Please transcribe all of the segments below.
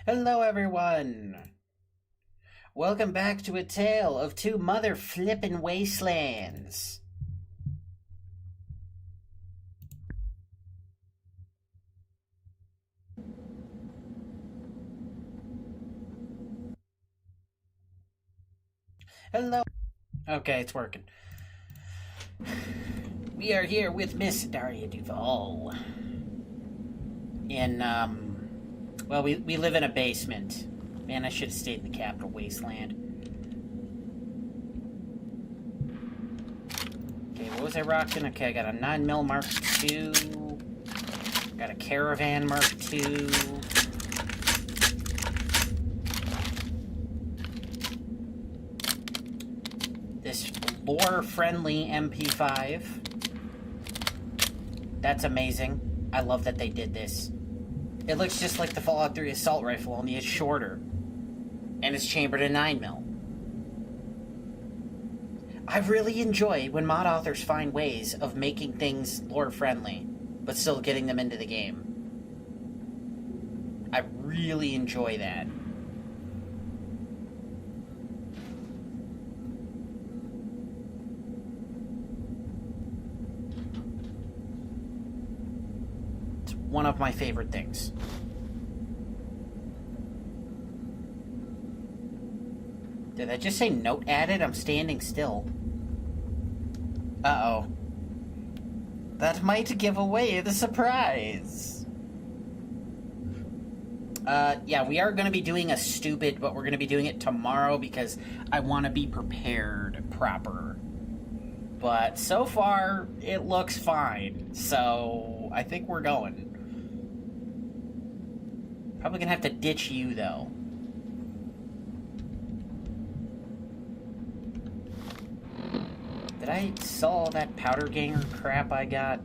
Hello, everyone! Welcome back to A Tale of Two Mother-Flippin' Wastelands. Hello. Okay, it's working. We are here with Miss Daria Duval. Well, we live in a basement. Man, I should have stayed in the capital wasteland. Okay, what was I rocking? Okay, I got a 9mm Mark II. Got a Caravan Mark II. This lore-friendly MP5. That's amazing. I love that they did this. It looks just like the Fallout 3 assault rifle, only it's shorter. And it's chambered in 9mm. I really enjoy when mod authors find ways of making things lore-friendly, but still getting them into the game. I really enjoy that. It's one of my favorite things. Did I just say note added? I'm standing still. Uh-oh. That might give away the surprise. Yeah, we are going to be doing a stupid, but we're going to be doing it tomorrow because I want to be prepared proper. But so far, it looks fine. So, I think we're going. Probably going to have to ditch you, though. Did I sell all that powder ganger crap I got?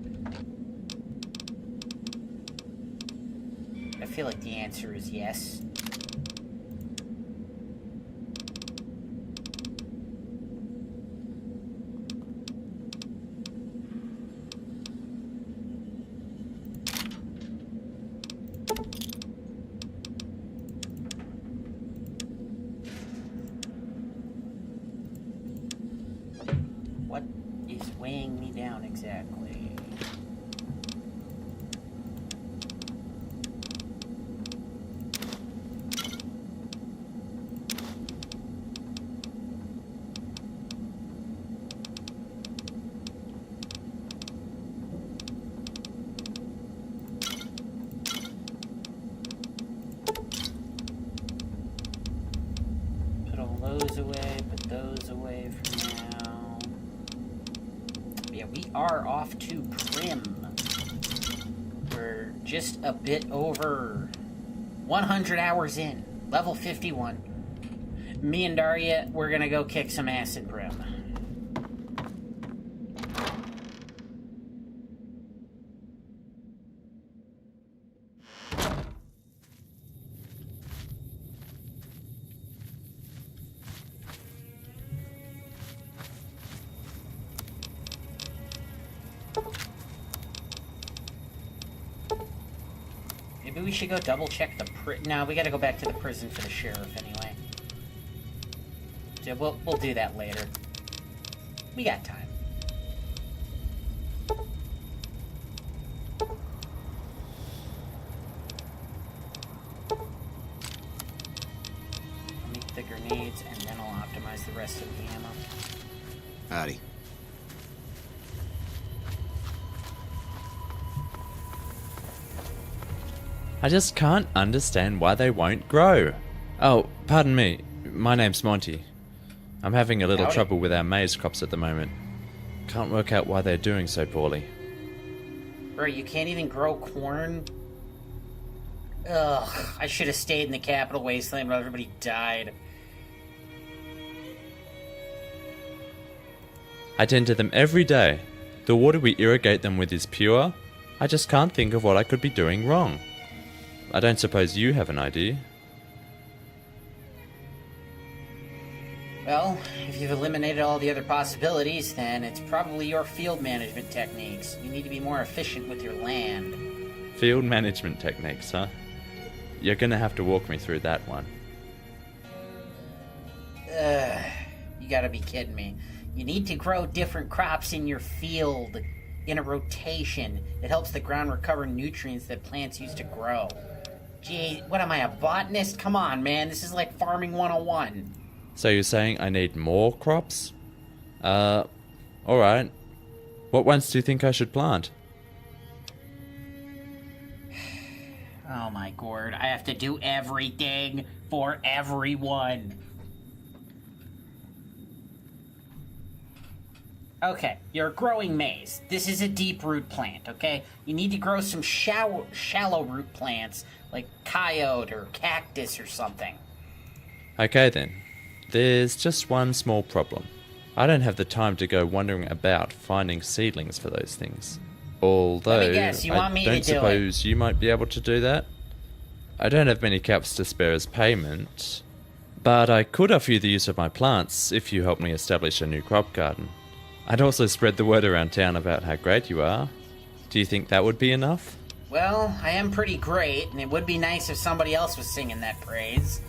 I feel like the answer is yes. What is weighing me down exactly? Put all those away, put those away for now. Yeah, we are off to primm. We're just a bit over 100 hours in. Level 51. Me and Daria, we're gonna go kick some ass in primm. Maybe we should go double check the No, we gotta go back to the prison for the sheriff anyway. So we'll do that later. We got time. I'll make the grenades and then I'll optimize the rest of the ammo. Howdy. I just can't understand why they won't grow. Oh, pardon me. My name's Monty. I'm having a little Howdy. trouble with our maize crops at the moment. Can't work out why they're doing so poorly. Bro, you can't even grow corn? Ugh, I should have stayed in the capital wasteland where everybody died. I tend to them every day. The water we irrigate them with is pure. I just can't think of what I could be doing wrong. I don't suppose you have an idea. Well, if you've eliminated all the other possibilities, then it's probably your field management techniques. You need to be more efficient with your land. Field management techniques, huh? you're gonna have to walk me through that one. You gotta be kidding me. You need to grow different crops in your field in a rotation. It helps the ground recover nutrients that plants use to grow. Gee, what am I, a botanist? Come on, man. This is like farming 101. So you're saying I need more crops? Alright. What ones do you think I should plant? Oh my gourd, I have to do everything for everyone. Okay, you're growing maize. This is a deep root plant, okay? You need to grow some shallow root plants, like coyote or cactus or something. Okay then. There's just one small problem. I don't have the time to go wandering about finding seedlings for those things. Although, Let me guess, you want me to don't do it? suppose you might be able to do that? I don't have many caps to spare as payment, but I could offer you the use of my plants if you help me establish a new crop garden. I'd also spread the word around town about how great you are. Do you think that would be enough? Well, I am pretty great, and it would be nice if somebody else was singing that praise.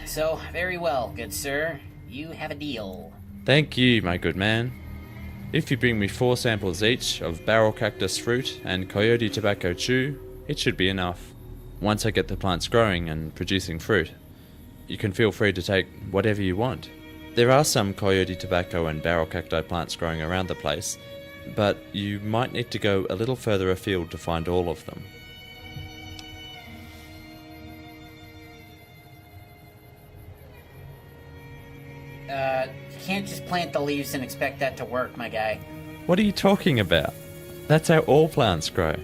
So, very well, good sir. You have a deal. Thank you, my good man. If you bring me 4 samples each of barrel cactus fruit and coyote tobacco chew, it should be enough. Once I get the plants growing and producing fruit, you can feel free to take whatever you want. There are some coyote tobacco and barrel cacti plants growing around the place, but you might need to go a little further afield to find all of them. You can't just plant the leaves and expect that to work, my guy. What are you talking about? That's how all plants grow.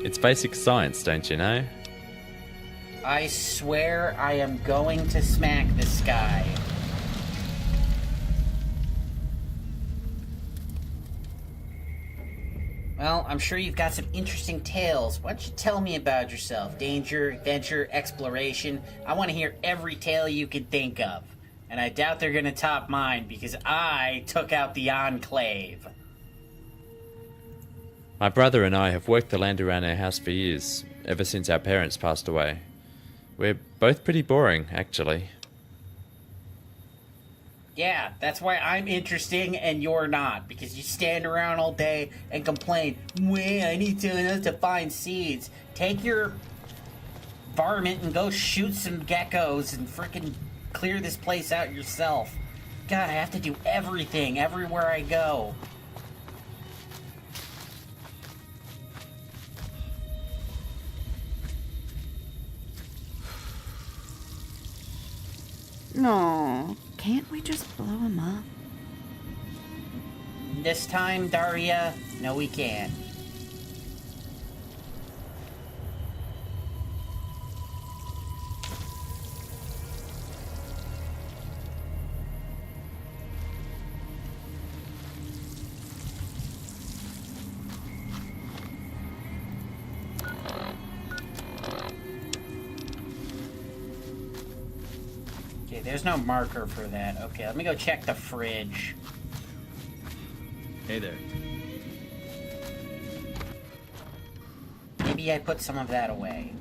It's basic science, don't you know? I swear I am going to smack this guy. Well, I'm sure you've got some interesting tales. Why don't you tell me about yourself? Danger, adventure, exploration. I want to hear every tale you can think of. And I doubt they're going to top mine because I took out the Enclave. My brother and I have worked the land around our house for years, ever since our parents passed away. We're both pretty boring, actually. Yeah, that's why I'm interesting and you're not. Because you stand around all day and complain, I need to find seeds. Take your varmint and go shoot some geckos and frickin' clear this place out yourself. God, I have to do everything, everywhere I go. No, can't we just blow him up? This time, Daria, no we can't. Okay, there's no marker for that. Okay, let me go check the fridge. Hey there. Maybe I put some of that away.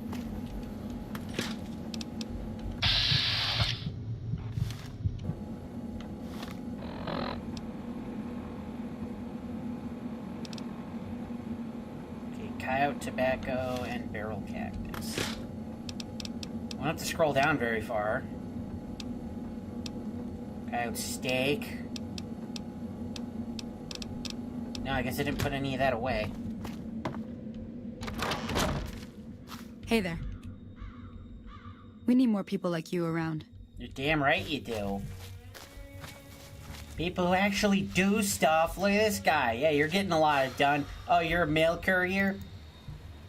Okay, coyote tobacco and barrel cactus. Won't have to scroll down very far. Coyote steak. No, I guess I didn't put any of that away. Hey there. We need more people like you around. You're damn right you do. People who actually do stuff. Look at this guy. Yeah, you're getting a lot done. Oh, you're a mail courier?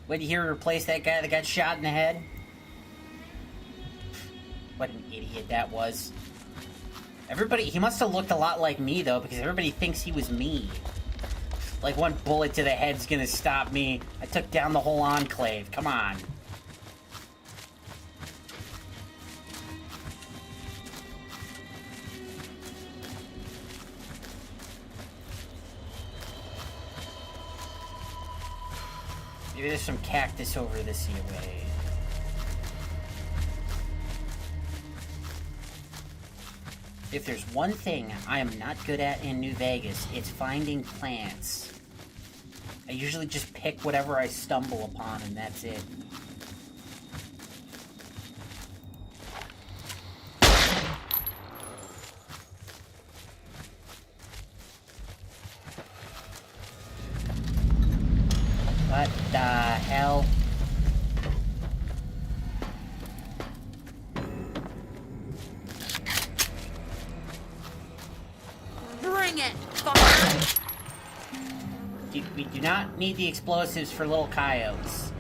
What, you here to replace that guy that got shot in the head? What an idiot that was. Everybody, he must have looked a lot like me, though, because everybody thinks he was me. Like, one bullet to the head's gonna stop me. I took down the whole Enclave. Come on. Maybe there's some cactus over this way. If there's one thing I am not good at in New Vegas, it's finding plants. I usually just pick whatever I stumble upon, and that's it. What the hell? Bring it, fucker! We do not need the explosives for little coyotes.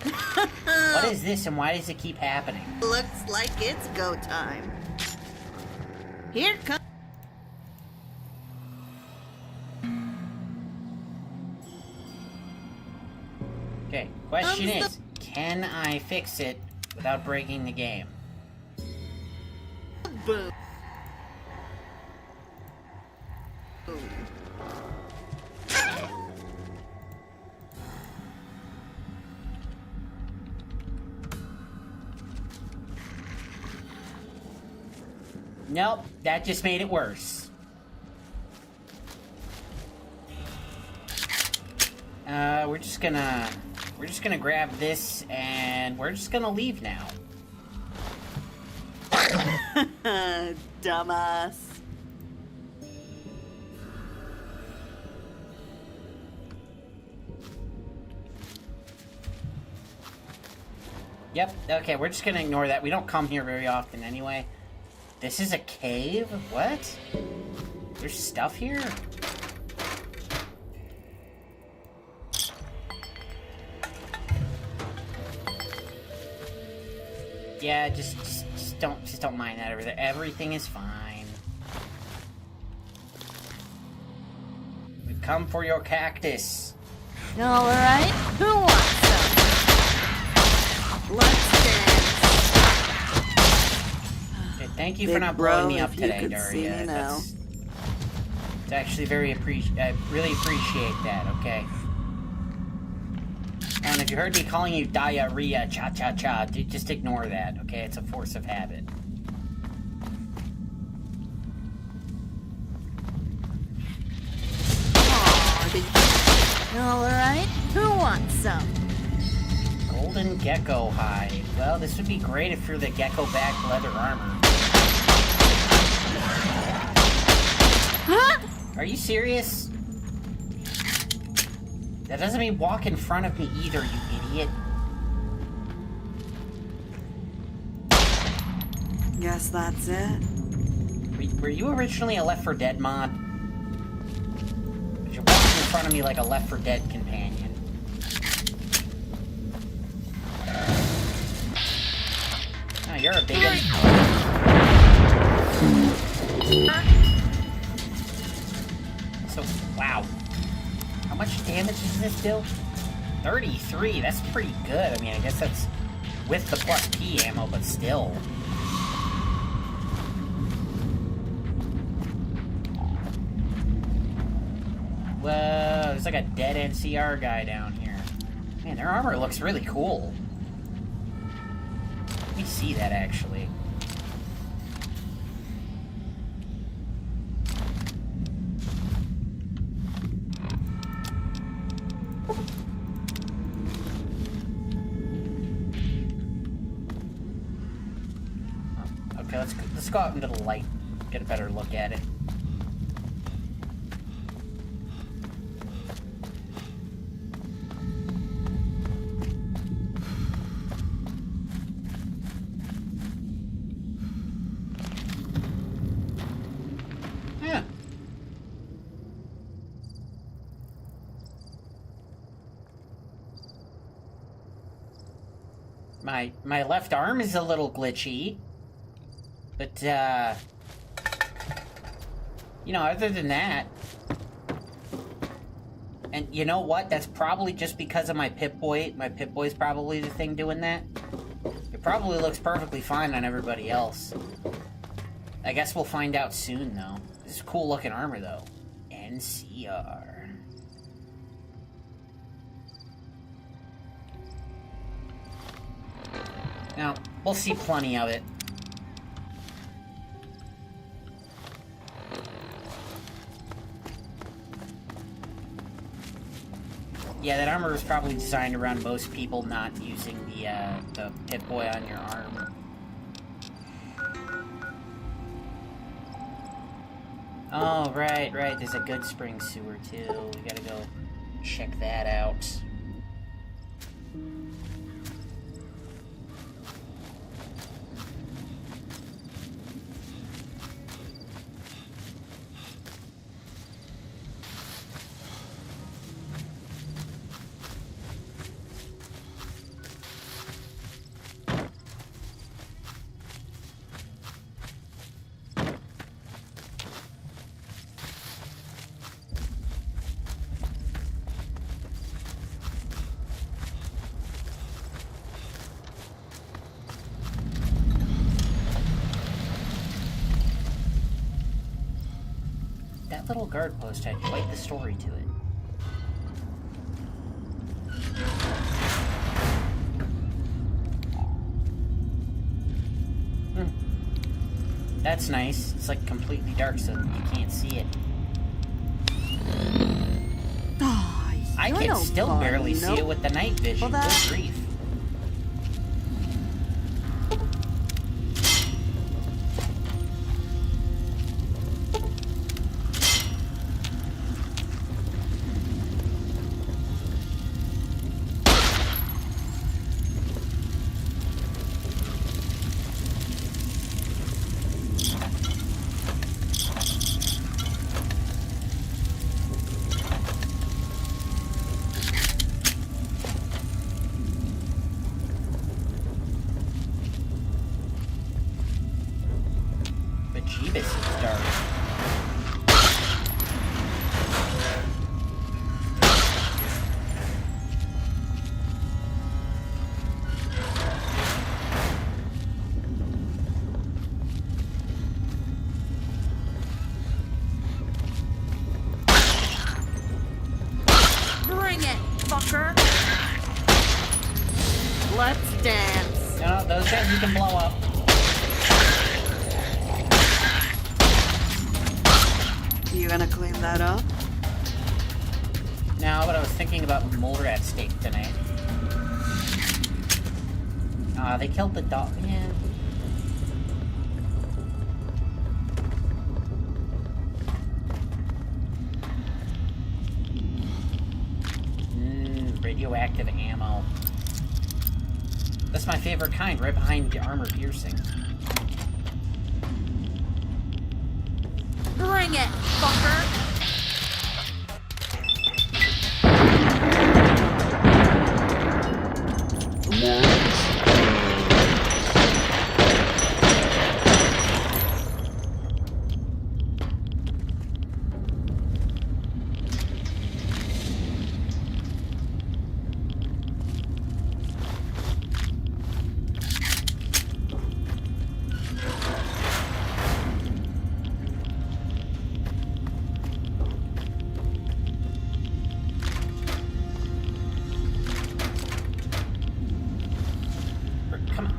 What is this and why does it keep happening? Looks like it's go time. Here comes. Okay, question is, can I fix it without breaking the game? Boom. Nope, that just made it worse. We're just gonna grab this and we're just gonna leave now. Dumbass. Yep, okay, we're just gonna ignore that. We don't come here very often anyway. This is a cave? What? There's stuff here? Yeah, just don't mind that over there. Everything is fine. We've come for your cactus. All right, who wants some? Let's dance. Okay, thank you for Big not bro, blowing me up if you today, could see Daria. me now. It's actually very I really appreciate that, okay? And if you heard me calling you diarrhea, cha-cha-cha, just ignore that, okay? It's a force of habit. All right, who wants some? Golden gecko hide. Well, this would be great if you're the gecko back leather armor. Huh? Are you serious? That doesn't mean walk in front of me either, you idiot. Guess that's it. Were you originally a Left 4 Dead mod? You're walking in front of me like a Left 4 Dead companion. Oh, you're a big one. So, wow. How much damage does this do? 33, that's pretty good. I mean, I guess that's with the plus P ammo, but still. Whoa, there's like a dead NCR guy down here. Man, their armor looks really cool. Let me see that, actually. Okay, let's go out into the light, get a better look at it. Yeah. My left arm is a little glitchy. But, you know, other than that... And you know what? That's probably just because of my Pip-Boy. My Pip-Boy's probably the thing doing that. It probably looks perfectly fine on everybody else. I guess we'll find out soon, though. This is cool looking armor, though. NCR. Now, we'll see plenty of it. Yeah, that armor was probably designed around most people not using the Pip-Boy on your arm. Oh, right. There's a good spring sewer, too. We gotta go check that out. That little guard post had quite the story to it. That's nice. It's like completely dark so you can't see it. Oh, I can still barely see it with the night vision. Well, Good grief. Jeebus, it's dark. Bring it, fucker! Let's dance. No, those guys you can blow up. You gonna clean that up? No, but I was thinking about mole rat steak tonight. They killed the dog. Yeah. Radioactive ammo. That's my favorite kind, right behind the armor piercing. Bring it, fucker!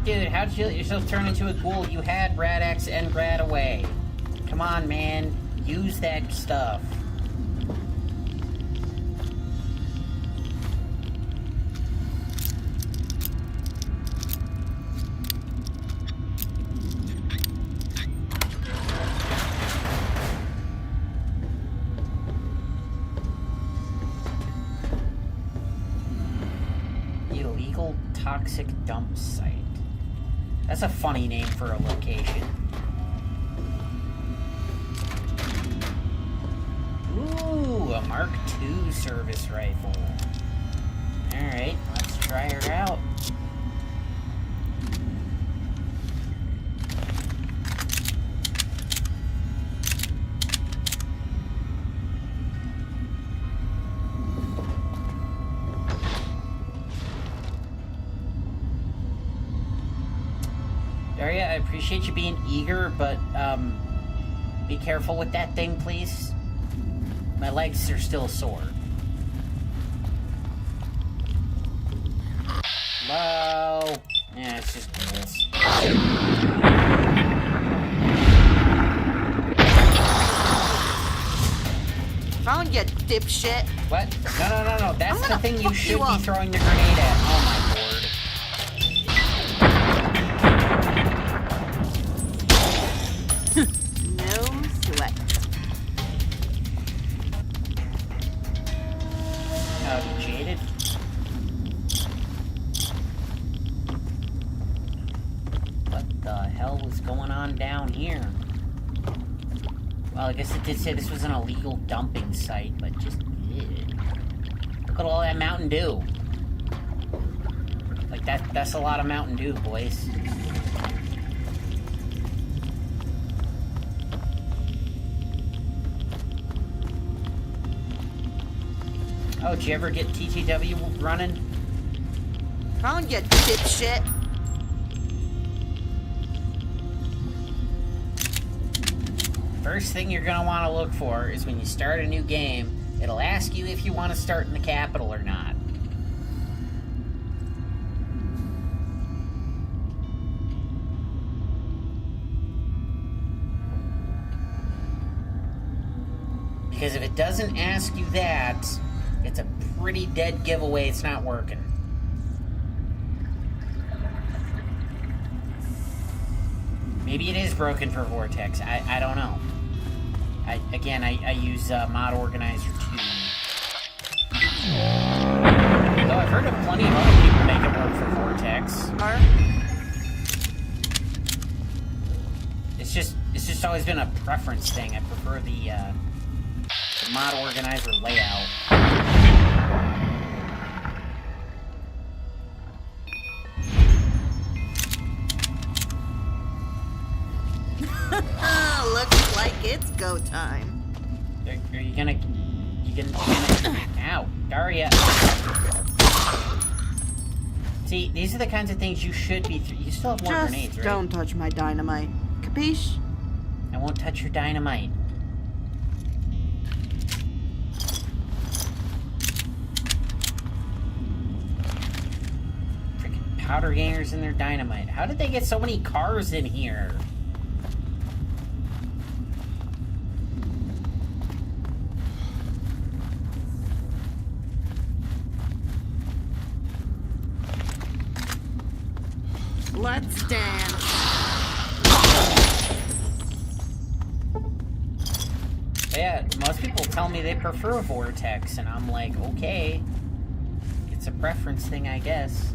Dude, how'd you let yourself turn into a ghoul? You had Rad-X and Rad away. Come on, man. Use that stuff. Illegal toxic dump site. That's a funny name for a location. Ooh, a Mark II service rifle. Alright, let's try her out. Daria, I appreciate you being eager, but, be careful with that thing, please. My legs are still sore. Hello? Yeah, it's just ghouls. Found you, dipshit. What? No. That's the thing you fuck should you be up. throwing the grenade at. Oh my lord. No sweat. Oh, jaded. What the hell was going on down here? Well, I guess it did say this was an illegal dumping site, but just... Look at all that Mountain Dew. Like, that's a lot of Mountain Dew, boys. Oh, did you ever get TTW running? Found you, dipshit. First thing you're going to want to look for is when you start a new game, it'll ask you if you want to start in the capital or not. Because if it doesn't ask you that, it's a pretty dead giveaway it's not working. Maybe it is broken for Vortex. I don't know. I use Mod Organizer 2. Though I've heard of plenty of other people make it work for Vortex. It's just always been a preference thing. I prefer the Mod Organizer layout. Looks like it's go time. Are you gonna... Ow, Daria. See, these are the kinds of things you should be... You still have more Just grenades, right? don't touch my dynamite. Capiche? I won't touch your dynamite. Freaking powder gangers and their dynamite. How did they get so many cars in here? Let's dance. Yeah, most people tell me they prefer Vortex, and I'm like, okay. It's a preference thing, I guess.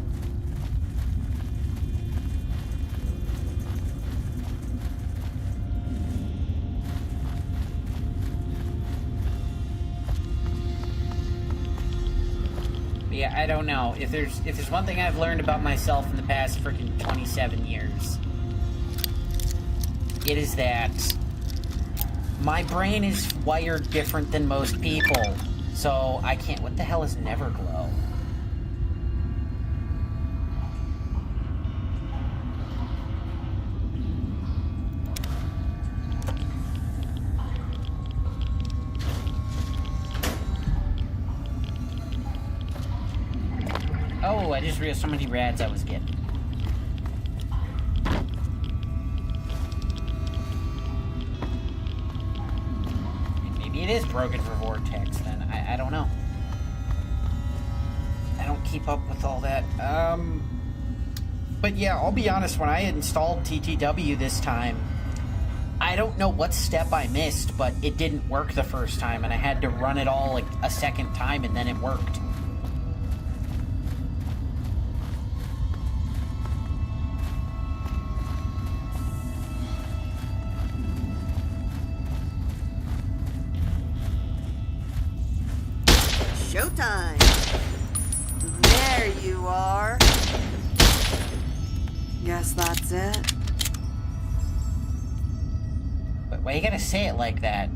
Yeah, I don't know. If there's one thing I've learned about myself in the past freaking 27 years, it is that my brain is wired different than most people. So I can't... What the hell is Neverglow? Oh, I just realized so many rads I was getting. Maybe it is broken for Vortex, then. I don't know. I don't keep up with all that. But yeah, I'll be honest, when I installed TTW this time, I don't know what step I missed, but it didn't work the first time, and I had to run it all like a second time, and then it worked. Showtime. There you are. Guess that's it. But why you gotta say it like that?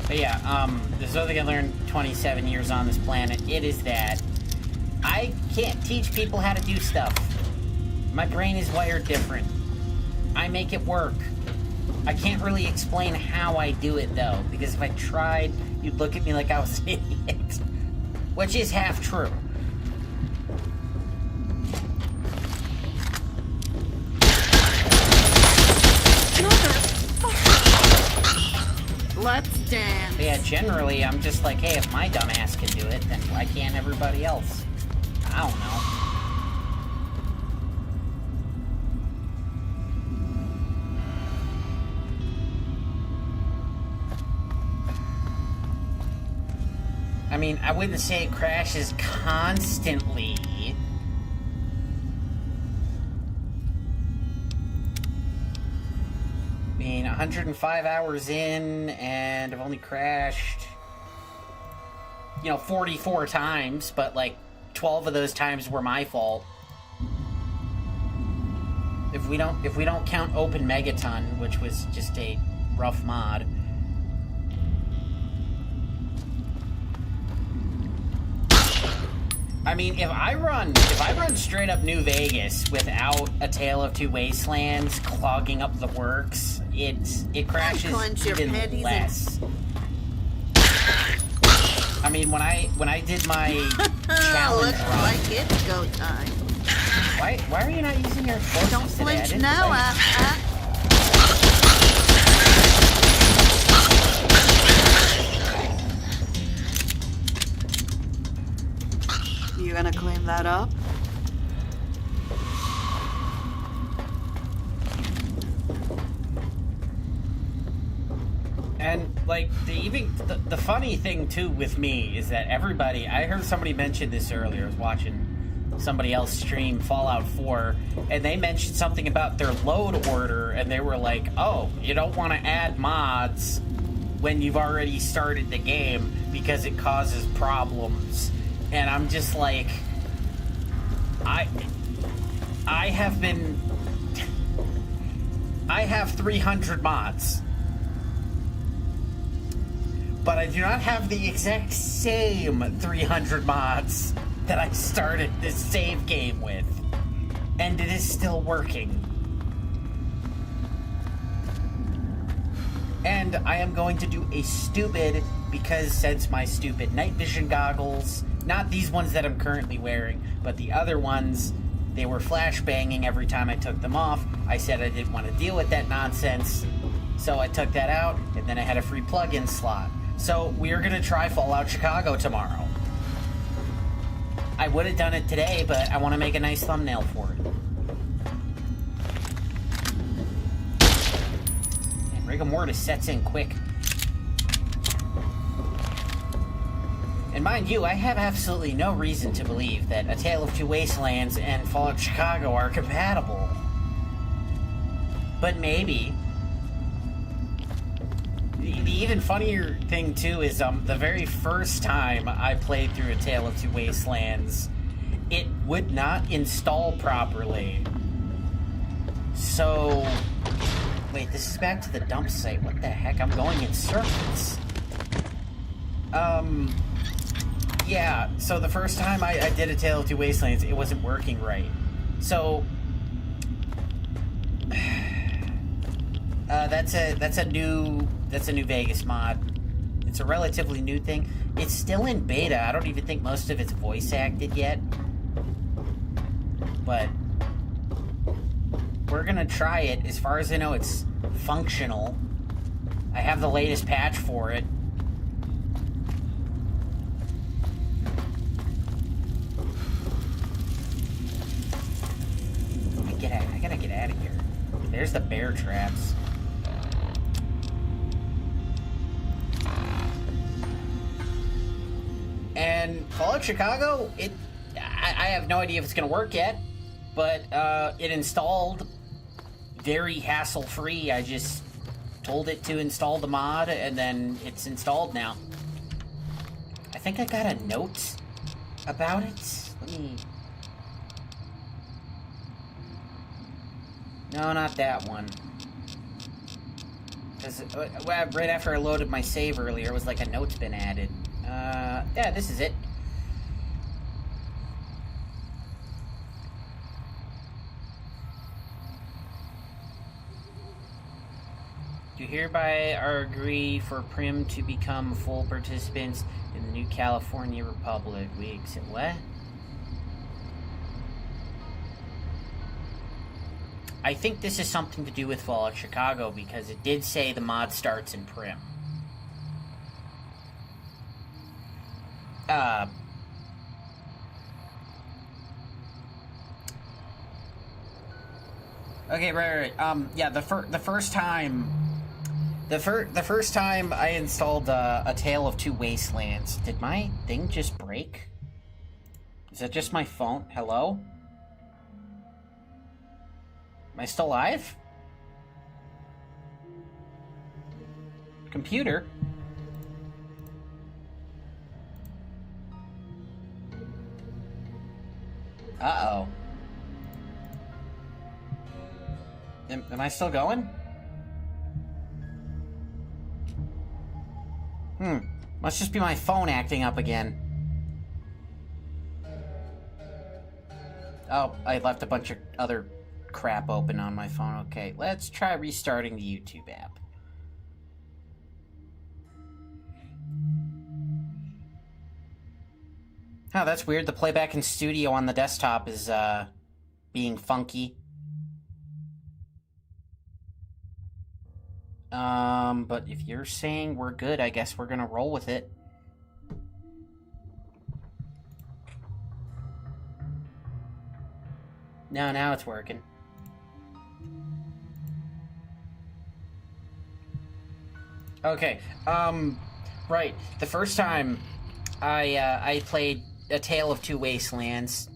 But yeah, there's other thing I learned 27 years on this planet. It is that I can't teach people how to do stuff. My brain is wired different. I make it work. I can't really explain how I do it, though, because if I tried, you'd look at me like I was an idiot. Which is half true. Let's dance. But yeah, generally, I'm just like, hey, if my dumbass can do it, then why can't everybody else? I don't know. I mean, I wouldn't say it crashes constantly. I mean, 105 hours in, and I've only crashed, 44 times, but like 12 of those times were my fault. If we don't count Open Megaton, which was just a rough mod. I mean, if I run straight up New Vegas without a Tale of Two Wastelands clogging up the works, it crashes even less. I mean, when I did my challenge Looks run, like it's go time. why are you not using your explosives Don't today? flinch now, You gonna clean that up? And like the funny thing too with me is that I heard somebody mention this earlier. I was watching somebody else stream Fallout 4, and they mentioned something about their load order, and they were like, "Oh, you don't want to add mods when you've already started the game because it causes problems." And I'm just like, I have 300 mods. But I do not have the exact same 300 mods that I started this save game with. And it is still working. And I am going to do a stupid, because since my stupid night vision goggles, not these ones that I'm currently wearing, but the other ones, they were flashbanging every time I took them off. I said I didn't want to deal with that nonsense, so I took that out, and then I had a free plug-in slot. So we're going to try Fallout Chicago tomorrow. I would have done it today, but I want to make a nice thumbnail for it. And rigor mortis sets in quick. And mind you, I have absolutely no reason to believe that A Tale of Two Wastelands and Fallout Chicago are compatible. But maybe. The even funnier thing, too, is the very first time I played through A Tale of Two Wastelands, it would not install properly. So... Wait, this is back to the dump site. What the heck? I'm going in circles. Yeah, so the first time I did A Tale of Two Wastelands, it wasn't working right. So... that's a new Vegas mod. It's a relatively new thing. It's still in beta. I don't even think most of it's voice acted yet. But we're gonna try it. As far as I know, it's functional. I have the latest patch for it. I gotta get out of here. There's the bear traps. And Fallout Chicago, I have no idea if it's going to work yet, but it installed very hassle-free. I just told it to install the mod, and then it's installed now. I think I got a note about it. Let me... No, not that one. Because right after I loaded my save earlier, it was like a note's been added. Yeah, this is it. Do hereby agree for Primm to become full participants in the new California Republic. We accept what? I think this is something to do with Fallout Chicago because it did say the mod starts in Primm. Okay, right. Yeah, the first time I installed A Tale of Two Wastelands, did my thing just break? Is that just my phone? Hello? Am I still live? Computer? Uh-oh. Am I still going? Must just be my phone acting up again. Oh, I left a bunch of other crap open on my phone. Okay, let's try restarting the YouTube app. Oh, that's weird. The playback in studio on the desktop is, being funky. But if you're saying we're good, I guess we're gonna roll with it. No, now it's working. Okay, right. The first time I played A Tale of Two Wastelands.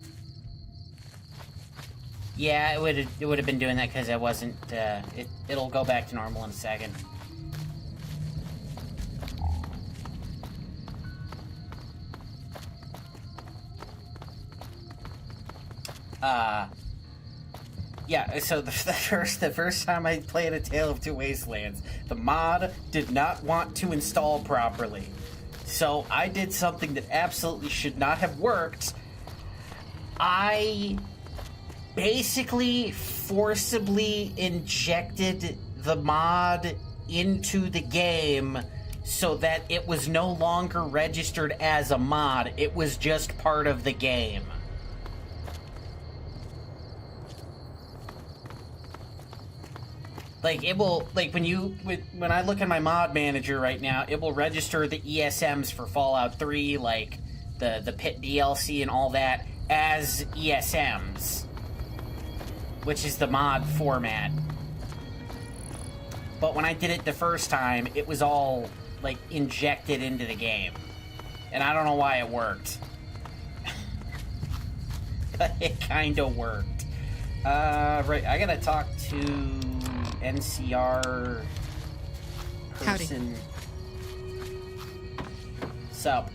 Yeah, it would have been doing that because I wasn't. It'll go back to normal in a second. Yeah. So the first time I played A Tale of Two Wastelands, the mod did not want to install properly, so I did something that absolutely should not have worked. I basically forcibly injected the mod into the game so that it was no longer registered as a mod. It was just part of the game. Like, it will, like, when I look at my mod manager right now, it will register the ESMs for Fallout 3, like, the Pit DLC and all that, as ESMs, which is the mod format. But when I did it the first time, it was all, like, injected into the game. And I don't know why it worked. But it kinda worked. Right, I gotta talk to NCR person. Howdy. So.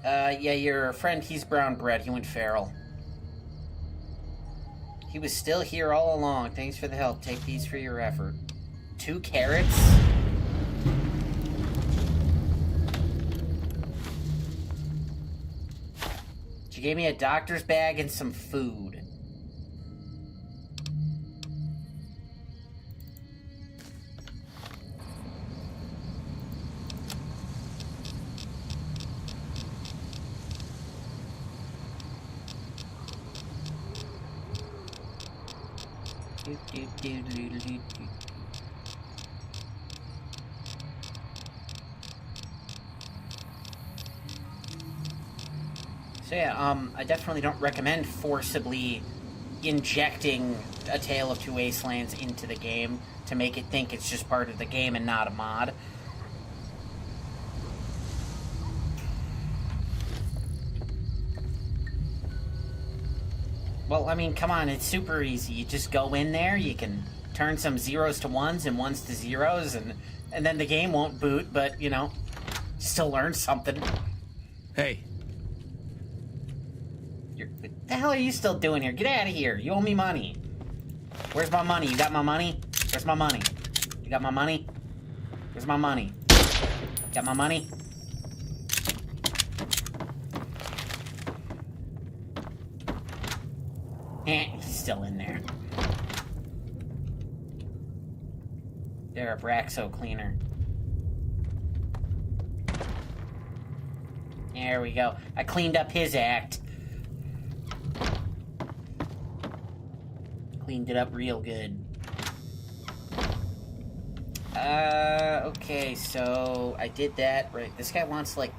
Yeah, your friend, he's brown bread. He went feral. He was still here all along. Thanks for the help. Take these for your effort. 2 carrots? She gave me a doctor's bag and some food. So yeah, I definitely don't recommend forcibly injecting A Tale of Two Wastelands into the game to make it think it's just part of the game and not a mod. Well, I mean, come on, it's super easy. You just go in there, you can turn some zeros to ones and ones to zeros, and then the game won't boot, but, you know, still learn something. Hey. hell are you still doing here? Get out of here. You owe me money. Where's my money? You got my money? Where's my money? You got my money? Where's my money? Got my money? He's still in there. They're a Braxo cleaner. There we go. I cleaned up his act. Cleaned it up real good. Okay, so I did that. Right, this guy wants, like,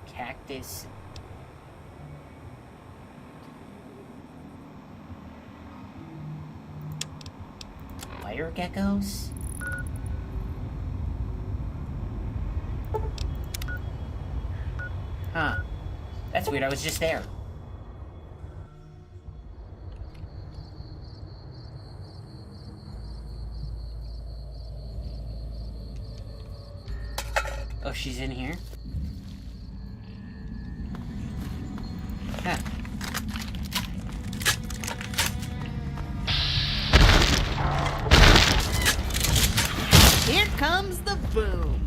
cactus. Fire geckos? Huh. That's weird, I was just there. Oh, she's in here? Huh. Here comes the boom.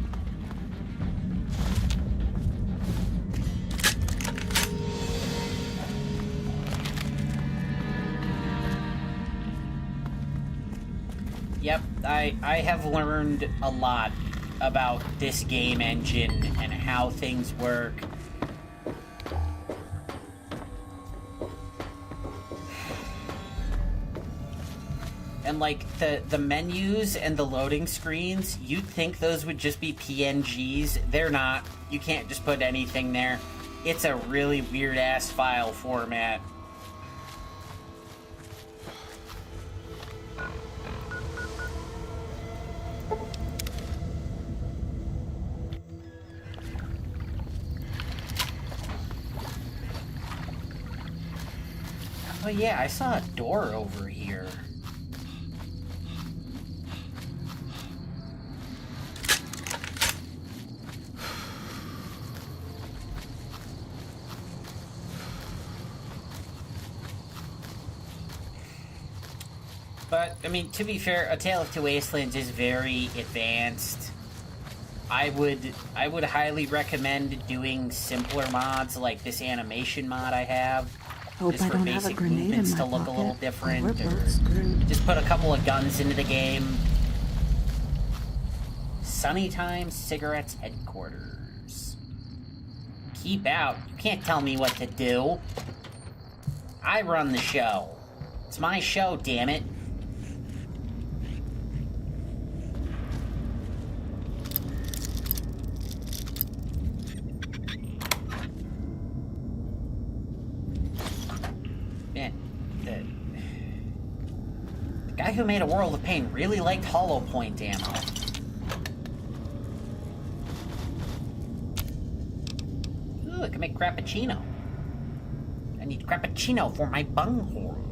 Yep, I have learned a lot about this game engine and how things work. And like the menus and the loading screens, you'd think those would just be PNGs. They're not. You can't just put anything there. It's a really weird ass file format. Oh yeah, I saw a door over here. But, I mean, to be fair, A Tale of Two Wastelands is very advanced. I would highly recommend doing simpler mods like this animation mod I have. Hope Just I for don't have a basic grenade in movements my to look a little pocket. different. We're Or both screwed. just put a couple of guns into the game. Sunny Time Cigarettes Headquarters. Keep out. You can't tell me what to do. I run the show. It's my show, damn it. Man, the guy who made A World of Pain really liked hollow point ammo. Ooh, I can make crappuccino. I need crappuccino for my bunghole.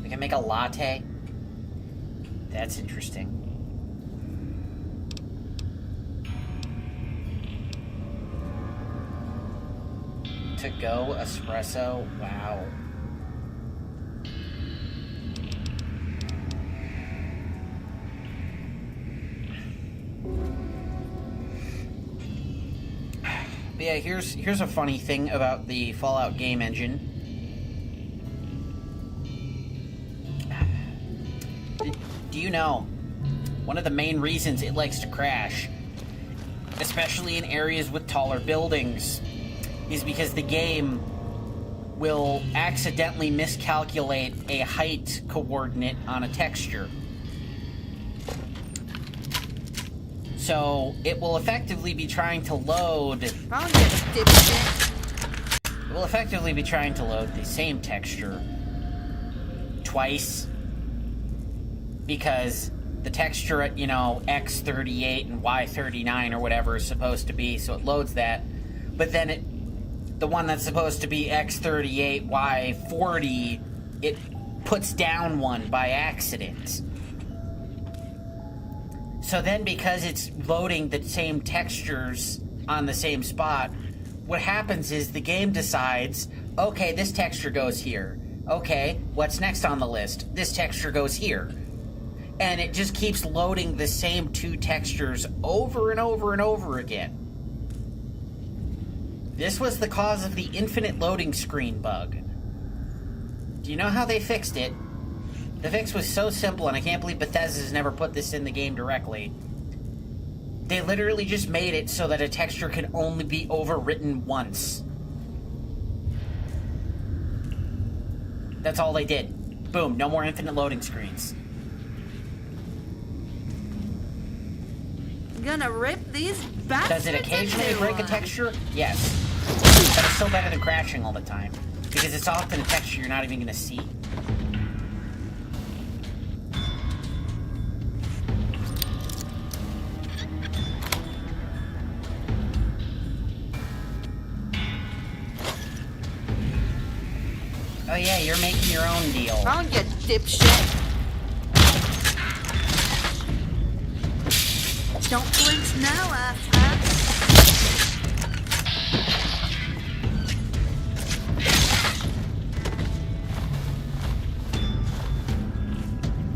I can make a latte. That's interesting. To go espresso. Wow. But yeah, here's a funny thing about the Fallout game engine. Do you know one of the main reasons it likes to crash, especially in areas with taller buildings, is because the game will accidentally miscalculate a height coordinate on a texture. So it will effectively be trying to load. Found you, dipshit. It will effectively be trying to load the same texture twice, because the texture at, X38 and Y39 or whatever is supposed to be, so it loads that. But then the one that's supposed to be X38, Y40 it puts down one by accident. So then, because it's loading the same textures on the same spot, what happens is the game decides, okay, this texture goes here. Okay, what's next on the list? This texture goes here. And it just keeps loading the same two textures over and over and over again. This was the cause of the infinite loading screen bug. Do you know how they fixed it? The fix was so simple, and I can't believe Bethesda's never put this in the game directly. They literally just made it so that a texture can only be overwritten once. That's all they did. Boom, no more infinite loading screens. Gonna rip these bastards. Does it occasionally break a texture? Yes. But it's still better than crashing all the time, because it's often a texture you're not even gonna see. Oh yeah, you're making your own deal. I'll get dipshit. Don't flinch now, asshat.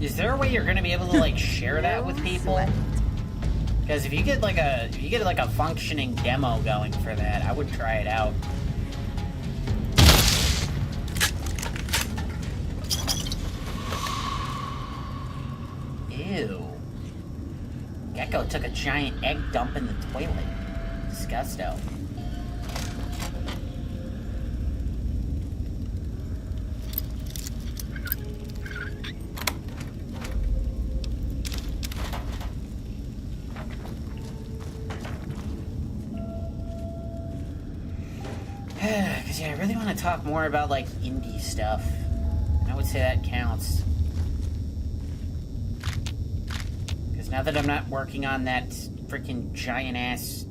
Is there a way you're gonna be able to like share that with people? Because if you get like a functioning demo going for that, I would try it out. Ew. Gecko took a giant egg dump in the toilet. Disgusto. Because, yeah, I really want to talk more about, like, indie stuff. I would say that counts. Now that I'm not working on that freaking giant-ass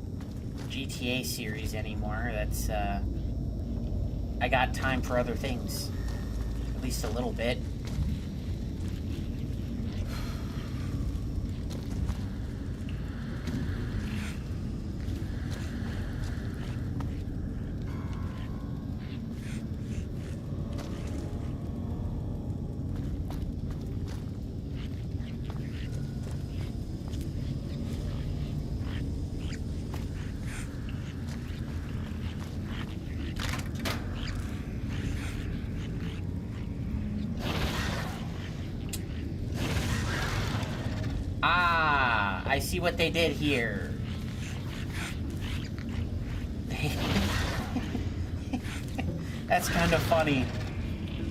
GTA series anymore, that's, I got time for other things. At least a little bit. I see what they did here. That's kind of funny.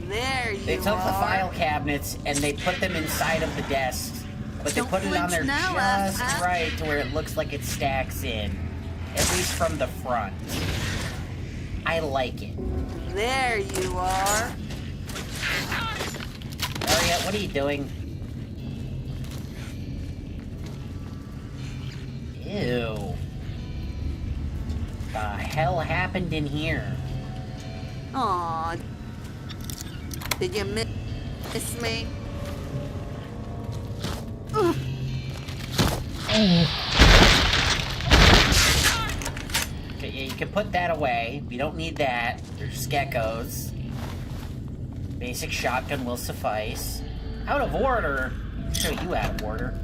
There you are. They took the file cabinets and they put them inside of the desks, but they put it on there just right to where it looks like it stacks in, at least from the front. I like it. There you are. Elliot, what are you doing? Ew. The hell happened in here? Aw. Did you miss me? Okay, yeah, you can put that away. We don't need that. There's geckos. Basic shotgun will suffice. Out of order? I'll show you out of order.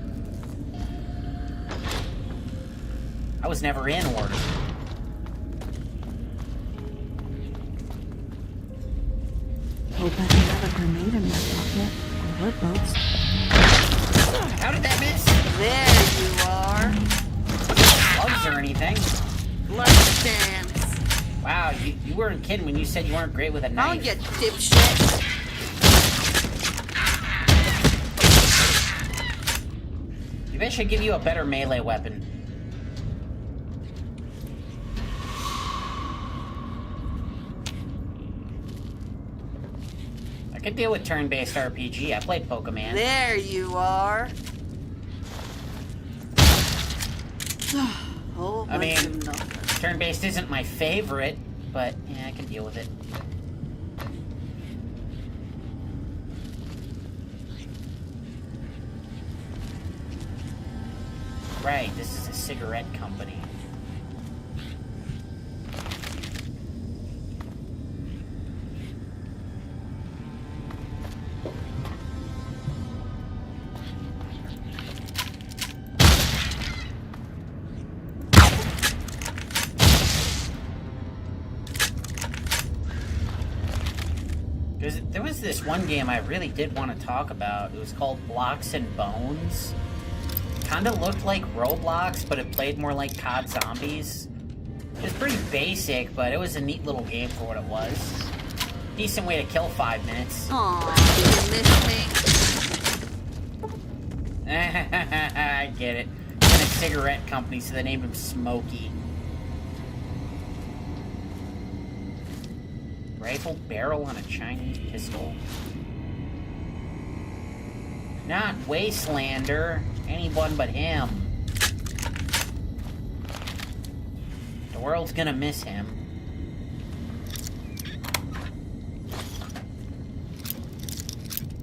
I was never in order. Hope I don't have a grenade in my pocket. Or boats. How did that miss? There you are. Bugs or anything? Let's dance. Wow, you weren't kidding when you said you weren't great with a knife. I'll get dipshit. Maybe I should give you a better melee weapon. I could deal with turn-based RPG. I played Pokemon. There you are. Oh, I mean, turn-based isn't my favorite, but yeah, I can deal with it. right. This is a cigarette company. There was this one game I really did want to talk about. It was called Blocks and Bones. Kind of looked like Roblox, but it played more like COD Zombies. It was pretty basic, but it was a neat little game for what it was. Decent way to kill 5 minutes. Aw, do you miss me? I get it. In a cigarette company, so they named him Smokey. Rifle barrel on a Chinese pistol. Not Wastelander. Anyone but him. The world's gonna miss him.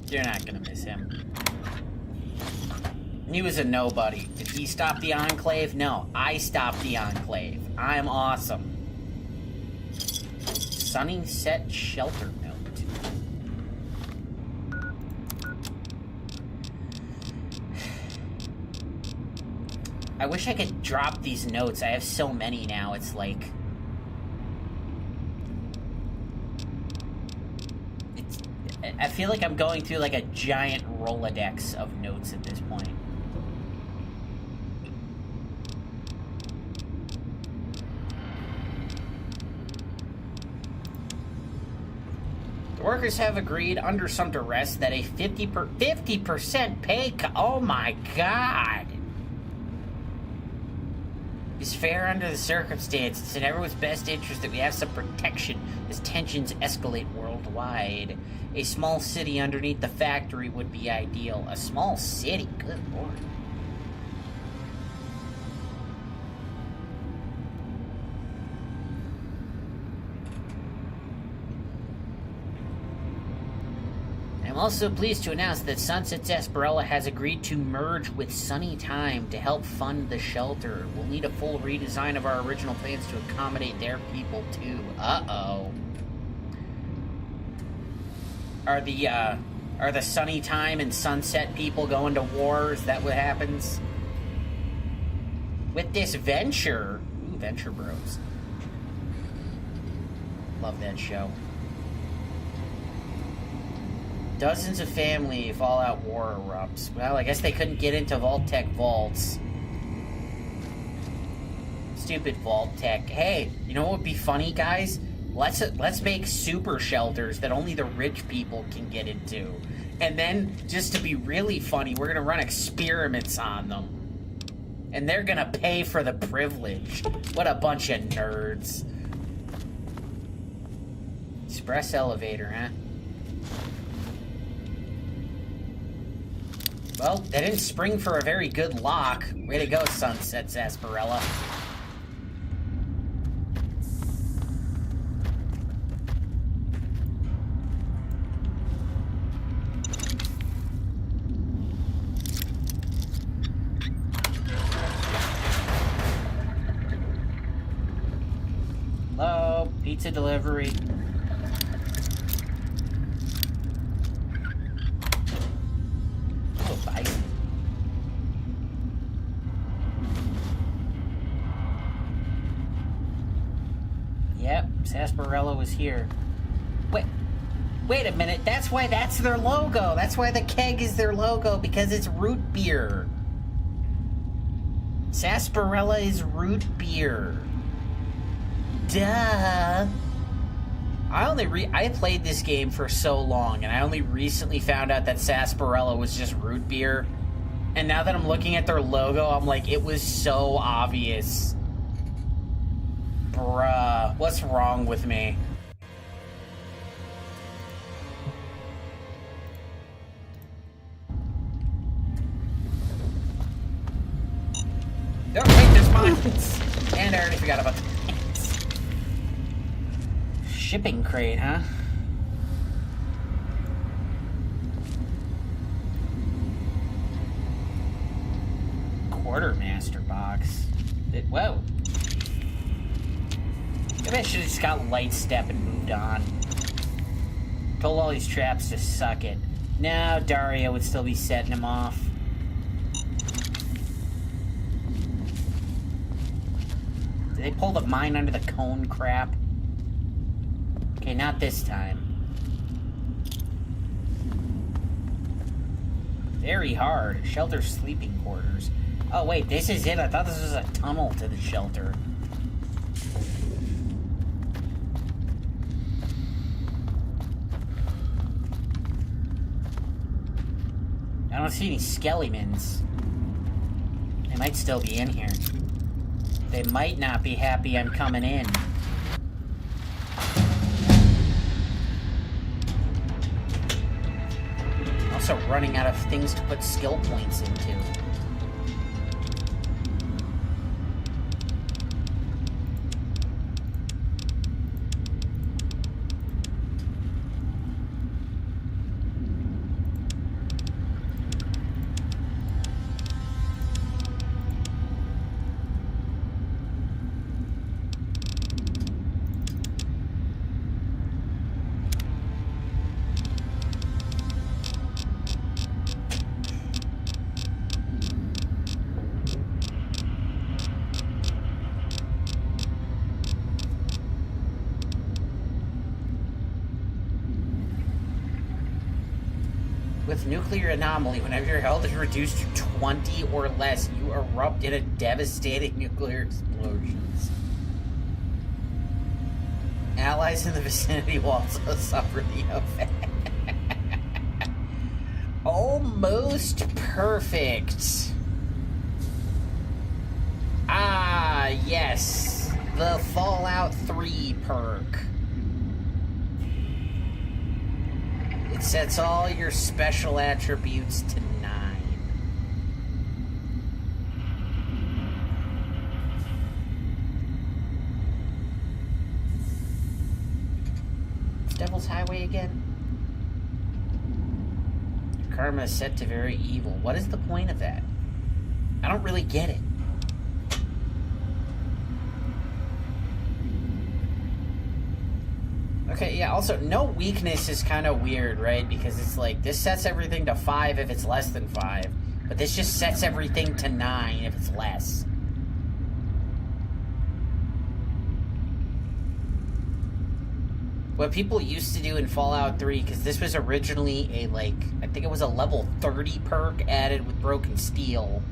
You're not gonna miss him. He was a nobody. Did he stop the Enclave? No, I stopped the Enclave. I'm awesome. Sunny-set shelter note. I wish I could drop these notes. I have so many now, it's like... I feel like I'm going through like a giant Rolodex of notes at this point. The workers have agreed under some duress that a 50% pay cut. Oh my god! Is fair under the circumstances. It's in everyone's best interest that we have some protection as tensions escalate worldwide. A small city underneath the factory would be ideal. A small city? Good lord. I'm also pleased to announce that Sunset Sarsaparilla has agreed to merge with Sunny Time to help fund the shelter. We'll need a full redesign of our original plans to accommodate their people, too. Uh-oh. Are the Sunny Time and Sunset people going to war? Is that what happens? With this venture... Ooh, Venture Bros. Love that show. Dozens of family Fallout war erupts. Well, I guess they couldn't get into Vault-Tec vaults. Stupid Vault-Tec. Hey, you know what would be funny, guys? Let's make super shelters that only the rich people can get into. And then, just to be really funny, we're gonna run experiments on them. And they're gonna pay for the privilege. What a bunch of nerds. Express elevator, huh? Well, they didn't spring for a very good lock. Way to go, Sunset Sarsaparilla. Hello, pizza delivery. Yep, Sarsaparilla was here. Wait a minute, that's why that's their logo. That's why the keg is their logo, because it's root beer. Sarsaparilla is root beer. Duh. I played this game for so long, and I only recently found out that Sarsaparilla was just root beer. And now that I'm looking at their logo, I'm like, it was so obvious. Bruh, what's wrong with me? Oh, wait, there's mines! And I already forgot about the mines. Shipping crate, huh? Quartermaster. master box. Whoa. Maybe I should have just got light step and moved on. Told all these traps to suck it. No, Daria would still be setting him off. Did they pull the mine under the cone crap? Okay, not this time. Very hard. Shelter sleeping quarters. Oh wait, this is it? I thought this was a tunnel to the shelter. I don't see any skeletons. They might still be in here. They might not be happy I'm coming in. Also running out of things to put skill points into. With nuclear anomaly, whenever your health is reduced to 20 or less, you erupt in a devastating nuclear explosions. Allies in the vicinity will also suffer the effect. Almost perfect. Ah, yes. The Fallout 3 perk. It sets all your special attributes to 9. It's Devil's Highway again? Your karma is set to very evil. What is the point of that? I don't really get it. Okay, yeah, also, no weakness is kind of weird, right? Because it's like, this sets everything to 5 if it's less than 5. But this just sets everything to 9 if it's less. What people used to do in Fallout 3, because this was originally a, like, I think it was a level 30 perk added with Broken Steel.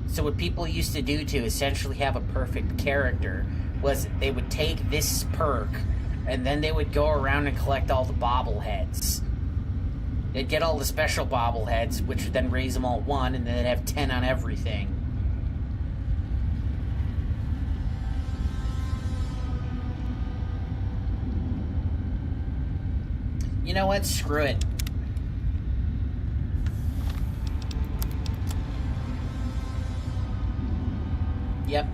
So what people used to do to essentially have a perfect character was they would take this perk, and then they would go around and collect all the bobbleheads. They'd get all the special bobbleheads, which would then raise them all 1, and then they'd have 10 on everything. You know what? Screw it. Yep.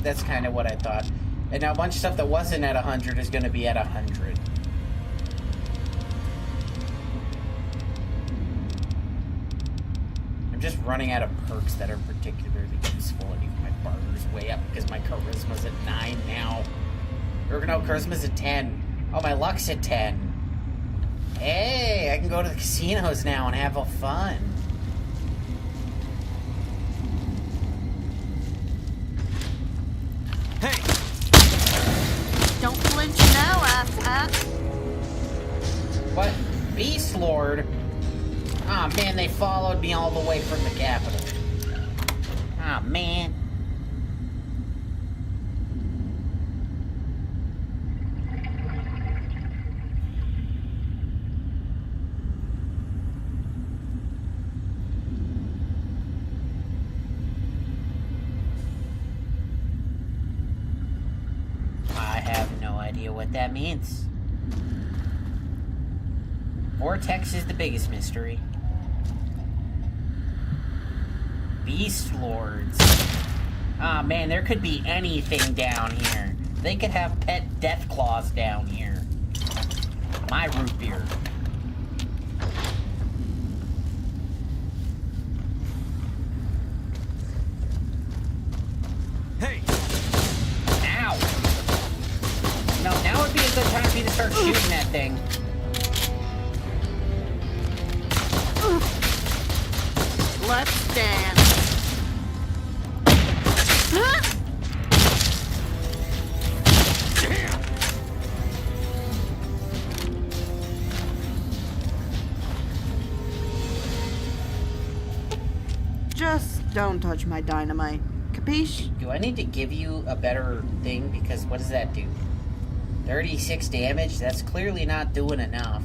That's kind of what I thought. And now a bunch of stuff that wasn't at 100 is going to be at 100. I'm just running out of perks that are particularly useful. I think my barter's way up because my charisma's at 9 now. Or no, charisma's at 10. Oh, my luck's at 10. Hey, I can go to the casinos now and have a fun. Don't flinch now, ass. What? Beast Lord? Aw, oh, man, they followed me all the way from the capital. Aw, oh, man. What that means. Vortex is the biggest mystery. Beast Lords. Ah, oh, man, there could be anything down here. They could have pet death claws down here. My root beer. Hey! Ow! No, now would be a good time for you to start shooting that thing. Let's dance. Just don't touch my dynamite. Capiche? Do I need to give you a better thing? Because what does that do? 36 damage? That's clearly not doing enough.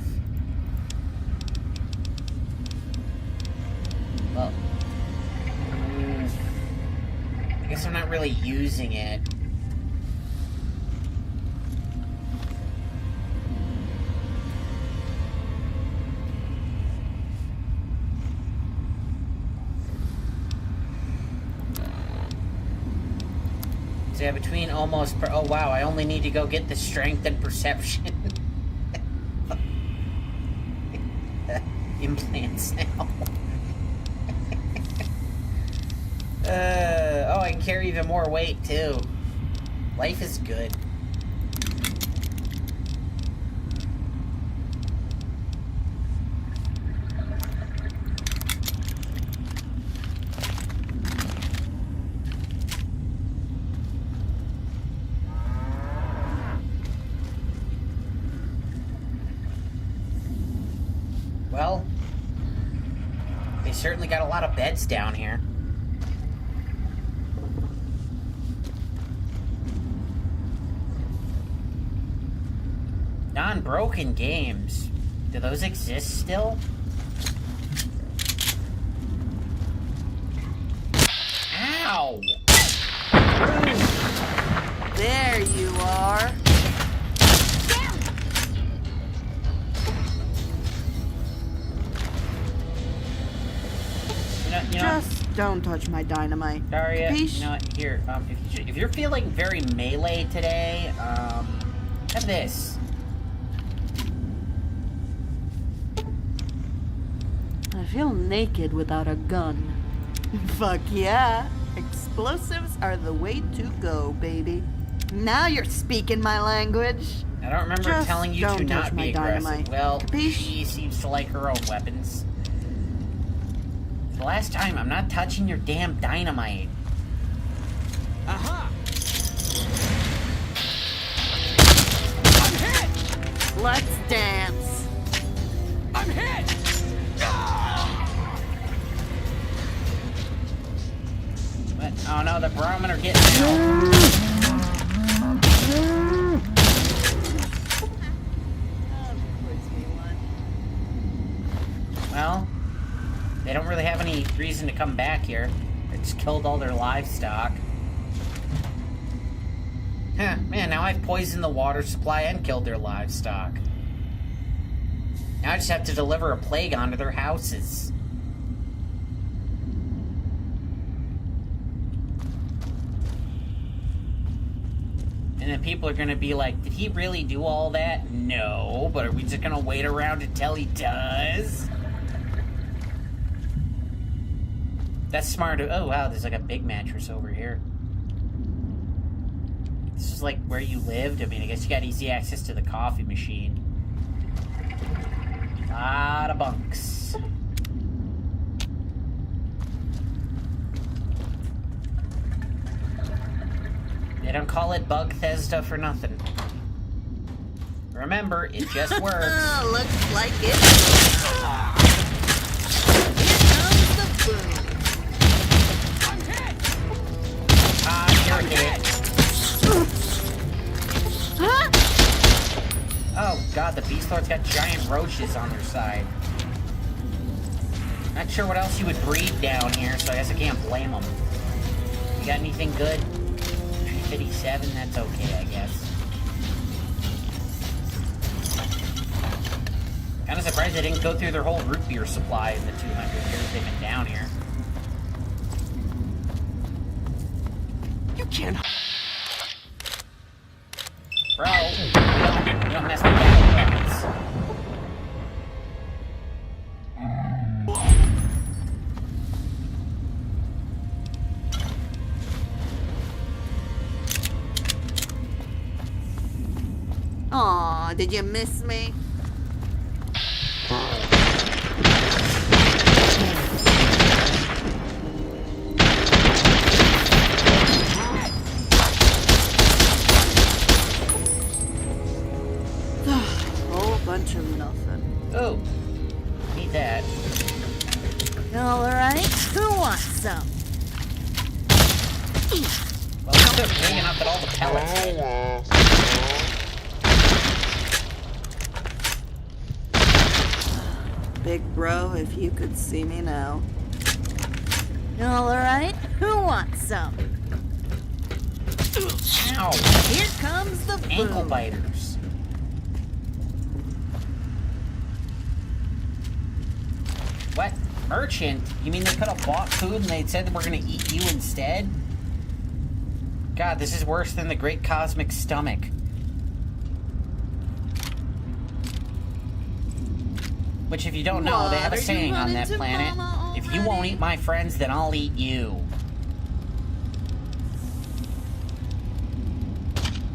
Well, I guess I'm not really using it. So yeah, between almost... oh wow, I only need to go get the strength and perception. Implants now. Oh, I can carry even more weight, too. Life is good. Well, they certainly got a lot of beds down here. Non-broken games. Do those exist still? Ow! There you are. You know, Just don't touch my dynamite. Daria, Capiche? you know what? Here, if you're feeling very melee today, have this. I feel naked without a gun. Fuck yeah. Explosives are the way to go, baby. Now you're speaking my language. I don't remember Just telling you to don't touch not my be aggressive. dynamite. Well, Capiche? she seems to like her own weapons. The last time, I'm not touching your damn dynamite. Aha! I'm hit! Let's dance. I'm hit! What? Oh no, the barometer getting out. Well, they don't really have any reason to come back here. They just killed all their livestock. Huh, man, now I've poisoned the water supply and killed their livestock. Now I just have to deliver a plague onto their houses. And then people are going to be like, did he really do all that? No, but are we just going to wait around until he does? That's smart. Oh, wow, there's like a big mattress over here. This is like where you lived. I mean, I guess you got easy access to the coffee machine. A lot of bunks. They don't call it Bugthesda for nothing. Remember, it just works. Looks like it. Here comes the boom. I'm hit! You're hit. Huh? Oh god, the Beast Lord's got giant roaches on their side. Not sure what else you would breed down here, so I guess I can't blame them. You got anything good? 357, that's okay, I guess. Kinda surprised they didn't go through their whole root beer supply in the 200 years they've been down here. You can't... Bro, you don't mess with that. Aw, did you miss me? Whole bunch of nothing. Oh, need that. All right, who wants some? Well, it's still big enough that all the pellets hit. Big bro, if you could see me now. All right, who wants some? Ow! Here comes the Ankle boom. biters. What? Merchant? You mean they could have bought food and they said that we're gonna eat you instead? God, this is worse than the Great Cosmic Stomach. Which, if you don't know, they have a What, are you saying on running that to planet. Mama If you won't already? eat my friends, then I'll eat you.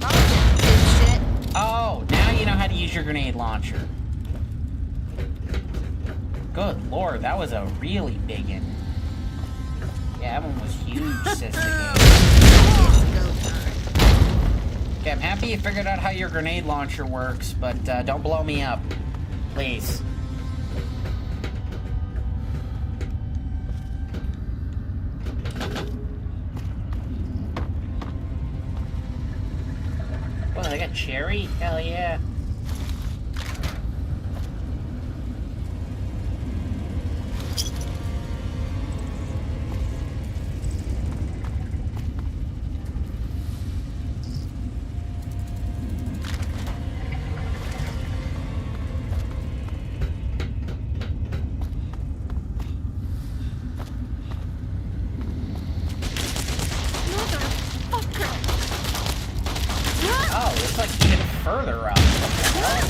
Shit. Oh, now you know how to use your grenade launcher. Good lord, that was a really big one. Yeah, that one was huge, sister game. Okay, I'm happy you figured out how your grenade launcher works, but don't blow me up. Please. Oh, they got cherry? Hell yeah. Oh, it's like even further up. What the hell?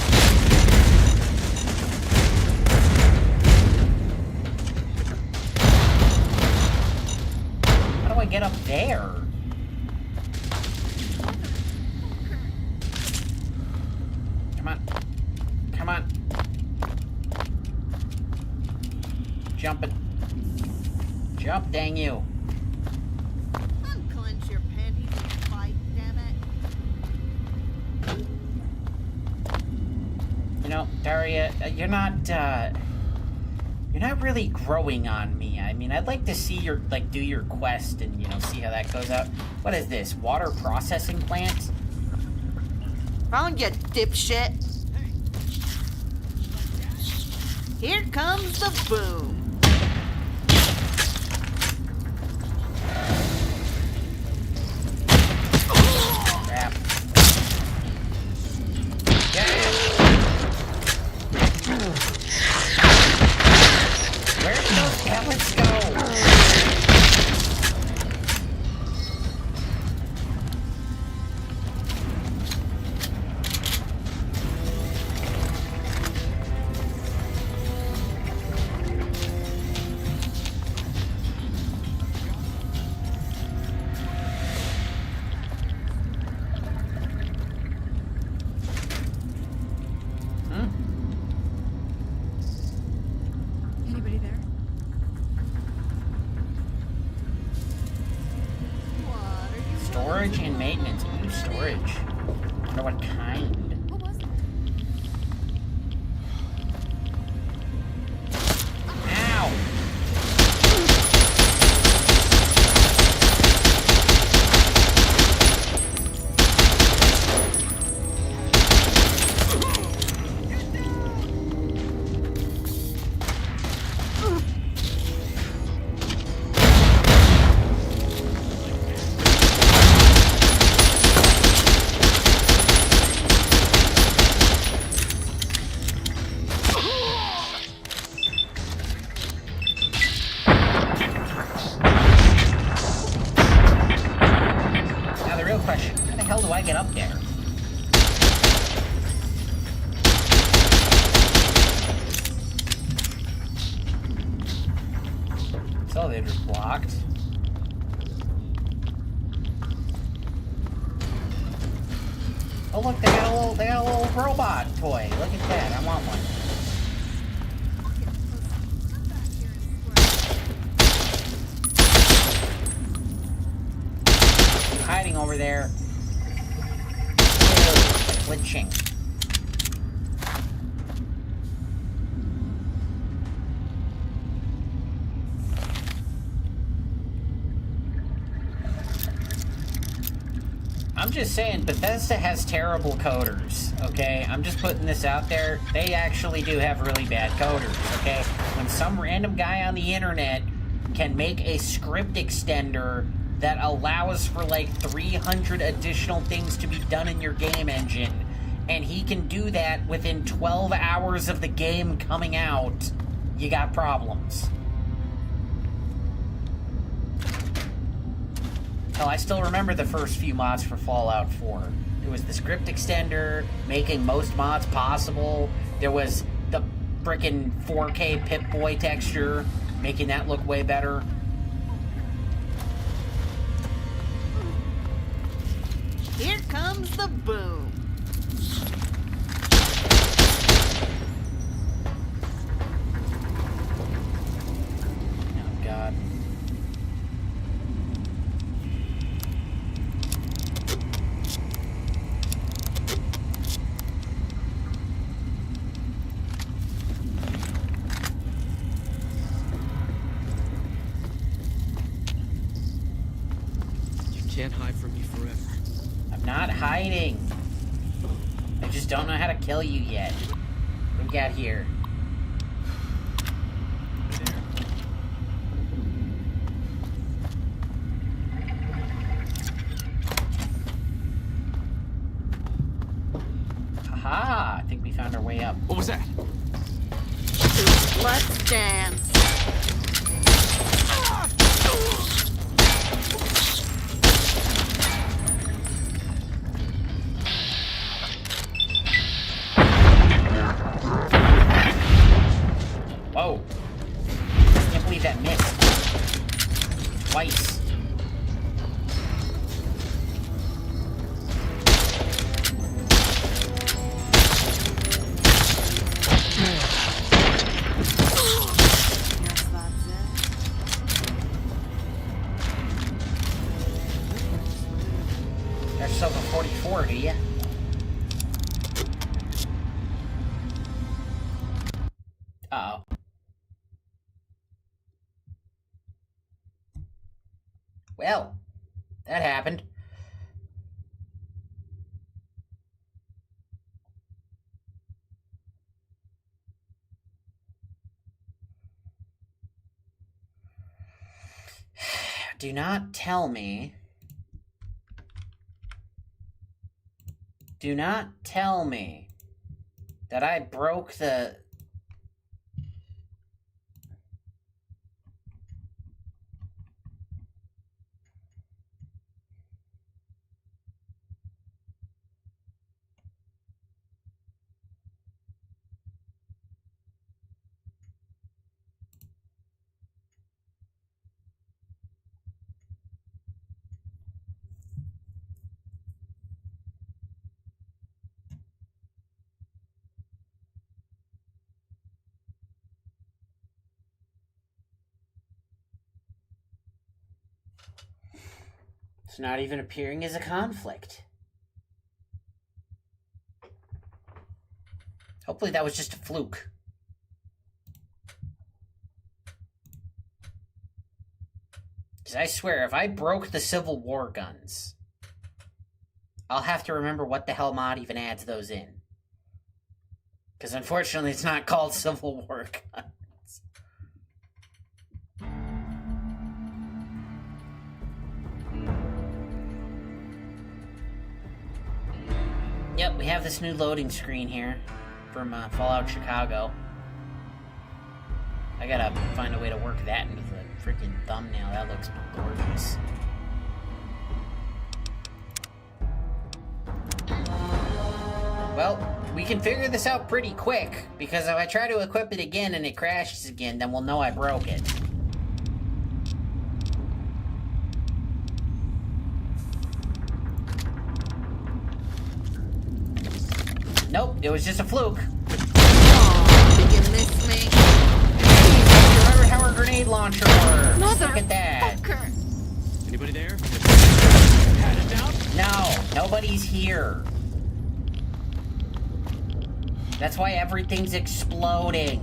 How do I get up there? Come on. Come on. Jump it. Jump, dang you. Unclench your panties and fight, damn it. You know, Daria, you're not really growing on me. I mean, I'd like to see your, do your quest and, see how that goes out. What is this? Water processing plant? Found you, dipshit. Here comes the boom. Crap. Yeah. Where did those pellets go? Anybody there? What are you Storage and maintenance. Ooh, storage. I wonder what kind. What was it? Ow! Now the real question, how the hell do I get up there? This elevator's blocked. Oh look, they got a little robot toy. Look at that. I want one. You hiding over there? Glitching. I'm just saying, Bethesda has terrible coders, okay? I'm just putting this out there. They actually do have really bad coders, okay? When some random guy on the internet can make a script extender that allows for like 300 additional things to be done in your game engine, and he can do that within 12 hours of the game coming out, you got problems. Hell, I still remember the first few mods for Fallout 4. It was the script extender, making most mods possible. There was the frickin' 4K Pip-Boy texture, making that look way better. Here comes the boom. Oh, God. Can't hide from me forever. I'm not hiding. I just don't know how to kill you yet. What we got here? Haha! I think we found our way up. What was that? Let's dance. Whoa! I can't believe that missed. Twice. Guess that's it. Got yourself a 44, do ya? Uh-oh. Well, that happened. Do not tell me. Do not tell me that I broke the... It's not even appearing as a conflict. Hopefully that was just a fluke. Because I swear, if I broke the Civil War guns, I'll have to remember what the hell mod even adds those in. Because unfortunately it's not called Civil War guns. Yep, we have this new loading screen here from Fallout Chicago. I gotta find a way to work that into the freaking thumbnail. That looks gorgeous. Well, we can figure this out pretty quick, because if I try to equip it again and it crashes again, then we'll know I broke it. Nope, it was just a fluke. Aw, did you miss me? Remember how our grenade launcher works? Look at that. Anybody there? Had it down? No, nobody's here. That's why everything's exploding.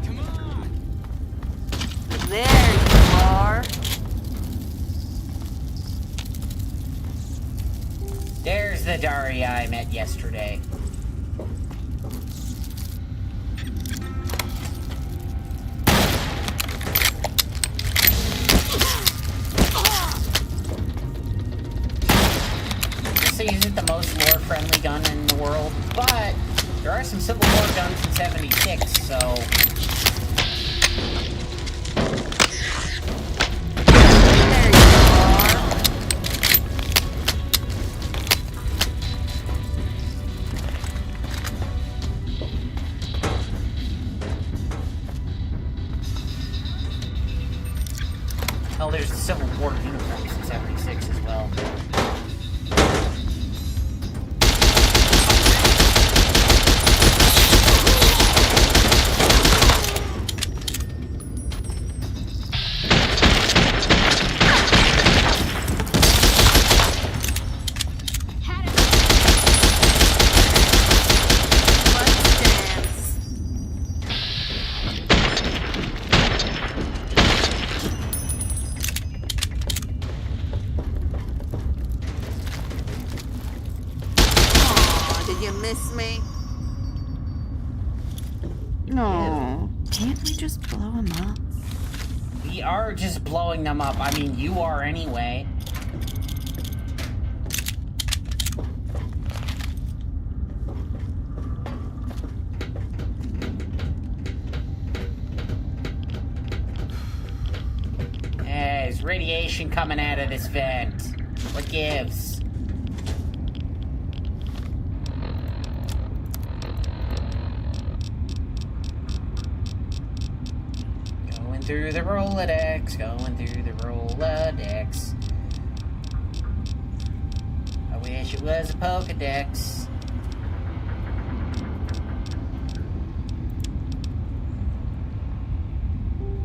Come on! There you are. There's the Daria I met yesterday. This isn't the most lore-friendly gun in the world, but there are some Civil War guns in 76, so... There you are. Oh, there's the Civil War uniforms in 76 as well. Let's dance. Aw, did you miss me? No. Can't we just blow him up? We are just blowing them up. I mean, you are anyway. Hey, there's radiation coming out of this vent. What gives? Going through the Rolodex, going through the Rolodex. I wish it was a Pokedex.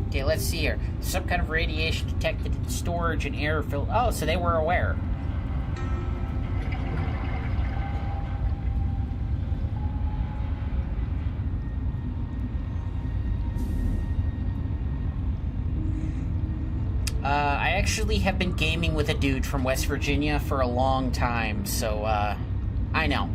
Okay, let's see here. Some kind of radiation detected in storage and air fill. Oh, so they were aware. I actually have been gaming with a dude from West Virginia for a long time, so, I know.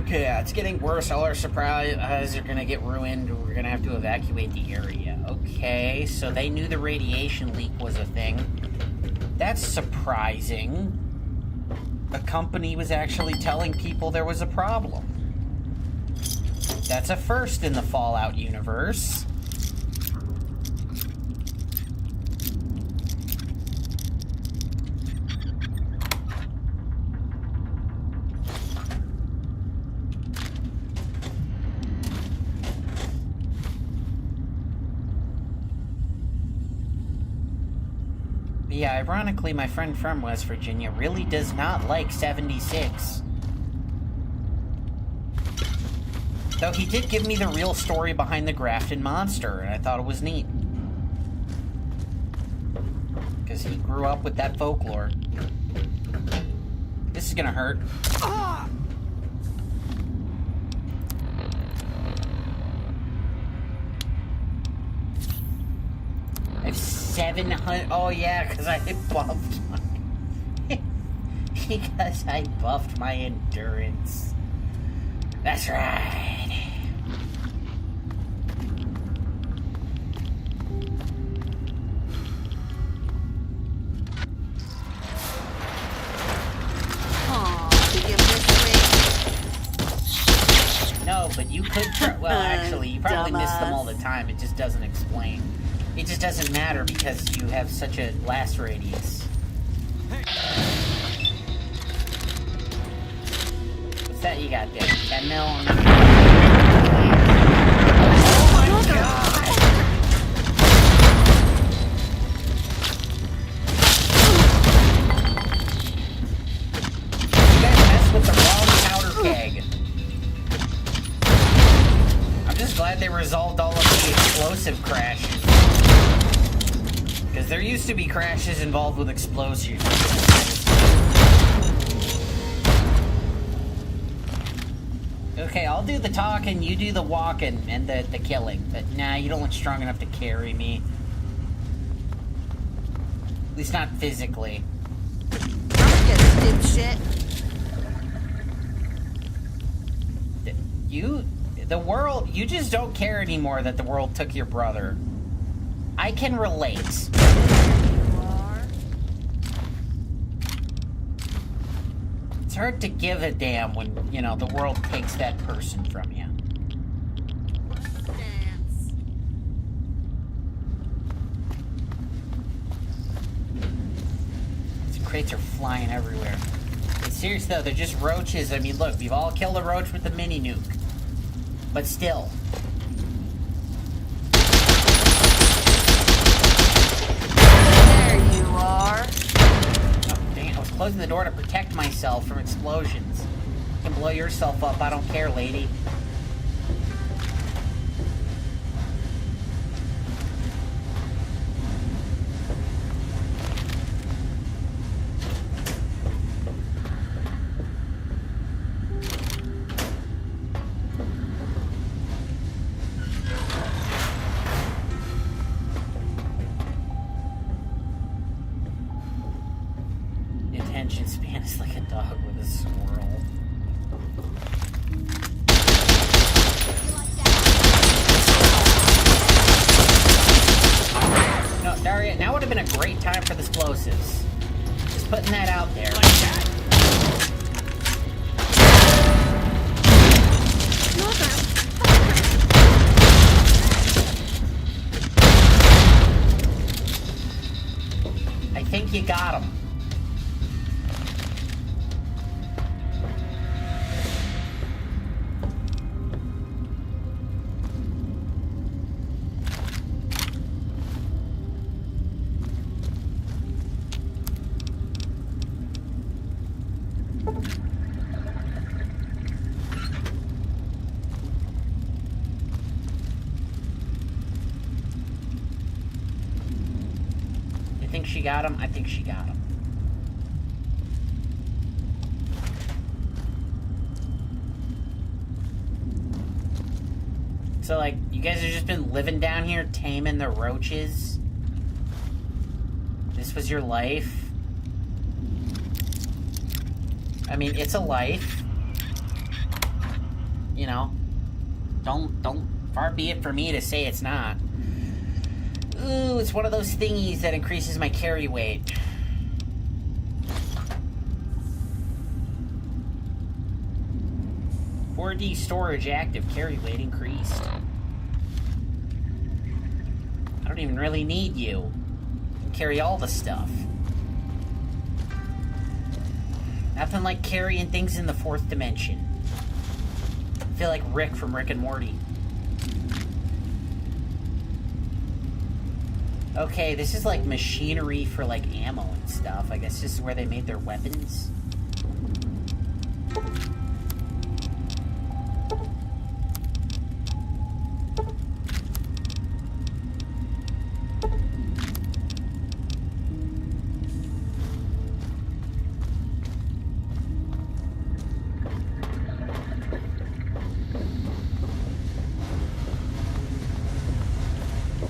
Okay, it's getting worse. All our supplies are gonna get ruined. We're gonna have to evacuate the area. Okay, so they knew the radiation leak was a thing. That's surprising. The company was actually telling people there was a problem. That's a first in the Fallout universe. Yeah, ironically, my friend from West Virginia really does not like 76. Though he did give me the real story behind the Grafton Monster, and I thought it was neat. Because he grew up with that folklore. This is gonna hurt. Ah! I have 700. Oh yeah, because I buffed my. Because I buffed my endurance. That's right. Aw, did you miss me? No, but but you could well, actually, you probably miss them all the time. It just doesn't explain. It just doesn't matter because you have such a blast radius. What's that you got there? 10 mil? Oh my god! You guys messed with the wrong powder keg. I'm just glad they resolved all of the explosive crashes. Because there used to be crashes involved with explosions. Okay, I'll do the talking, you do the walking and the killing. But nah, you don't look strong enough to carry me. At least not physically. Get dipshit. The world, you just don't care anymore that the world took your brother. I can relate. It's hard to give a damn when, you know, the world takes that person from you. Dance. These crates are flying everywhere. But seriously though, they're just roaches. I mean, look, we've all killed a roach with the mini nuke. But still. There you are. Oh, dang it. I was closing the door to protect myself from explosions. You can blow yourself up. I don't care, lady. Attention span is like a dog with a squirrel. No, Daria, now would have been a great time for the explosives. Just putting that out there. I think you got him. I think she got him. I think she got him. So, like, you guys have just been living down here taming the roaches? This was your life? I mean, it's a life. You know? Don't, far be it for me to say it's not. Ooh, it's one of those thingies that increases my carry weight. $4D storage active, carry weight increased. I don't even really need you. I can carry all the stuff. Nothing like carrying things in the fourth dimension. I feel like Rick from Rick and Morty. Okay, this is like machinery for like ammo and stuff. I guess this is where they made their weapons.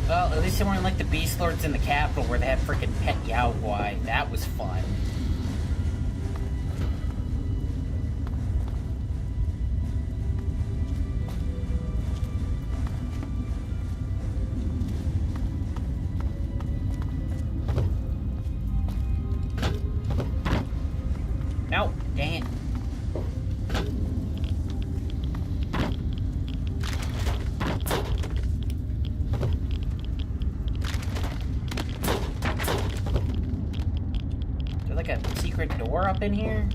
Well, at least they weren't like the Beast Lords in the Capitol where they had frickin' pet Yao Guai. That was fun. No, dang it. secret door up in here?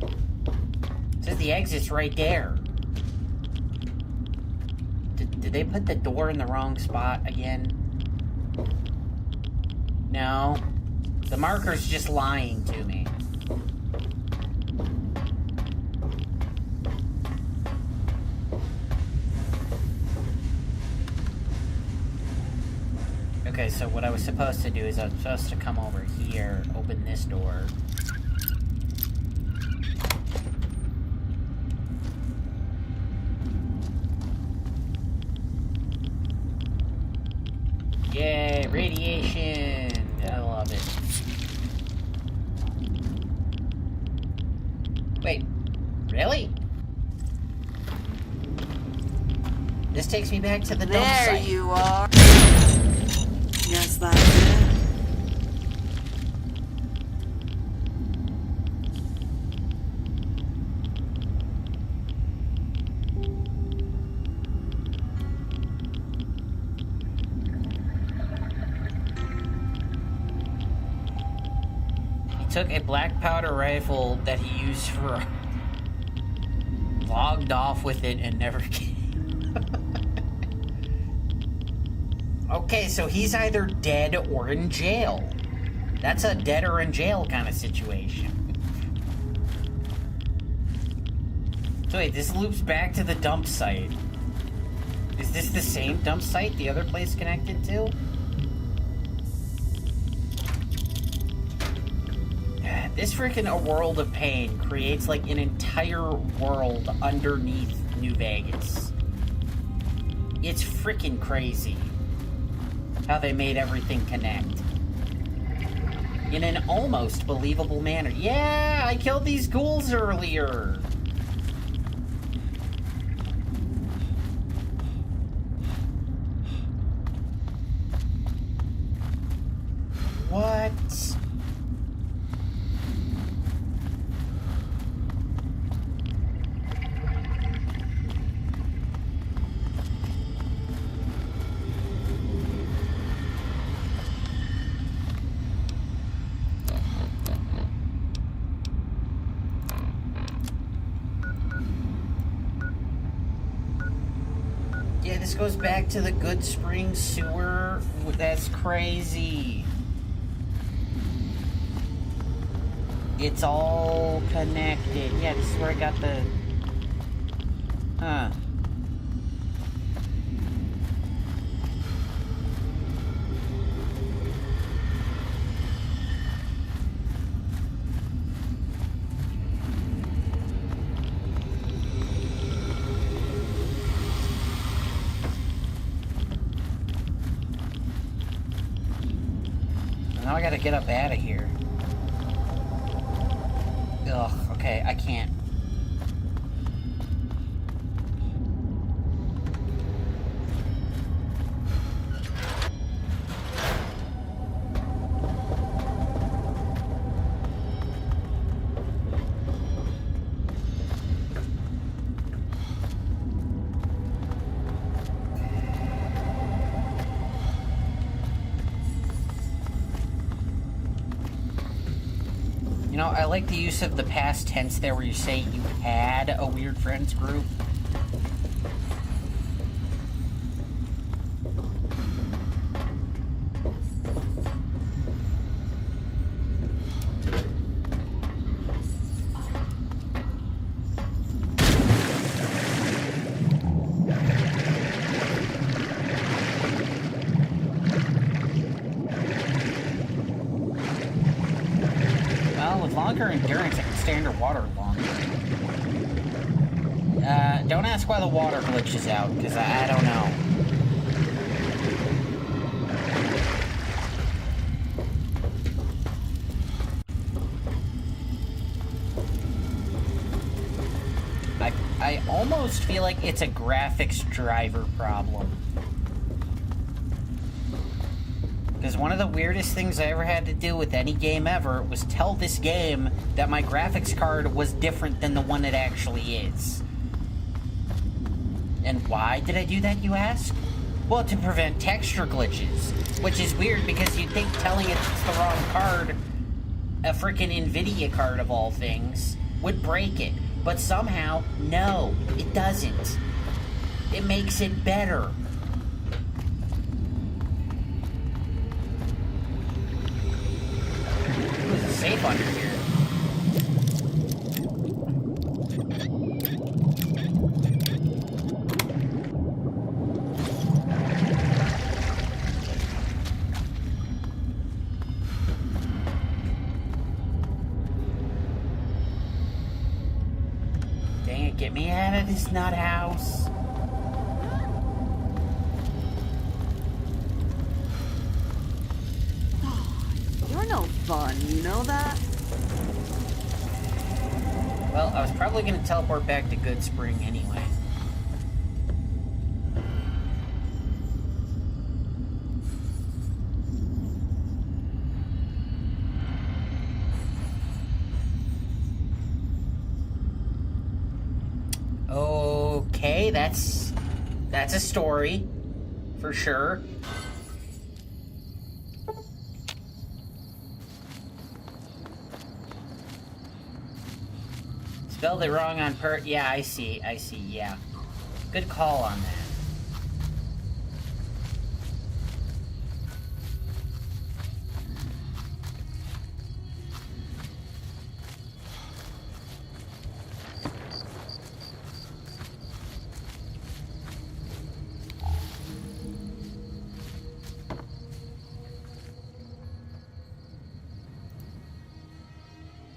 It says the exit's right there. Did they put the door in the wrong spot again? No. The marker's just lying to me. Okay, so what I was supposed to do is I was supposed to come over here, open this door. Yay, radiation! I love it. Wait, really? This takes me back to the dump There site. you are. Guess that's it. He took a black powder rifle that he used for... logged off with it and never came. Okay, so he's either dead or in jail. That's a dead or in jail kind of situation. So wait, this loops back to the dump site. Is this the same dump site the other place connected to? This freaking A World of Pain creates like an entire world underneath New Vegas. It's freaking crazy how they made everything connect. In an almost believable manner. Yeah, I killed these ghouls earlier. What? Yeah, this goes back to the Good Springs sewer. That's crazy. It's all connected. Yeah, this is where I got the... Huh. Now I gotta get up out of here. Ugh, okay, I can't. You know, I like the use of the past tense there where you say you had a weird friends group. With longer endurance, I can stay underwater longer. Don't ask why the water glitches out, because I don't know. I almost feel like it's a graphics driver problem. Because one of the weirdest things I ever had to do with any game ever was tell this game that my graphics card was different than the one it actually is. And why did I do that, you ask? Well, to prevent texture glitches. Which is weird because you'd think telling it it's the wrong card a freaking NVIDIA card of all things would break it. But somehow, no, it doesn't. It makes it better. There's a safe under here. Dang it, get me out of this nut house. You're no fun, you know that? Well, I was probably going to teleport back to Good Spring anyway. Okay, that's a story, for sure. Spelled it wrong on yeah, I see, yeah. Good call on that.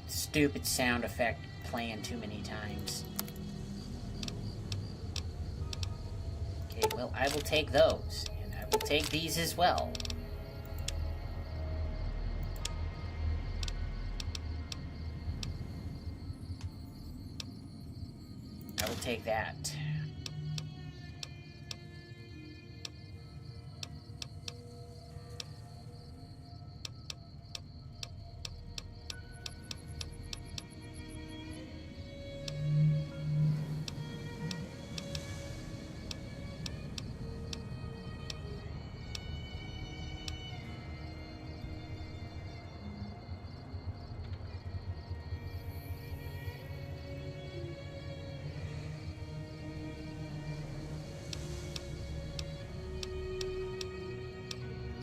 Stupid sound effect playing too many times. Okay, well, I will take those, and I will take these as well. I will take that.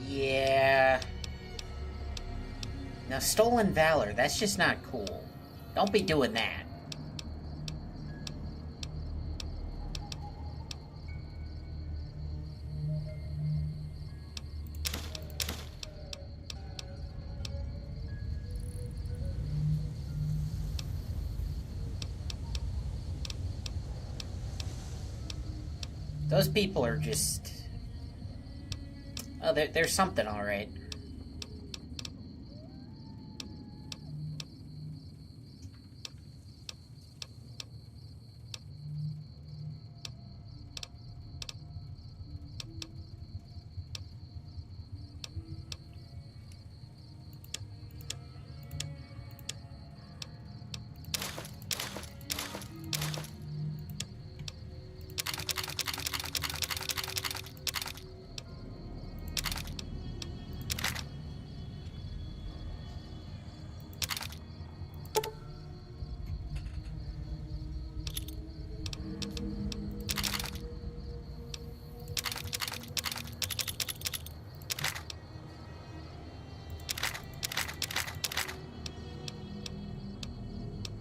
Yeah. Now, stolen valor, that's just not cool. Don't be doing that. Those people are just... Oh, there's something, all right.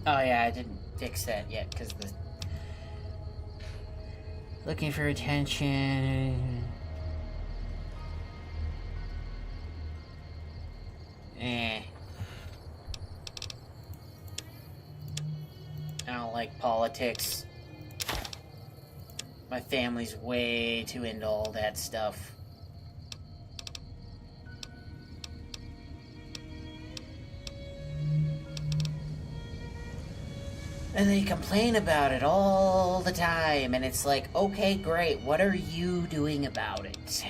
Oh yeah, I didn't fix that yet, because the... Looking for attention... I don't like politics. My family's way too into all that stuff. And they complain about it all the time, and it's like, okay, great, what are you doing about it?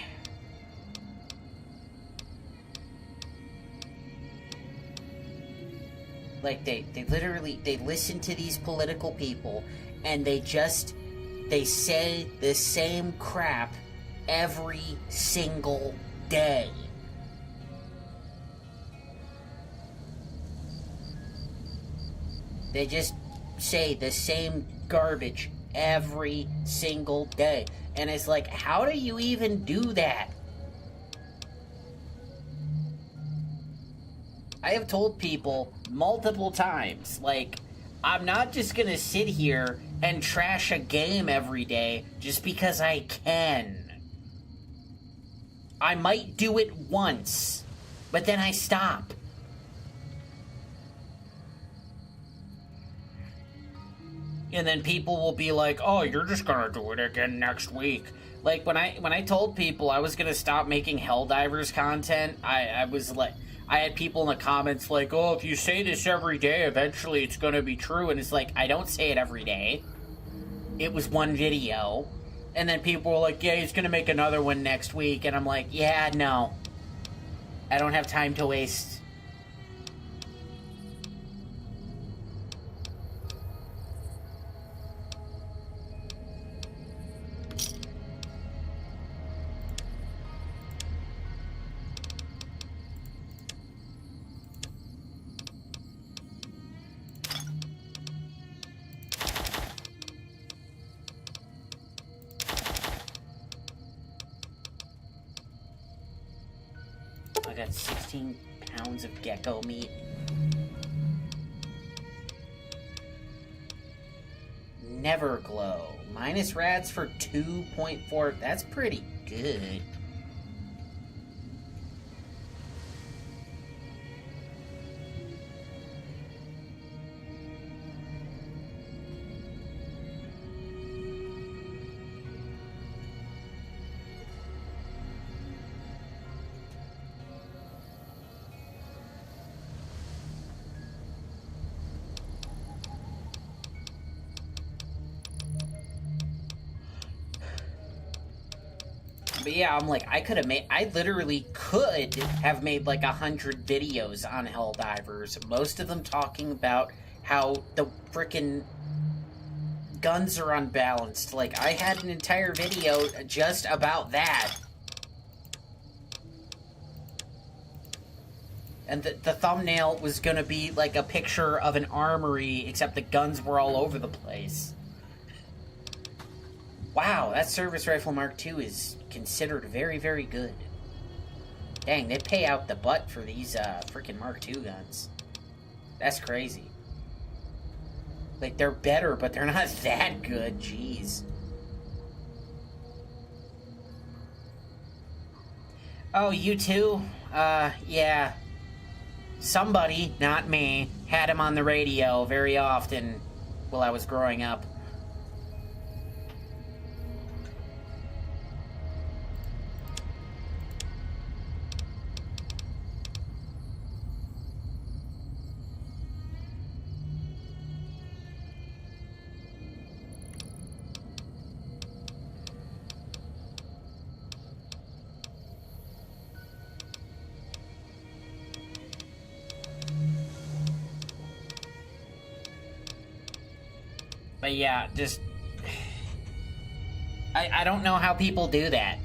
Like, they literally, they listen to these political people, and they say the same crap every single day. They just say the same garbage every single day. And it's like, how do you even do that? I have told people multiple times, like, I'm not just gonna sit here and trash a game every day just because I can. I might do it once, but then I stop. And then people will be like, oh, you're just gonna do it again next week. Like, when I told people I was gonna stop making Helldivers content, I was like, I had people in the comments like, oh, if you say this every day, eventually it's gonna be true. And it's like, I don't say it every day. It was one video. And then people were like, yeah, he's gonna make another one next week. And I'm like, yeah, no. I don't have time to waste. I got 16 pounds of gecko meat. Never glow. Minus rats for 2.4. That's pretty good. But yeah, I'm like, I literally could have made like 100 videos on Helldivers. Most of them talking about how the frickin' guns are unbalanced. Like, I had an entire video just about that. And the thumbnail was gonna be like a picture of an armory, except the guns were all over the place. Wow, that Service Rifle Mark II is considered very, very good. Dang, they pay out the butt for these freaking Mark II guns. That's crazy. Like, they're better, but they're not that good. Jeez. Oh, you too? Yeah. Somebody, not me, had him on the radio very often while I was growing up. But yeah, just... I don't know how people do that.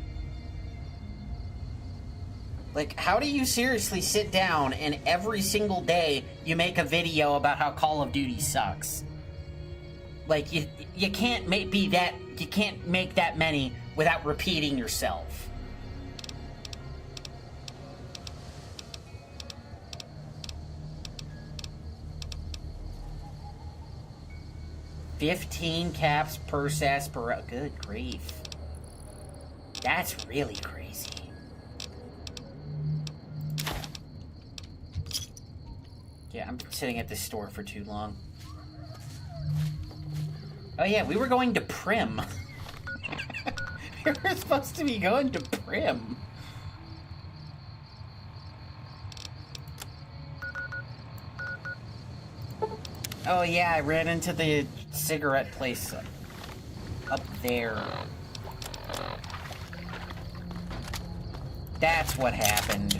Like, how do you seriously sit down and every single day you make a video about how Call of Duty sucks? Like, you can't you can't make that many without repeating yourself. $15 caps per sarsaparilla. Good grief. That's really crazy. Yeah, I'm sitting at this store for too long. Oh yeah, we were going to Primm. We were supposed to be going to Primm. Oh yeah, I ran into the cigarette place up there. That's what happened.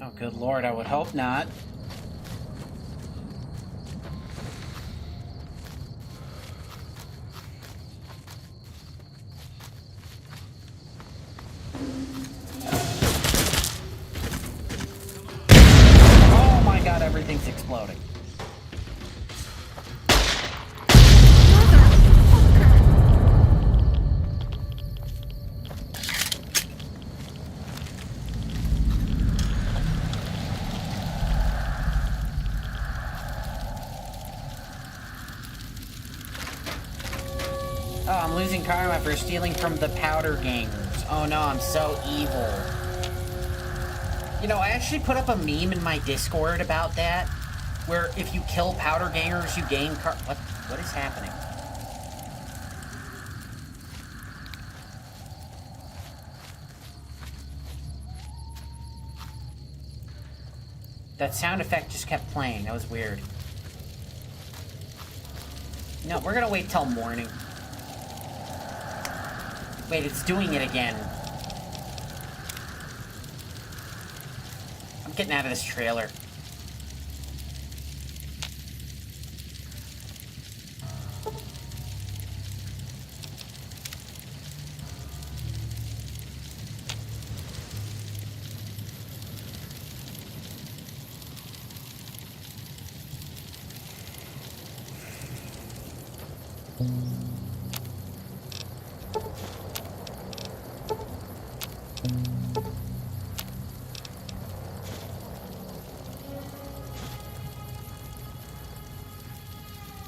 Oh, good lord, I would hope not. Oh my god, everything's exploding. Oh, I'm losing karma for stealing from the powder gangers. Oh no, I'm so evil. You know, I actually put up a meme in my Discord about that, where if you kill powder gangers, you gain What is happening? That sound effect just kept playing. That was weird. No, we're gonna wait till morning. Wait, it's doing it again. I'm getting out of this trailer.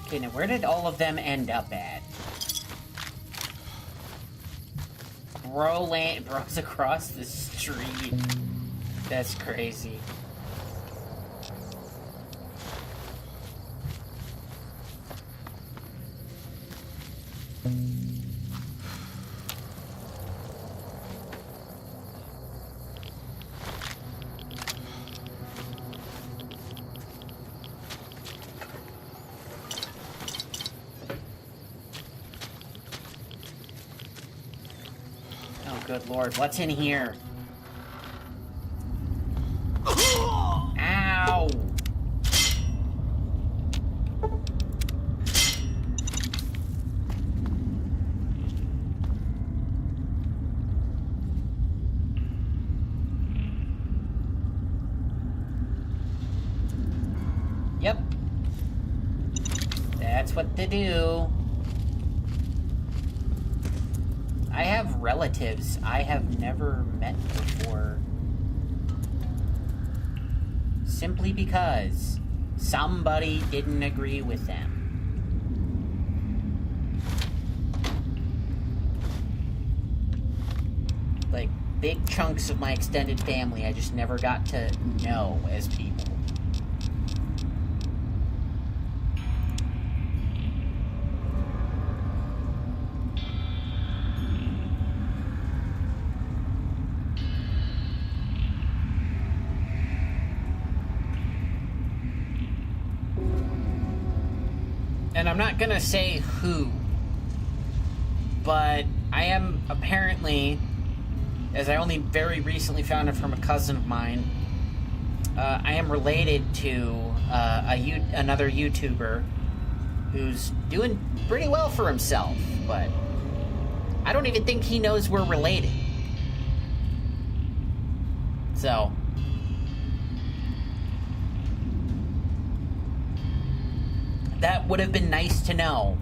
Okay, now where did all of them end up at? Bro's across the street. That's crazy. Good lord, what's in here? Ow! Yep. That's what to do. I have relatives I have never met before. Simply because somebody didn't agree with them. Like, big chunks of my extended family I just never got to know as people. And I'm not gonna say who, but I am apparently, as I only very recently found it from a cousin of mine, I am related to another YouTuber who's doing pretty well for himself, but I don't even think he knows we're related. So... that would have been nice to know,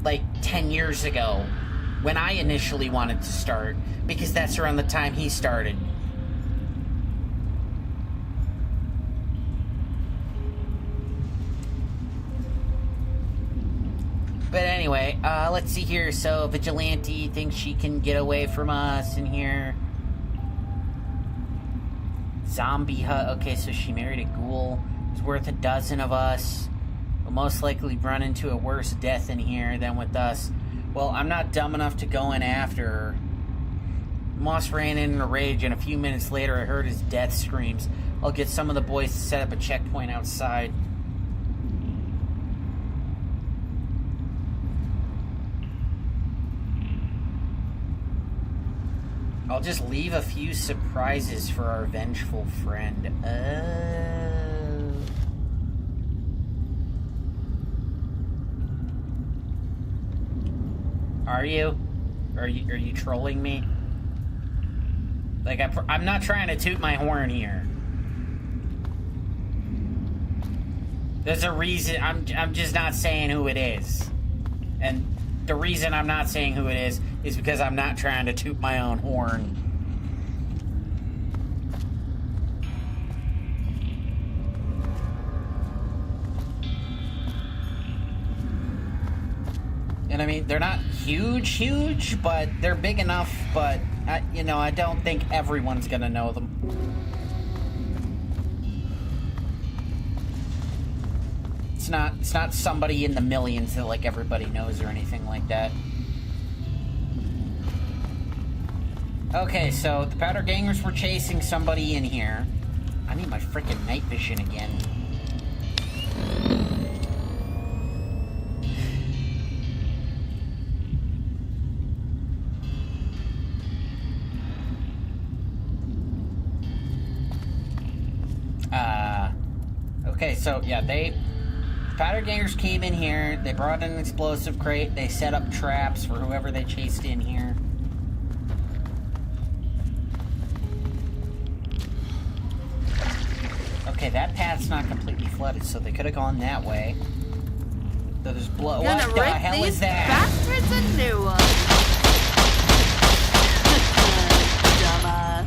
like, 10 years ago, when I initially wanted to start, because that's around the time he started. But anyway, let's see here. So, Vigilante thinks she can get away from us in here. Zombie hut. Okay, so she married a ghoul. It's worth a dozen of us. We'll most likely run into a worse death in here than with us. Well, I'm not dumb enough to go in after her. Moss ran in a rage, and a few minutes later I heard his death screams. I'll get some of the boys to set up a checkpoint outside. I'll just leave a few surprises for our vengeful friend. Are you? Are you trolling me? Like, I'm not trying to toot my horn here. There's a reason. I'm just not saying who it is. And the reason I'm not saying who it is because I'm not trying to toot my own horn. And I mean, they're not huge, but they're big enough, but, I don't think everyone's gonna know them. It's not somebody in the millions that, like, everybody knows or anything like that. Okay, so the powder gangers were chasing somebody in here. I need my freaking night vision again. Okay, so, yeah, powder gangers came in here, they brought in an explosive crate, they set up traps for whoever they chased in here. Okay, that path's not completely flooded, so they could have gone that way. So there's blood. What the hell is that? Bastards a new one. Dumbass.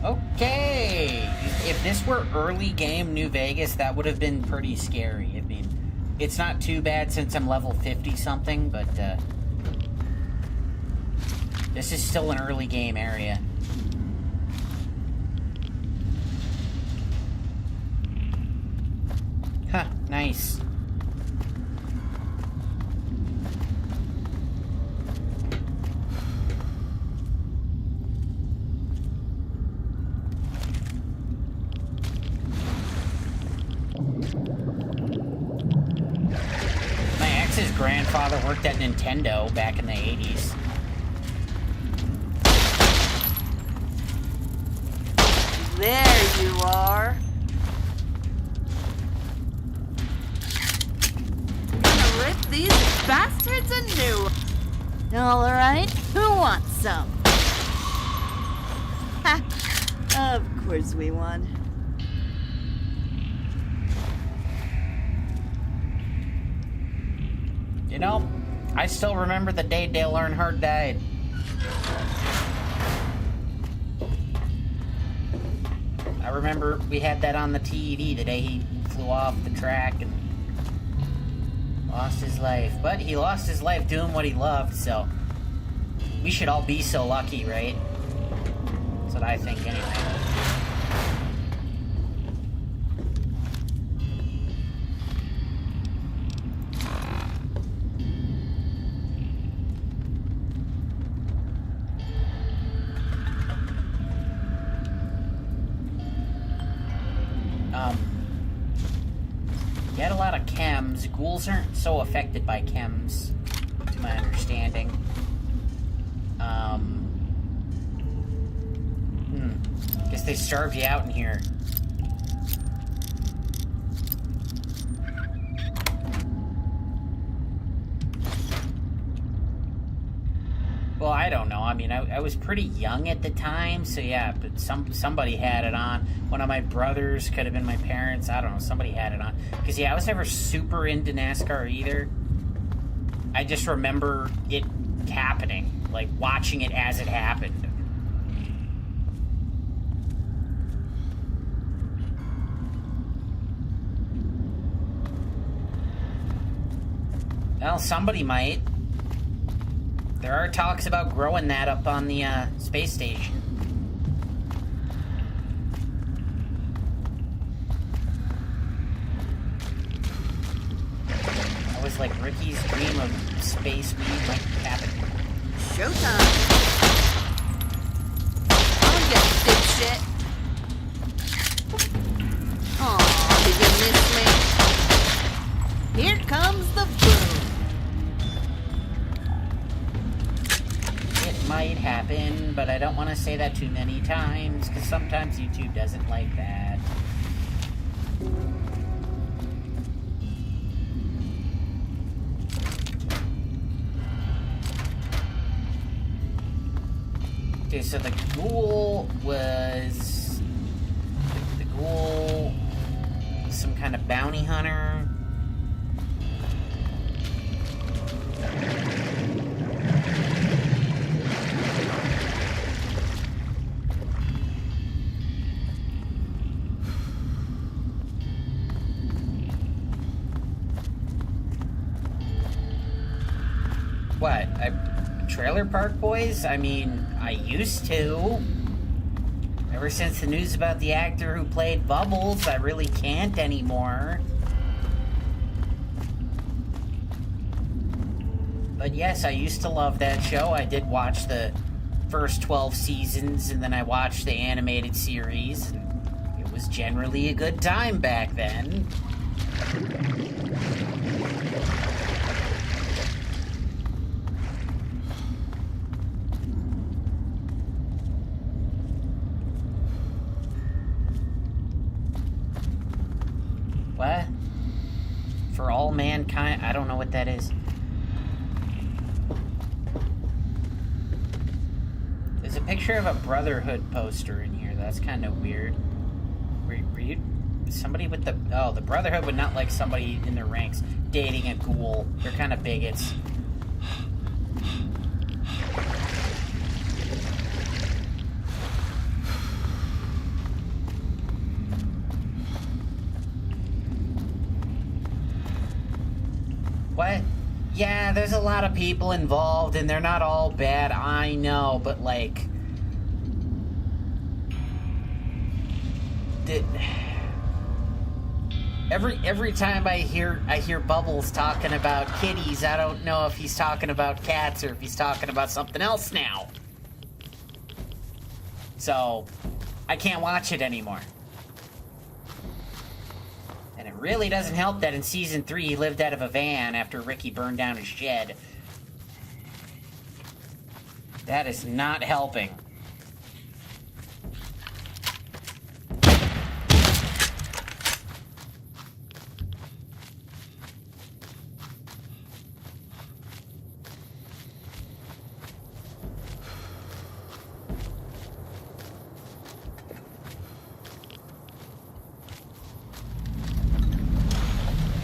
Okay, if this were early game New Vegas, that would have been pretty scary. I mean, it's not too bad since I'm level 50 something, but this is still an early game area. Huh, nice. His grandfather worked at Nintendo back in the 80s. There you are. Gonna rip these bastards a new. Alright, who wants some? Ha! Of course we won. You know, I still remember the day Dale Earnhardt died. I remember we had that on the TV the day he flew off the track and lost his life. But he lost his life doing what he loved, so we should all be so lucky, right? That's what I think anyway. You had a lot of chems. Ghouls aren't so affected by chems, to my understanding. Guess they starved you out in here. Well, I don't know. I mean, I was pretty young at the time, so yeah, but somebody had it on. One of my brothers, could have been my parents, I don't know, somebody had it on. Because, yeah, I was never super into NASCAR either. I just remember it happening, like, watching it as it happened. Well, somebody might. There are talks about growing that up on the space station. That was like Ricky's dream of space weed might happen. Showtime. I'll get dipshit. Aw, did you miss me? Here comes the boom. might happen, but I don't want to say that too many times, because sometimes YouTube doesn't like that. Okay, so the ghoul was... The ghoul... some kind of bounty hunter. What? Trailer Park Boys? I mean, I used to. Ever since the news about the actor who played Bubbles, I really can't anymore. But yes, I used to love that show. I did watch the first 12 seasons, and then I watched the animated series. It was generally a good time back then. What? For all mankind? I don't know what that is. There's a picture of a Brotherhood poster in here. That's kind of weird. Were you... somebody with the... Oh, the Brotherhood would not like somebody in their ranks dating a ghoul. They're kind of bigots. What? Yeah, there's a lot of people involved, and they're not all bad, I know, but like... Every time I hear Bubbles talking about kitties, I don't know if he's talking about cats or if he's talking about something else now. So, I can't watch it anymore. And it really doesn't help that in Season 3 he lived out of a van after Ricky burned down his shed. That is not helping.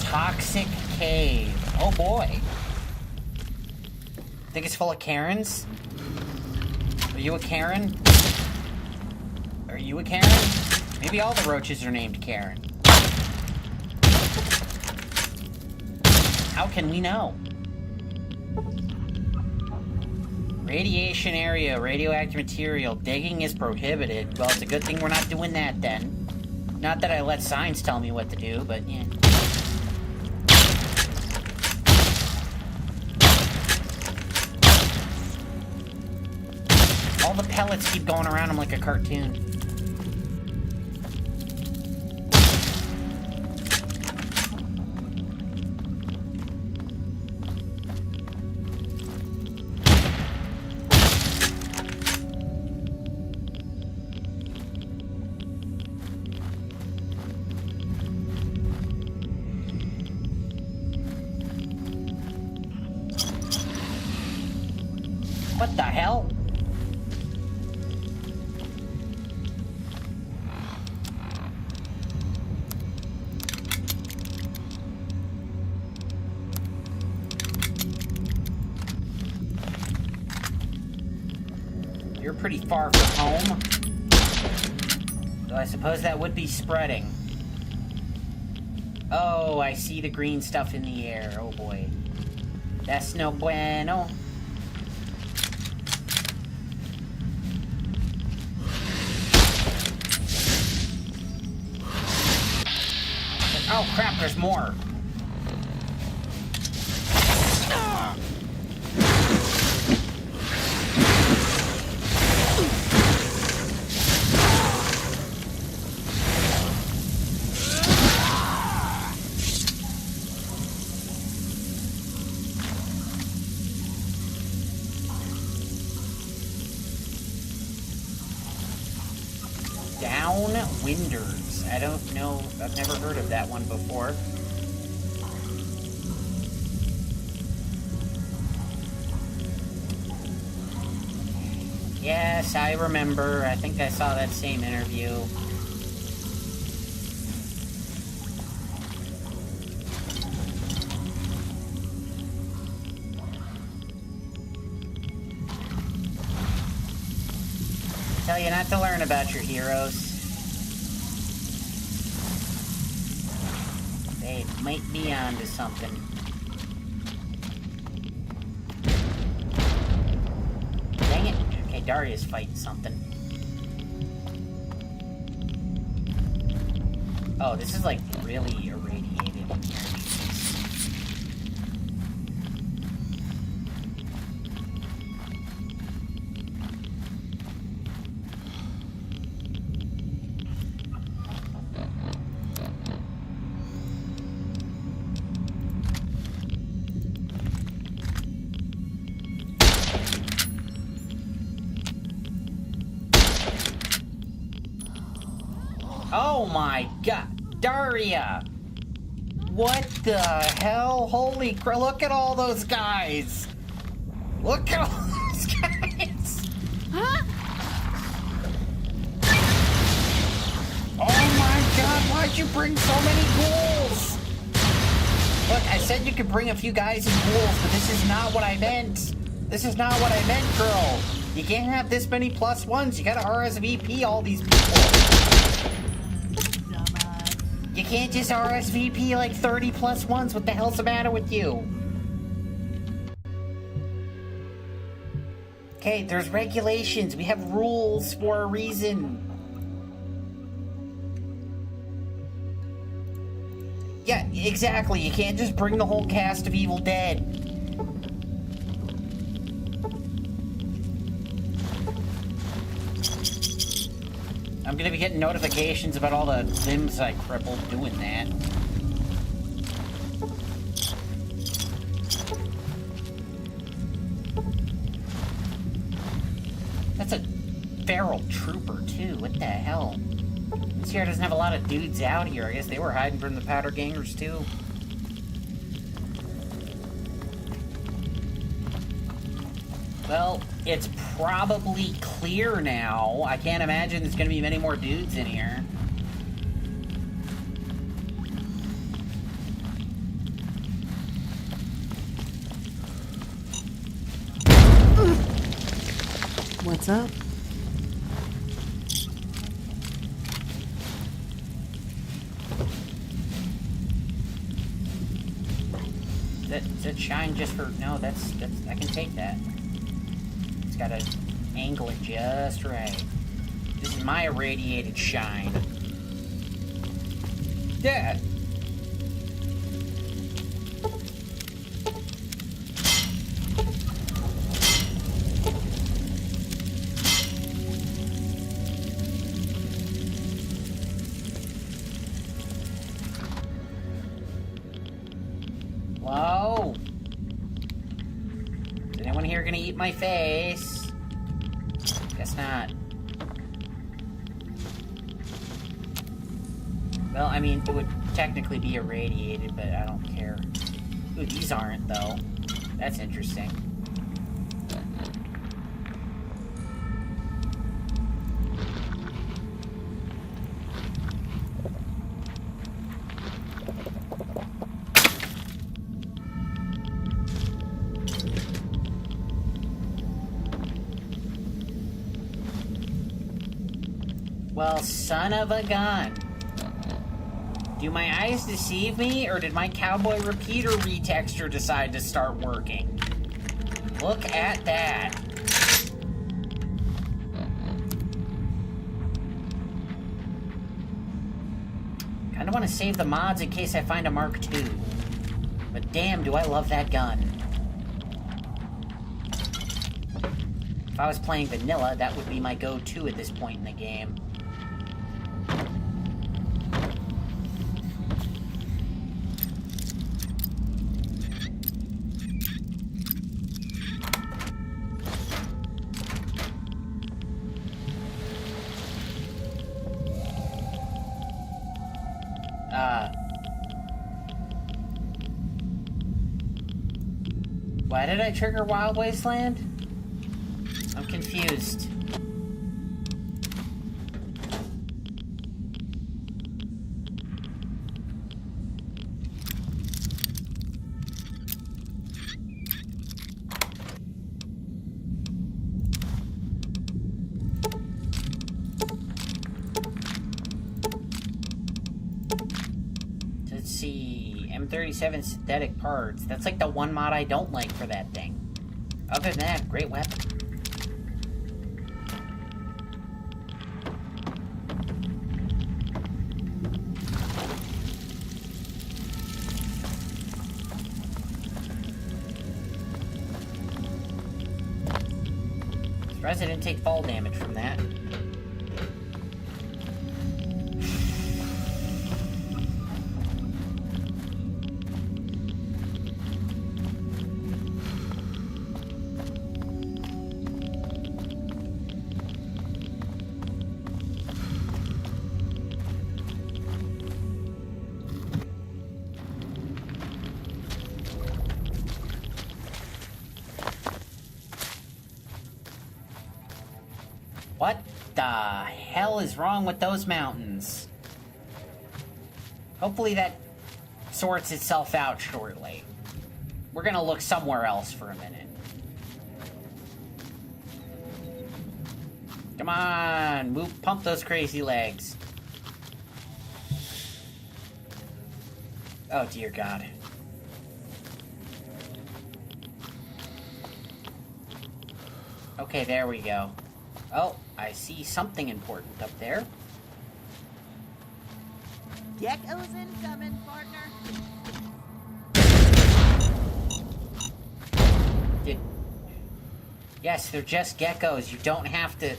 Toxic cave. Oh boy. Think it's full of Karens? Are you a Karen? Are you a Karen? Maybe all the roaches are named Karen. How can we know? Radiation area, radioactive material. Digging is prohibited. Well, it's a good thing we're not doing that then. Not that I let signs tell me what to do, but yeah. All the pellets keep going around him like a cartoon. What the hell? You're pretty far from home. So I suppose that would be spreading. Oh, I see the green stuff in the air. Oh boy. That's no bueno. Oh crap, there's more. Downwinders. I don't know. I've never heard of that one before. Yes, I remember. I think I saw that same interview. Tell you not to learn about your heroes. They might be onto something. Dang it. Okay, Daria's fighting something. Oh, this is like really irradiated in here. Oh my god, Daria! What the hell? Holy crap, look at all those guys! Look at all those guys! Huh? Oh my god, why'd you bring so many ghouls? Look, I said you could bring a few guys and ghouls, but this is not what I meant. This is not what I meant, girl. You can't have this many plus ones. You gotta RSVP all these people. You can't just RSVP like 30 plus ones. What the hell's the matter with you? Okay, there's regulations. We have rules for a reason. Yeah, exactly. You can't just bring the whole cast of Evil Dead. I'm gonna be getting notifications about all the limbs I crippled doing that. That's a feral trooper, too. What the hell? This here doesn't have a lot of dudes out here. I guess they were hiding from the powder gangers, too. Well, it's probably clear now. I can't imagine there's gonna be many more dudes in here. What's up? Does that shine just for... No, that's... I can take that. It's gotta angle it just right. This is my irradiated shine. Yeah. Hello? Is anyone here gonna eat my face? Guess not. Well, I mean, it would technically be irradiated, but I don't care. Ooh, these aren't, though. That's interesting. Well, son of a gun. Do my eyes deceive me, or did my cowboy repeater retexture decide to start working? Look at that. Kinda wanna save the mods in case I find a Mark II. But damn, do I love that gun. If I was playing vanilla, that would be my go-to at this point in the game. Why did I trigger Wild Wasteland? I'm confused. Let's see, M37 synthetic parts. That's like the one mod I don't like for that thing. Other than that, great weapon. Surprised I didn't take fall damage from that. What the hell is wrong with those mountains? Hopefully that sorts itself out shortly. We're gonna look somewhere else for a minute. Come on, move, pump those crazy legs. Oh dear God. Okay, there we go. Oh, I see something important up there. Geckos incoming, partner. Yes, they're just geckos. You don't have to...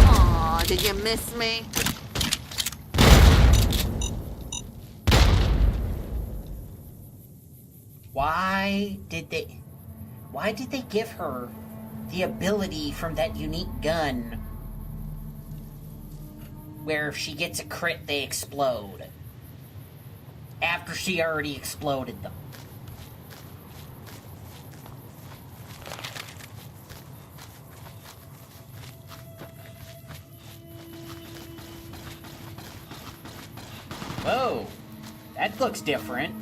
Aw, did you miss me? Why did they give her the ability from that unique gun where if she gets a crit, they explode? After she already exploded them. Whoa, that looks different.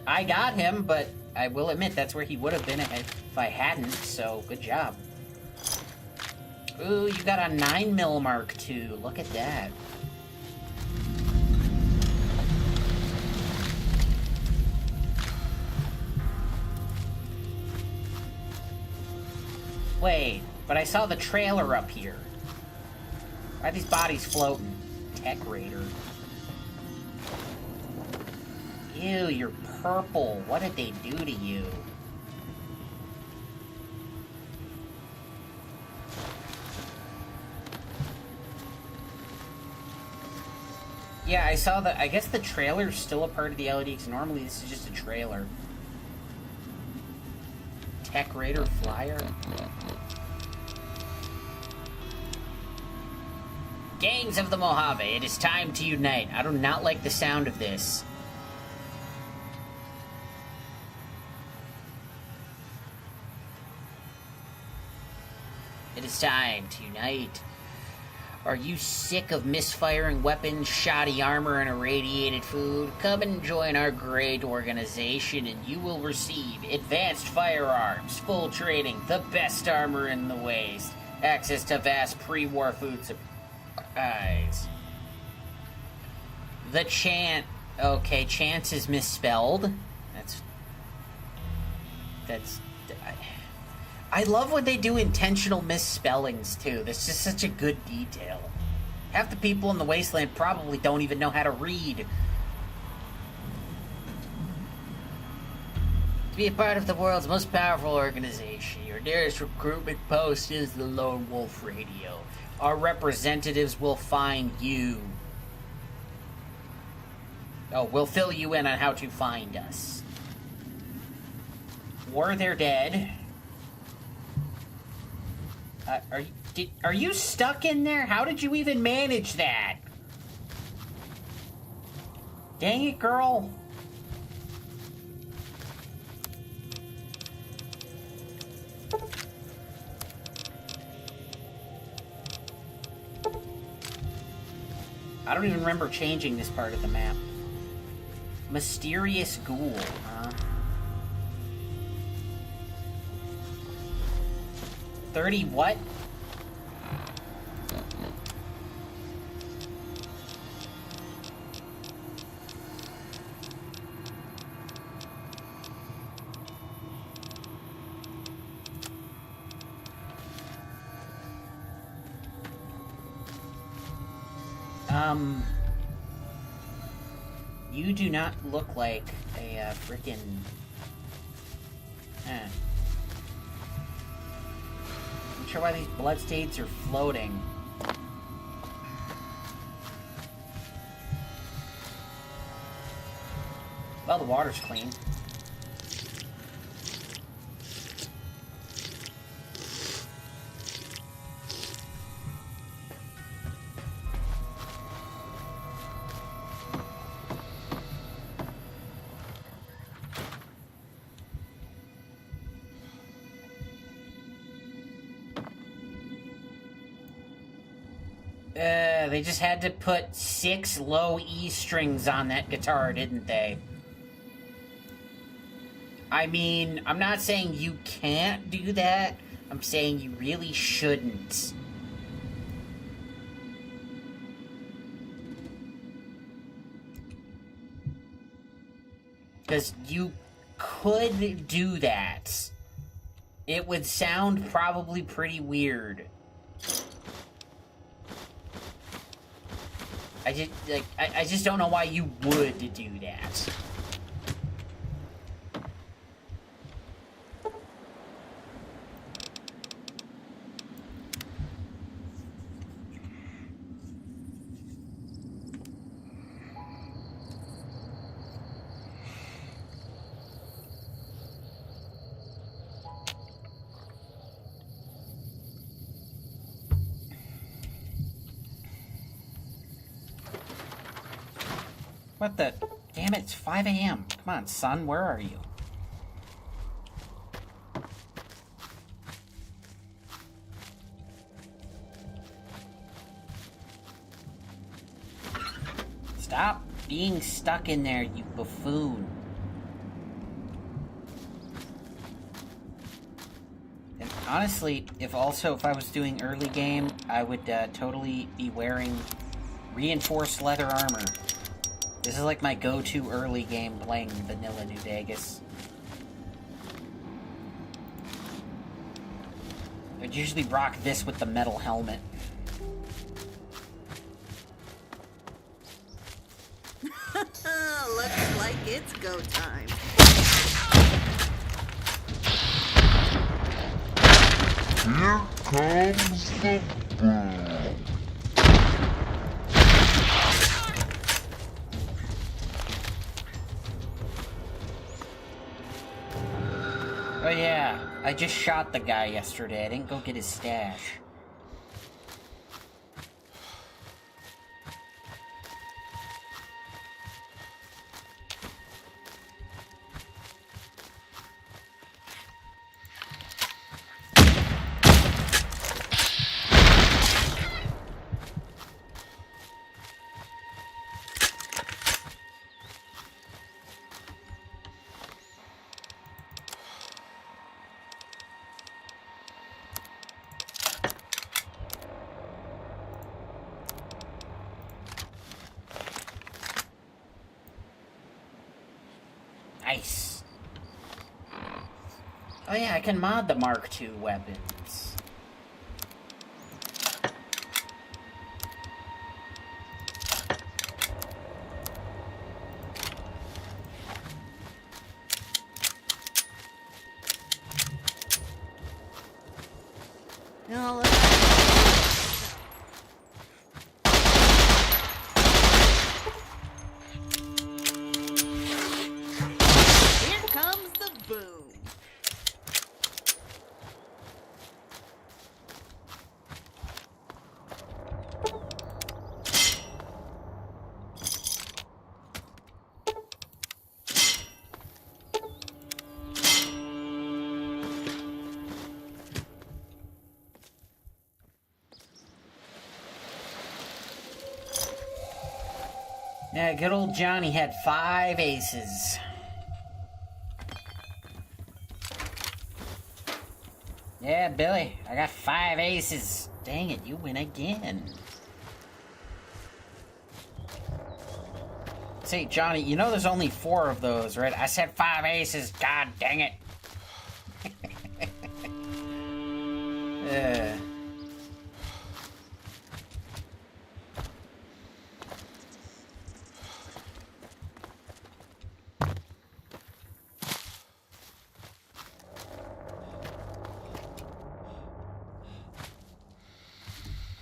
I got him, but I will admit that's where he would have been if I hadn't, so good job. Ooh, you got a 9mm Mark II. Look at that. Wait, but I saw the trailer up here. Why are these bodies floating? Tech Raider. Ew, you're purple. What did they do to you? Yeah, I saw the... I guess the trailer's still a part of the LED, because normally this is just a trailer. Tech Raider Flyer? Gangs of the Mojave, it is time to unite. I do not like the sound of this. It is time to unite. Are you sick of misfiring weapons, shoddy armor, and irradiated food? Come and join our great organization and you will receive advanced firearms, full training, the best armor in the Waste, access to vast pre-war food supplies. The chant... Okay, chance is misspelled. That's... I love when they do intentional misspellings, too. That's just such a good detail. Half the people in the Wasteland probably don't even know how to read. To be a part of the world's most powerful organization. Your nearest recruitment post is the Lone Wolf Radio. Our representatives will find you. Oh, we'll fill you in on how to find us. Or they're dead. Are you stuck in there? How did you even manage that? Dang it, girl. I don't even remember changing this part of the map. Mysterious ghoul, huh? 30 what? You do not look like a freaking. I'm not sure why these blood stains are floating. Well, the water's clean. They just had to put 6 low E strings on that guitar, didn't they? I mean, I'm not saying you can't do that. I'm saying you really shouldn't. Because you could do that. It would sound probably pretty weird. I just don't know why you would do that. What the? Damn it, it's 5 a.m. Come on, son, where are you? Stop being stuck in there, you buffoon. And honestly, if I was doing early game, I would totally be wearing reinforced leather armor. This is like my go-to early game playing vanilla New Vegas. I'd usually rock this with the metal helmet. Looks like it's go time. Here comes the boom. Oh yeah, I just shot the guy yesterday. I didn't go get his stash. Nice. Oh yeah, I can mod the Mark II weapons. Now, here comes the boom. Yeah, good old Johnny had 5 aces. Yeah, Billy, I got 5 aces. Dang it, you win again. Say, Johnny, you know there's only 4 of those, right? I said 5 aces. God dang it.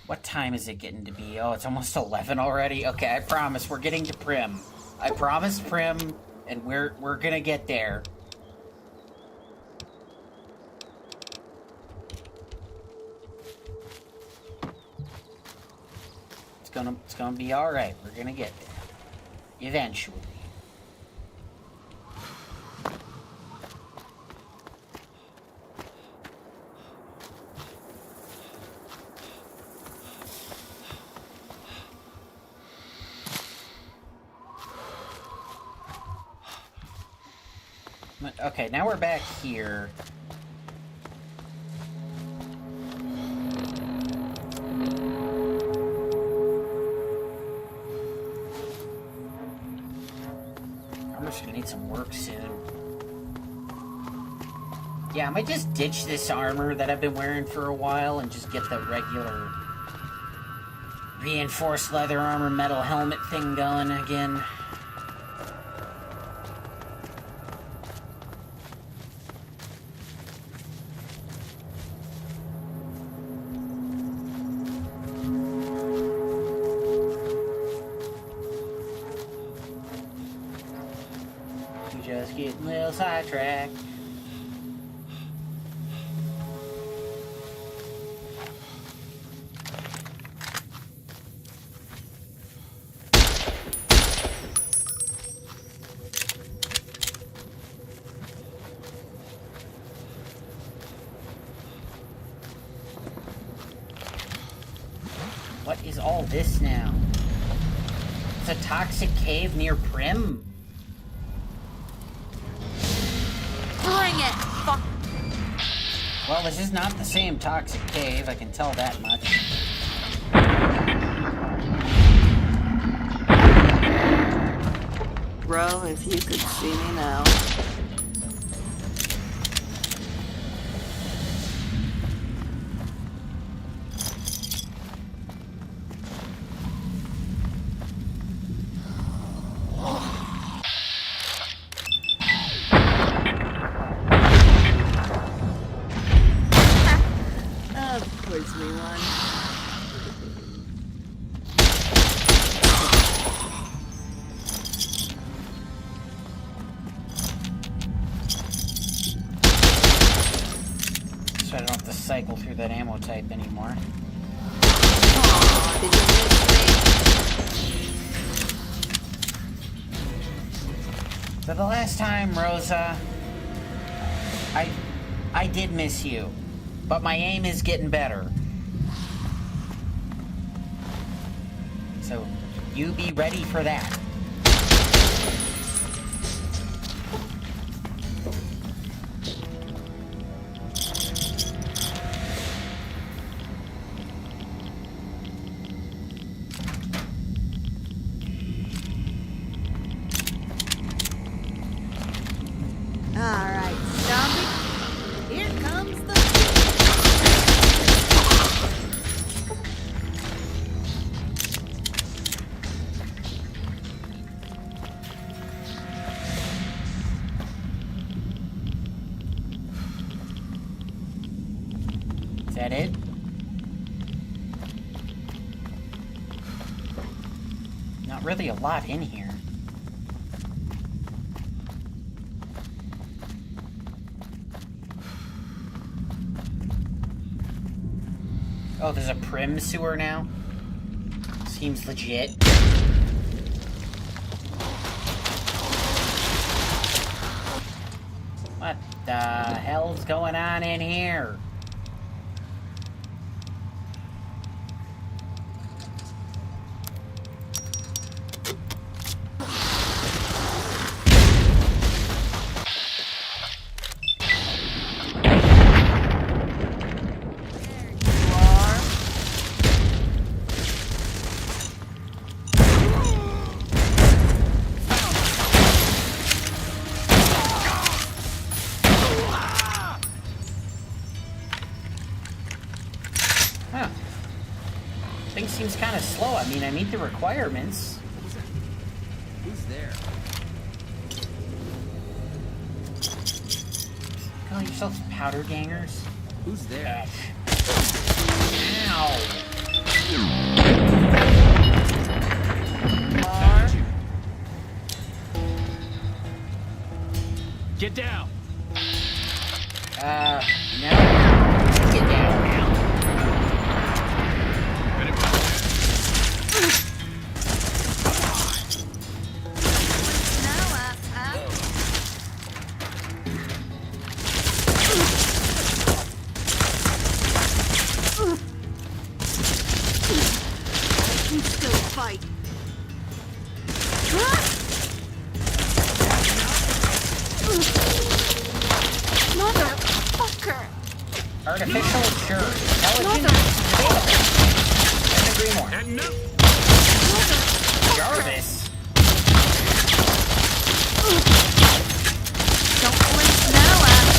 What time is it getting to be? Oh, it's almost 11 already? Okay, I promise we're getting to primm. I promise primm, and we're gonna get there. It's gonna be alright. We're gonna get there. Eventually. Okay, now we're back here. I'm just gonna need some work soon. Yeah, I might just ditch this armor that I've been wearing for a while and just get the regular reinforced leather armor metal helmet thing going again. Just getting a little sidetracked. What is all this now? It's a toxic cave near Primm? Bring it! Fuck. Well, this is not the same toxic cave, I can tell that much. Bro, if you could see me now. Of course we won. So I don't have to cycle through that ammo type anymore. Aw, did you miss me? So the last time, Rosa, I did miss you, but my aim is getting better. So you be ready for that. Alright, zombie. Here comes the... Is that it? really a lot in here. Oh, there's a primm sewer now? Seems legit. What the hell's going on in here? Huh. Things seems kind of slow. I mean, I meet the requirements. Who's there? Call yourselves powder gangers? Who's there? Ow! Found you. Get down. No. Get down now. You still fight. Motherfucker! Artificial, sure. Intelligent, fatal. Couldn't agree more. Jarvis. Don't blink now, ass.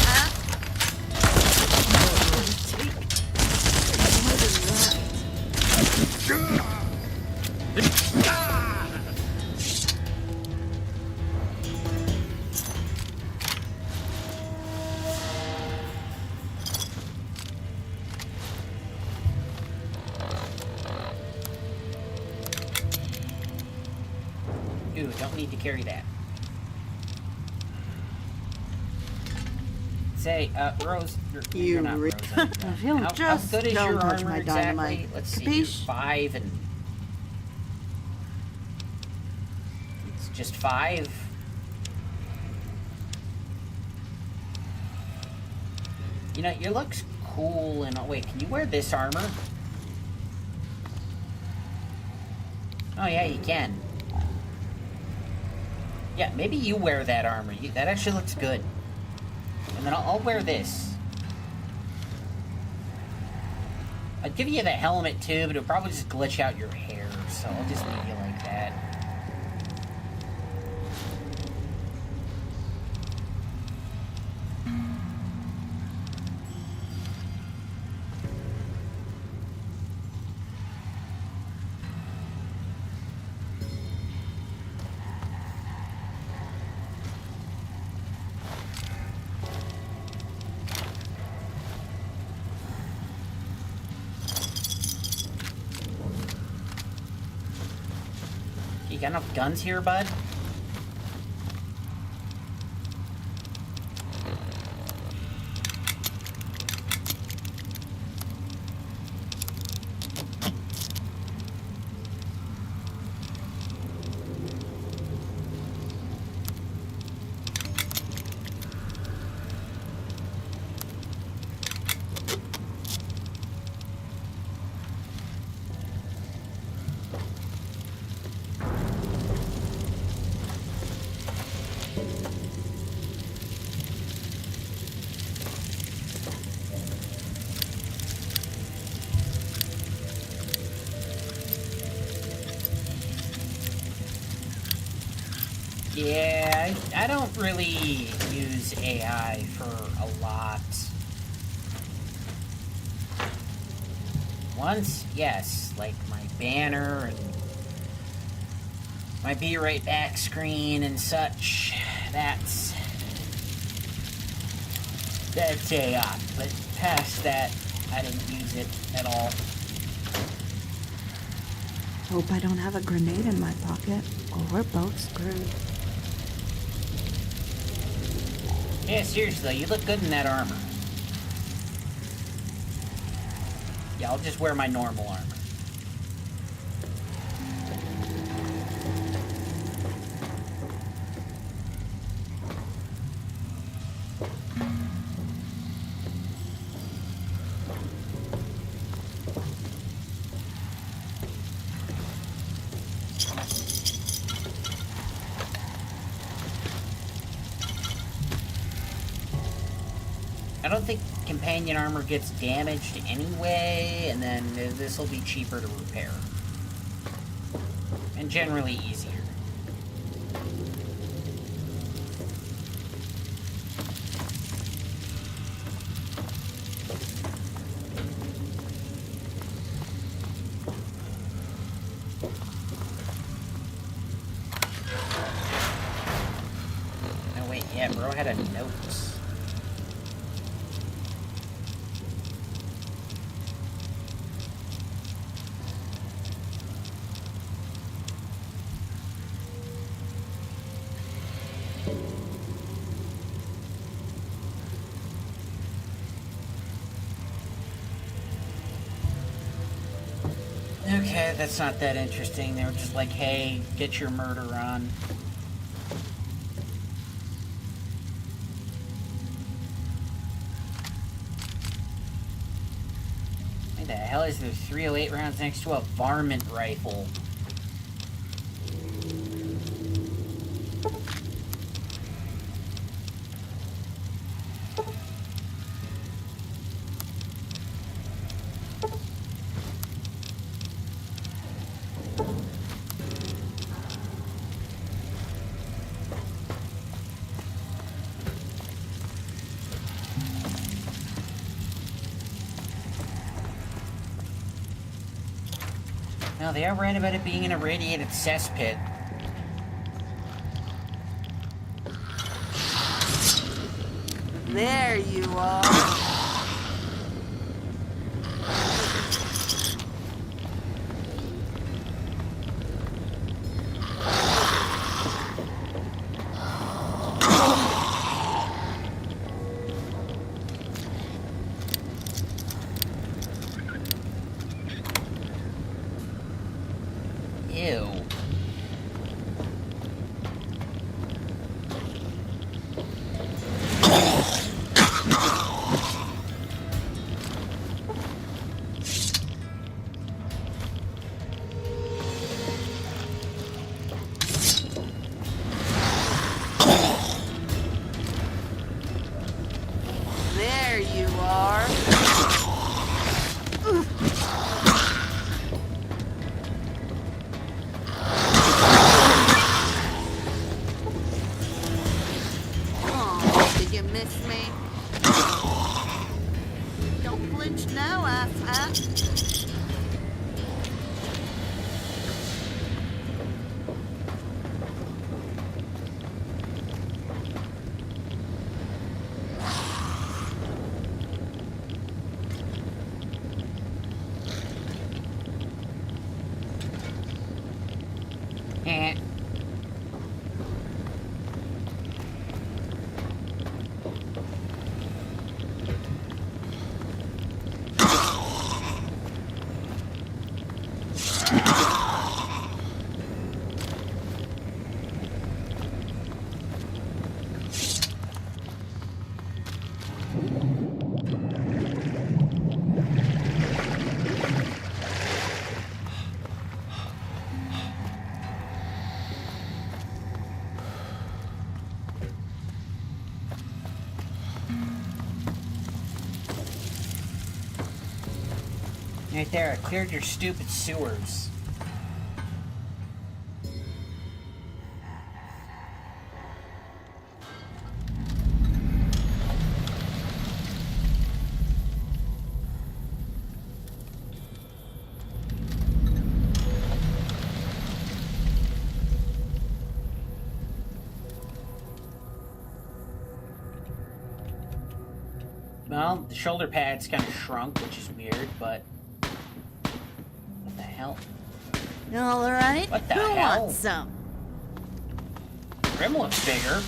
Ooh, don't need to carry that. Say, Rose, you're not Rose. I feel How just good is don't your touch armor my exactly? dynamite. Let's see, you're Capiche? 5 and... It's just 5. You know, your looks cool and... Oh, wait, can you wear this armor? Oh, yeah, you can. Yeah, maybe you wear that armor. That actually looks good. And then I'll wear this. I'd give you the helmet too, but it'll probably just glitch out your hair, so I'll just leave you like that. You got enough guns here, bud? Yeah, I don't really use AI for a lot. Once, yes, like my banner and my be right back screen and such. That's AI. But past that, I didn't use it at all. Hope I don't have a grenade in my pocket, or we're both screwed. Yeah, seriously, though, you look good in that armor. Yeah, I'll just wear my normal armor. I don't think companion armor gets damaged anyway, and then this will be cheaper to repair. And generally easier. Oh wait, yeah, bro had a note. Okay, that's not that interesting. They were just like, hey, get your murder on. What the hell is there 308 rounds next to a varmint rifle? No, they are right about it being an irradiated cesspit. There you are. Ew. There you are. Oh, did you miss me? Don't flinch now, asshat. Eh. Right there, I cleared your stupid sewers. Well, the shoulder pad's kind of shrunk, which is weird, but... What the hell? All right. What the Who hell? wants some? Primm looks bigger.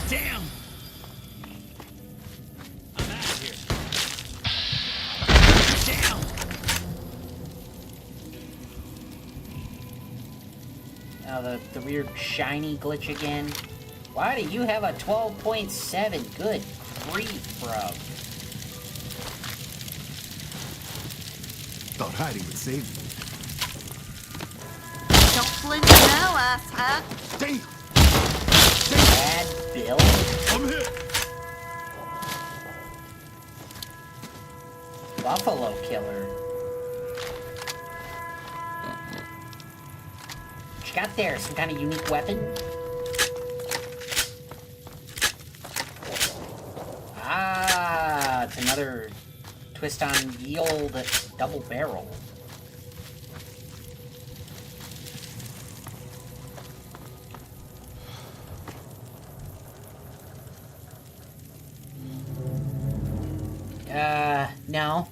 Damn! I'm out of here. Damn! Oh, the weird shiny glitch again. Why do you have a 12.7? Good grief, bro. Thought hiding would save me. Don't flinch now, asshat. Damn! Bad Bill? I'm hit! Buffalo Killer. What you got there? Some kind of unique weapon? Ah, it's another twist on the old double barrel. No.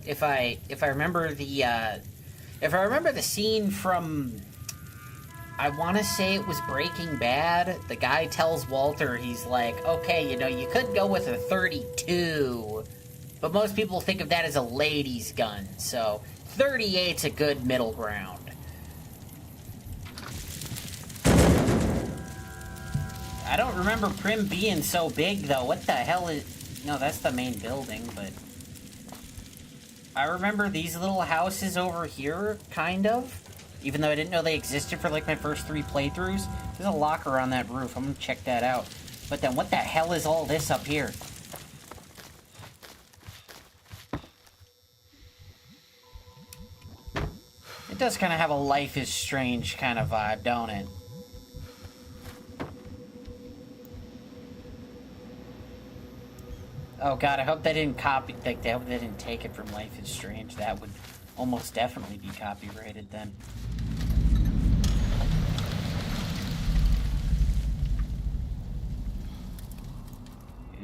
If I remember the scene from, I want to say it was Breaking Bad, the guy tells Walter, he's like, okay, you know, you could go with a 32, but most people think of that as a lady's gun, so 38's a good middle ground. I don't remember Primm being so big, though. What the hell is... No, that's the main building, but... I remember these little houses over here, kind of. Even though I didn't know they existed for, like, my first 3 playthroughs. There's a locker on that roof. I'm gonna check that out. But then what the hell is all this up here? It does kind of have a Life is Strange kind of vibe, don't it? Oh god, I hope they didn't copy, like, I hope they didn't take it from Life is Strange. That would almost definitely be copyrighted then.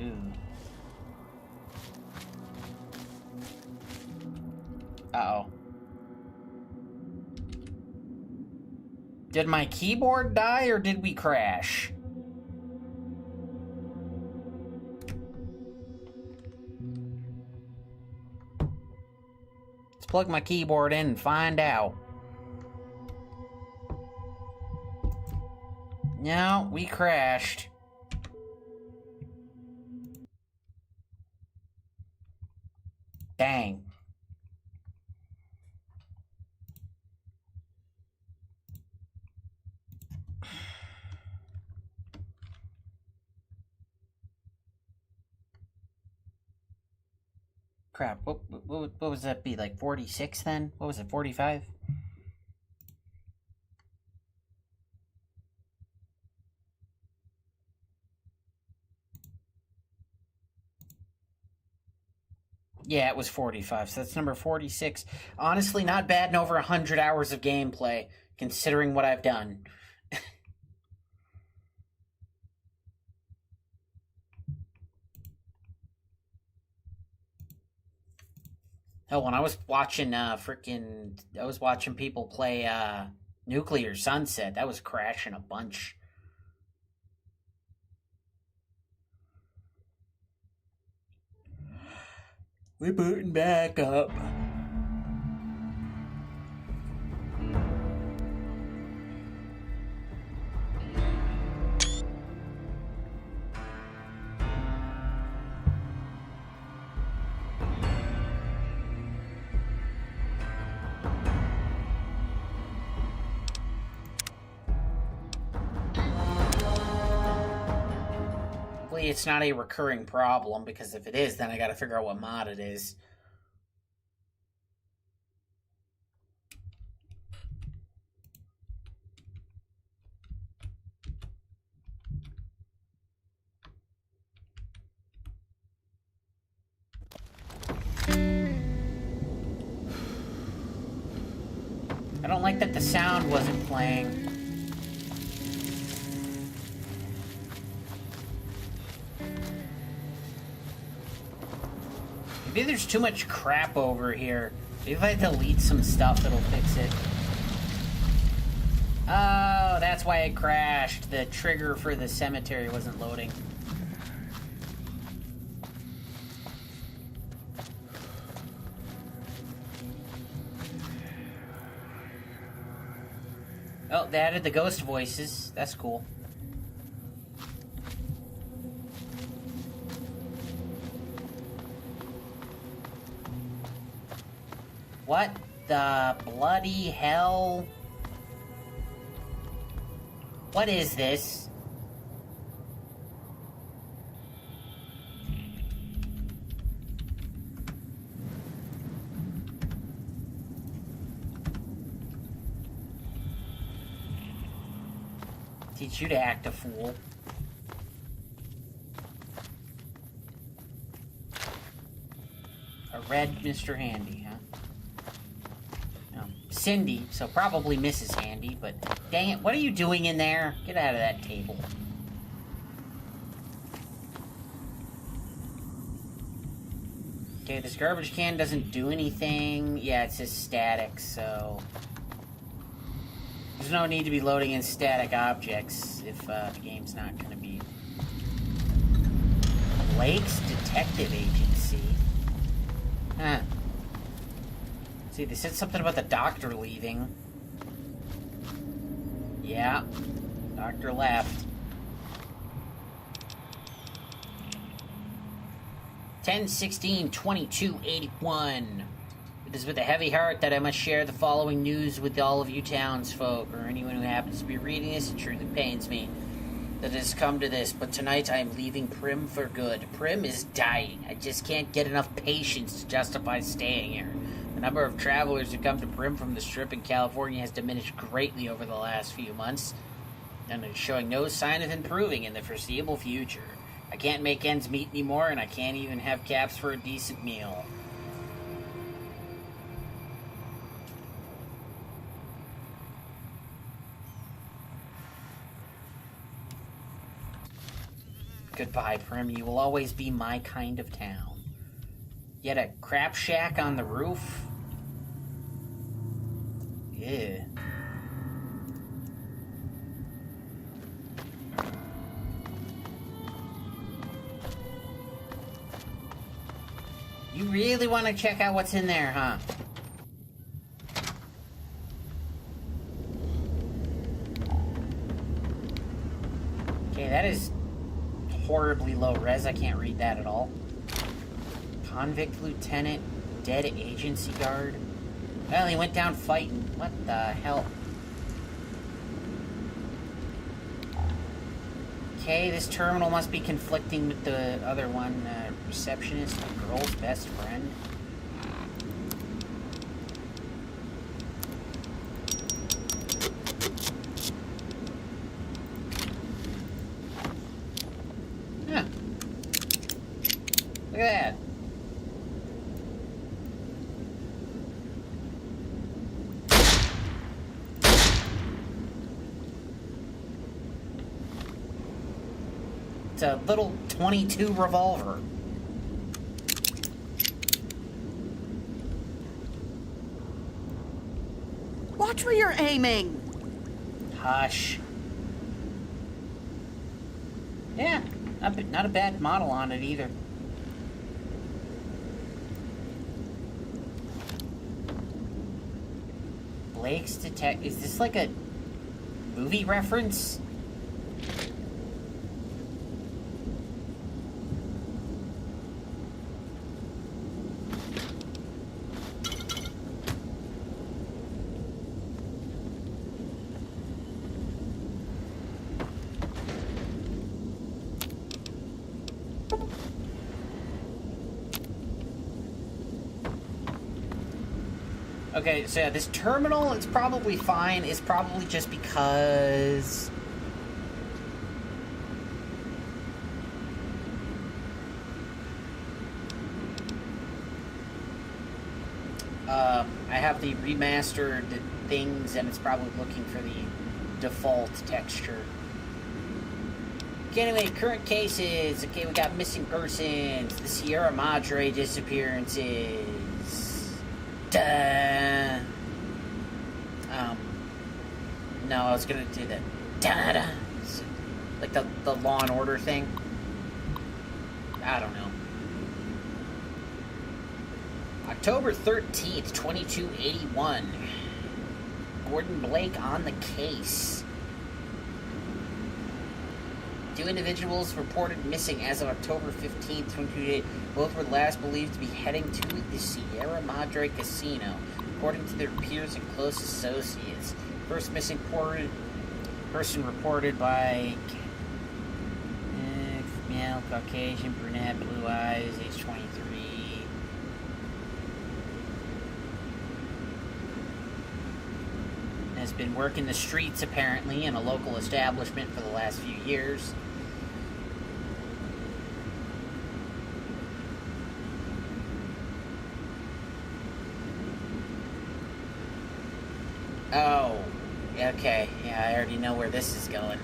Ooh. Uh-oh. Did my keyboard die, or did we crash? Plug my keyboard in and find out. No, we crashed. Dang. Crap, what was that be, like 46 then? What was it, 45? Yeah, it was 45, so that's number 46. Honestly, not bad in over 100 hours of gameplay, considering what I've done. Hell, when I was watching I was watching people play Nuclear Sunset, that was crashing a bunch. We're booting back up. It's not a recurring problem, because if it is, then I gotta figure out what mod it is. I don't like that the sound wasn't playing. Maybe there's too much crap over here. Maybe if I delete some stuff, it'll fix it. Oh, that's why it crashed. The trigger for the cemetery wasn't loading. Oh, they added the ghost voices. That's cool. What the bloody hell? What is this? Teach you to act a fool. A red Mr. Handy, huh? Cindy, so probably Mrs. Handy, but dang it, what are you doing in there? Get out of that table. Okay, this garbage can doesn't do anything. Yeah, it says static, so... There's no need to be loading in static objects if the game's not going to be... Blake's Detective Agency? Huh. See, they said something about the doctor leaving. Yeah, doctor left. 10/16/2281. It is with a heavy heart that I must share the following news with all of you townsfolk, or anyone who happens to be reading this. It truly pains me that it has come to this, but tonight I am leaving Primm for good. Primm is dying. I just can't get enough patience to justify staying here. The number of travelers who come to Primm from the Strip in California has diminished greatly over the last few months, and is showing no sign of improving in the foreseeable future. I can't make ends meet anymore, and I can't even have caps for a decent meal. Goodbye, Primm. You will always be my kind of town. Yet a crap shack on the roof? Yeah. You really want to check out what's in there, huh? Okay, that is horribly low res. I can't read that at all. Convict lieutenant, dead agency guard. Well, he went down fighting. What the hell? Okay, this terminal must be conflicting with the other one. Receptionist, the girl's best friend. Huh. Look at that. It's a little .22 revolver. Watch where you're aiming. Hush. Yeah, not a bad model on it either. Blake's Detective. Is this like a movie reference? Okay, so yeah, this terminal, it's probably fine. It's probably just because... I have the remastered things, and it's probably looking for the default texture. Okay, anyway, current cases. Okay, we got missing persons. The Sierra Madre disappearances. Duh. No, I was gonna do the da-da. Like the Law and Order thing. I don't know. October 13th, 2281. Gordon Blake on the case. 2 individuals reported missing as of October 15th, 2028. Both were last believed to be heading to the Sierra Madre Casino, according to their peers and close associates. First missing person reported by male, Caucasian, brunette, blue eyes, age 23. Has been working the streets apparently in a local establishment for the last few years. Oh, okay. Yeah, I already know where this is going.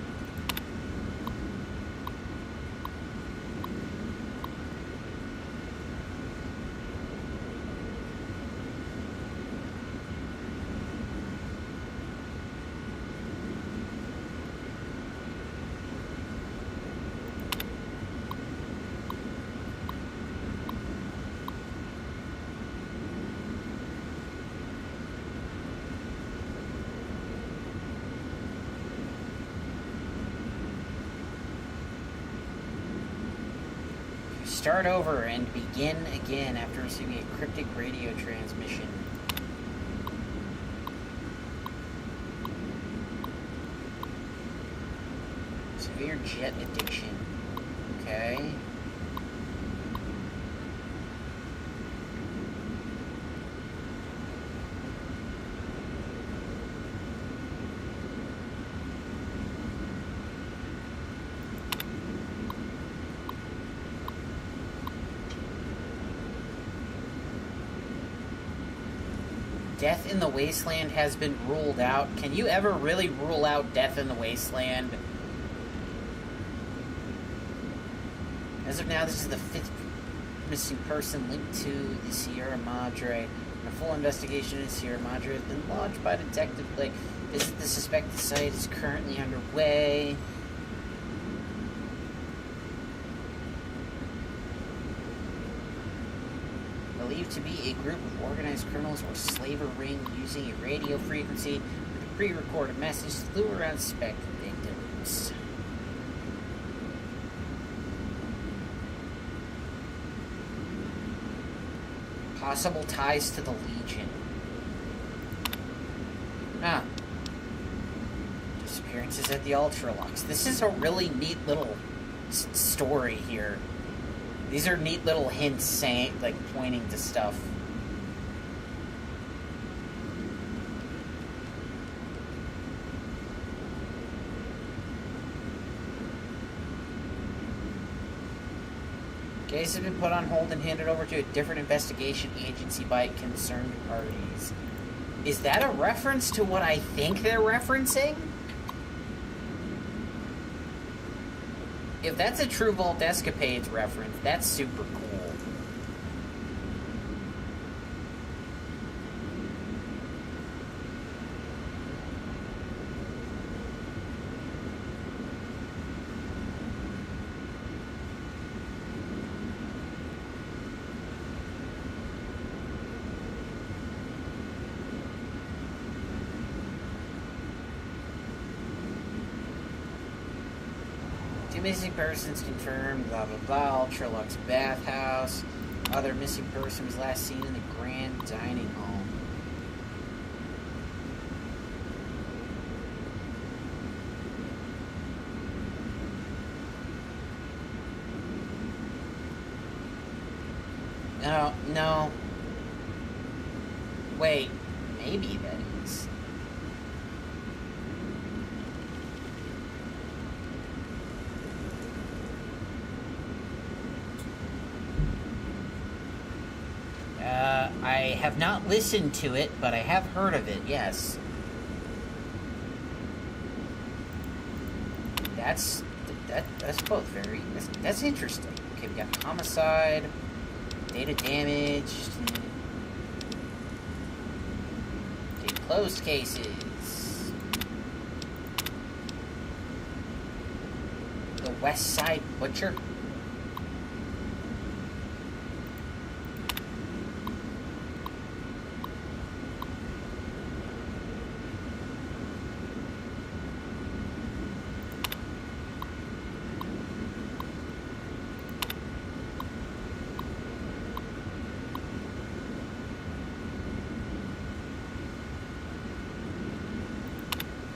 Start over and begin again after receiving a cryptic radio transmission. Severe jet addiction. Okay. Death in the Wasteland has been ruled out. Can you ever really rule out Death in the Wasteland? As of now, this is the 5th missing person linked to the Sierra Madre. A full investigation in Sierra Madre has been launched by Detective Blake. Visit the suspected site is currently underway. Believed to be a group of organized criminals or slaver ring using a radio frequency with a pre-recorded message flew around suspected victims. Possible ties to the Legion. Ah. Disappearances at the Ultralux. This is a really neat little story here. These are neat little hints saying, like, pointing to stuff. Case has been put on hold and handed over to a different investigation agency by concerned parties. Is that a reference to what I think they're referencing? If that's a True Vault Escapades reference, that's super cool. Missing persons confirmed, blah blah blah, Ultralux bathhouse. Other missing person was last seen in the grand dining hall. No. Wait, maybe that is. I have not listened to it, but I have heard of it, yes. That's That's both very... That's interesting. Okay, we got homicide, data damage, okay, closed cases. The West Side Butcher.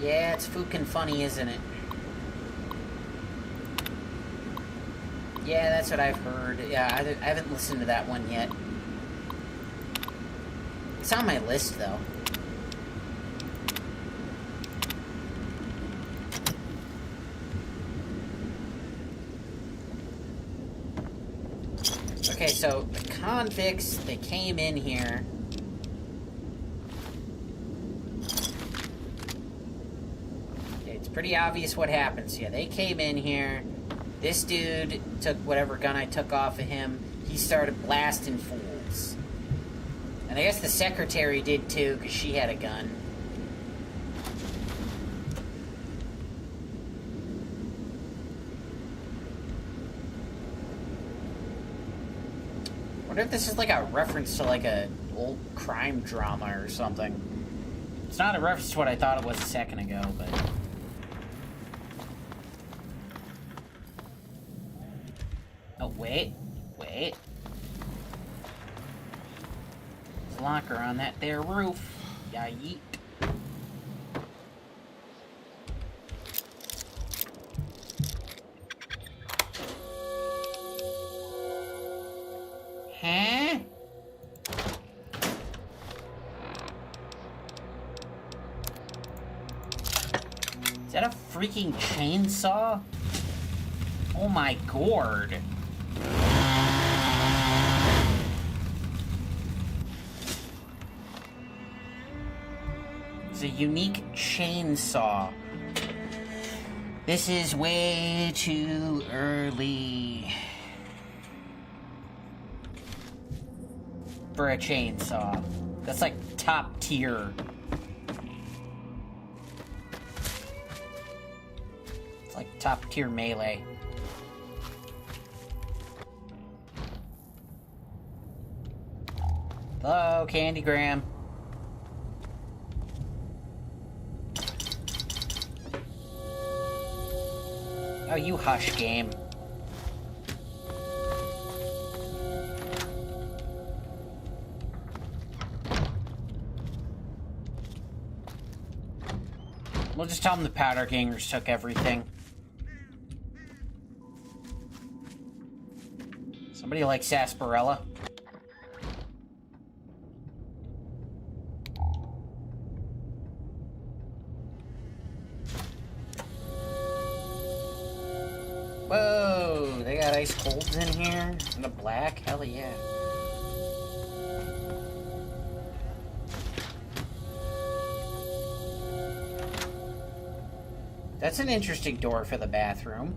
Yeah, it's fucking funny, isn't it? Yeah, that's what I've heard. Yeah, I haven't listened to that one yet. It's on my list, though. Okay, so the convicts, they came in here. Pretty obvious what happens. Yeah, they came in here. This dude took whatever gun I took off of him. He started blasting fools. And I guess the secretary did too, because she had a gun. I wonder if this is like a reference to like a old crime drama or something. It's not a reference to what I thought it was a second ago, but... Oh, wait. There's a locker on that there roof. Yeah, yeet. Huh? Is that a freaking chainsaw? Oh my gourd. It's a unique chainsaw. This is way too early for a chainsaw. That's like top tier. It's like top tier melee. Hello, Candygram. Oh, you hush, game. We'll just tell them the powder gangers took everything. Somebody like sarsaparilla? Whoa, they got ice colds in here? In the black? Hell yeah. That's an interesting door for the bathroom.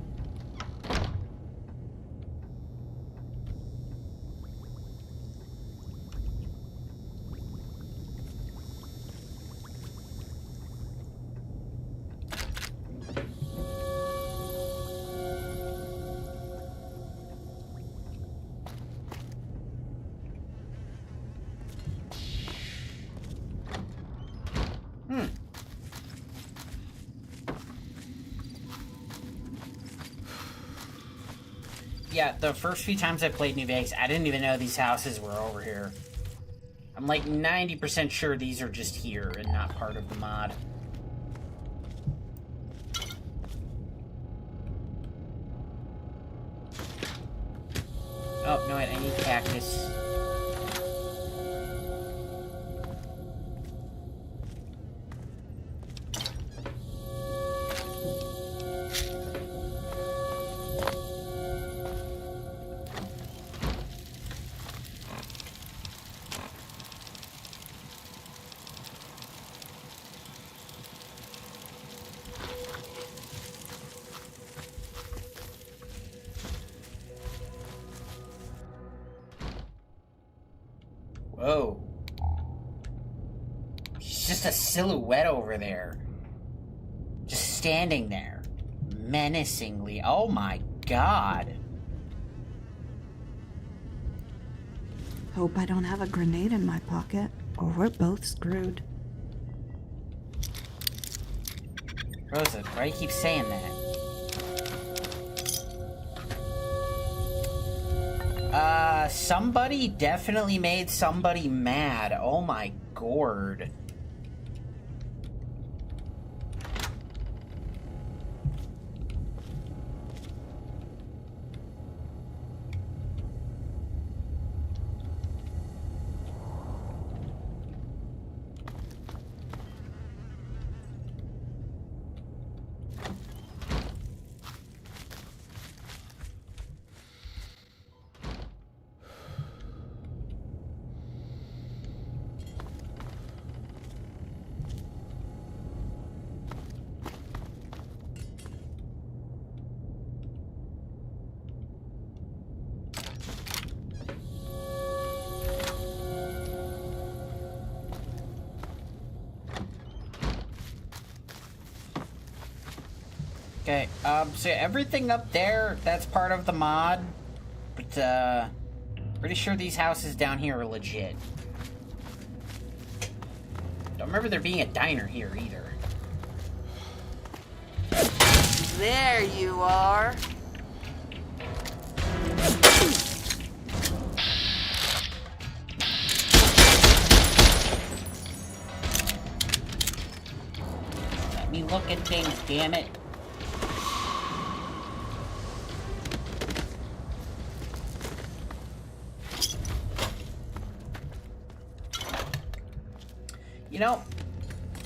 Yeah, the first few times I played New Vegas, I didn't even know these houses were over here. I'm like 90% sure these are just here and not part of the mod. Oh, no, wait, I need cactus. just a silhouette over there. Just standing there. Menacingly. Oh my god. Hope I don't have a grenade in my pocket, or we're both screwed. Rosa, why do you keep saying that? Somebody definitely made somebody mad. Oh my gourd. Okay, so everything up there, that's part of the mod, but, pretty sure these houses down here are legit. Don't remember there being a diner here, either. There you are. Let me look at things, damn it. You know,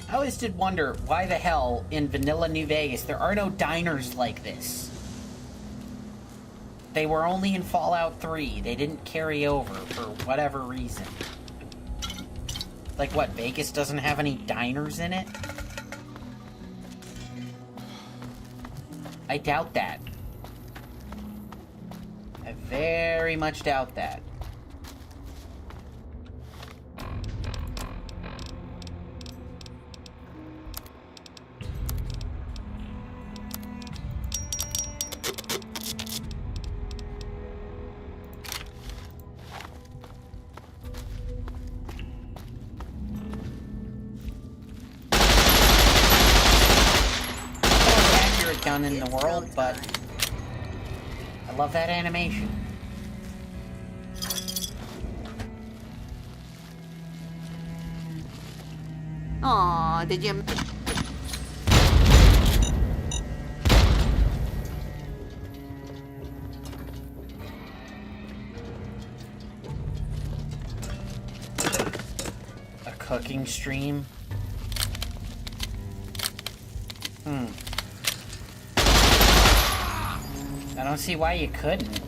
I always did wonder why the hell in vanilla New Vegas there are no diners like this. They were only in Fallout 3. They didn't carry over for whatever reason. Like what, Vegas doesn't have any diners in it? I doubt that. I very much doubt that. Gun in the world, but I love that animation. Aw, did you... A cooking stream? I don't see why you couldn't.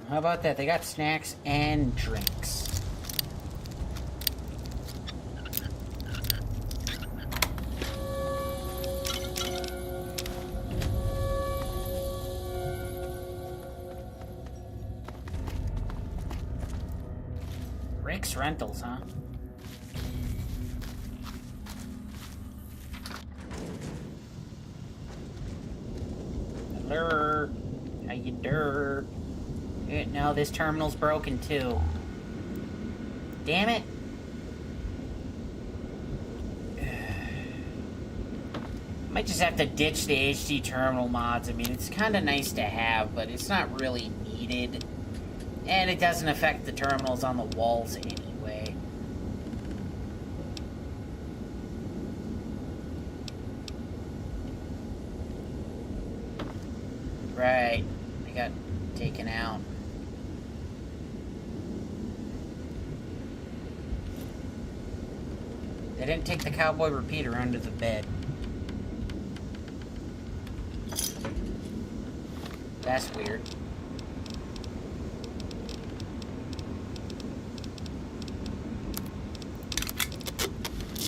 How about that? They got snacks and drinks. Rick's Rentals, huh? Hello. How you der? No, this terminal's broken too. Damn it. Might just have to ditch the HD terminal mods. I mean, it's kind of nice to have, but it's not really needed. And it doesn't affect the terminals on the walls anyway. Right. They got taken out. They didn't take the cowboy repeater under the bed. That's weird.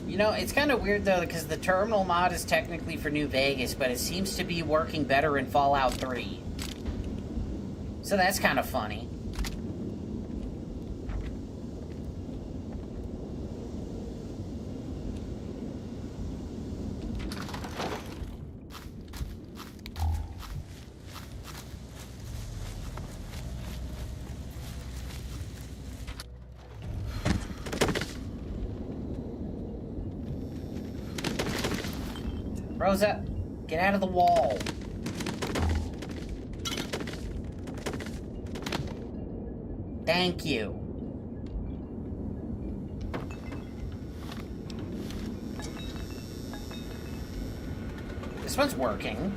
You know, it's kind of weird, though, because the terminal mod is technically for New Vegas, but it seems to be working better in Fallout 3. So that's kind of funny. Rosa, get out of the wall. Thank you. This one's working.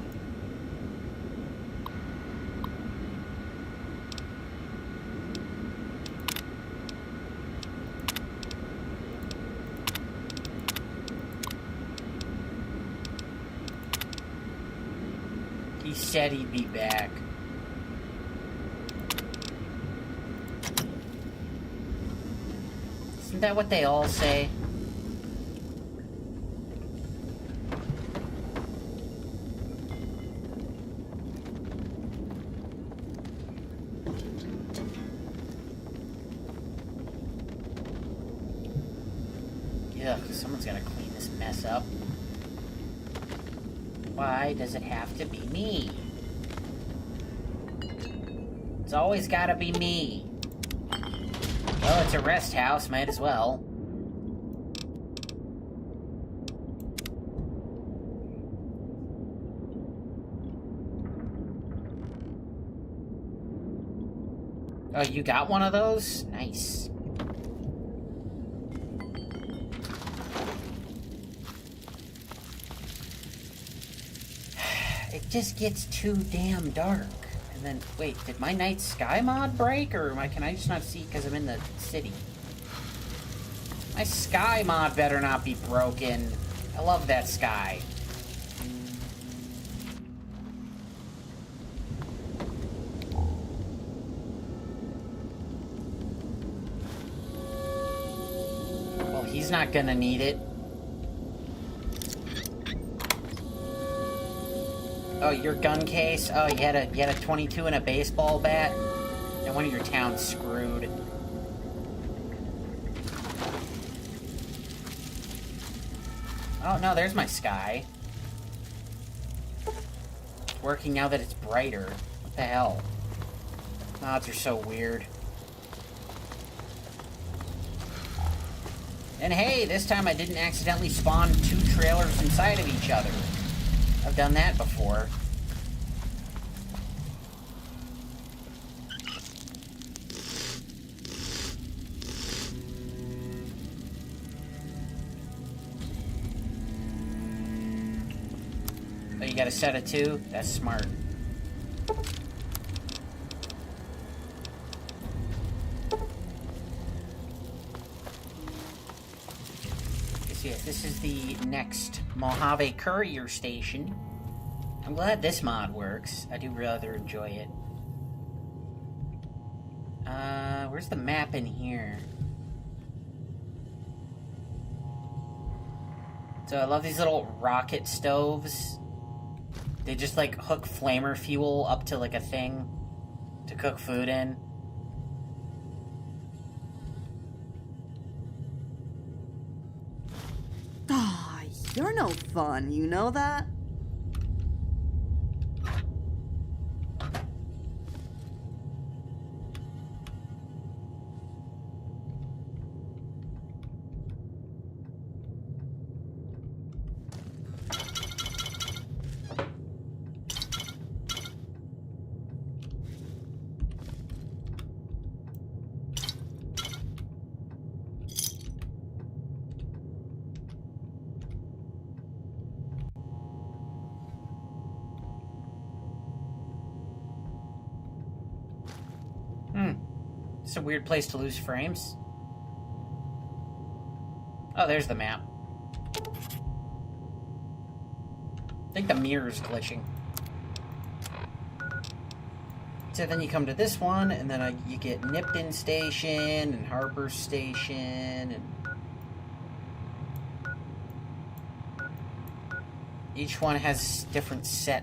He said he'd be back. Isn't that what they all say? Ugh, someone's gotta clean this mess up. Why does it have to be me? It's always gotta be me. Well, it's a rest house, might as well. Oh, you got one of those? Nice. It just gets too damn dark. And then, wait, did my night sky mod break, or can I just not see because I'm in the city? My sky mod better not be broken. I love that sky. Well, he's not gonna need it. Oh, your gun case? Oh, you had a 22 and a baseball bat? And one of your towns screwed. Oh, no, there's my sky. It's working now that it's brighter. What the hell? Mods are so weird. And hey, this time I didn't accidentally spawn 2 trailers inside of each other. I've done that before. Oh, you got a set of 2? That's smart. Yes, this is the next Mojave Courier Station. I'm glad this mod works. I do rather enjoy it. Where's the map in here? So I love these little rocket stoves. They just like hook flamer fuel up to like a thing to cook food in. Ah, you're no fun, you know that? It's a weird place to lose frames. Oh, there's the map. I think the mirror's glitching. So then you come to this one, and then you get Nipton Station and Harper Station, and each one has different set.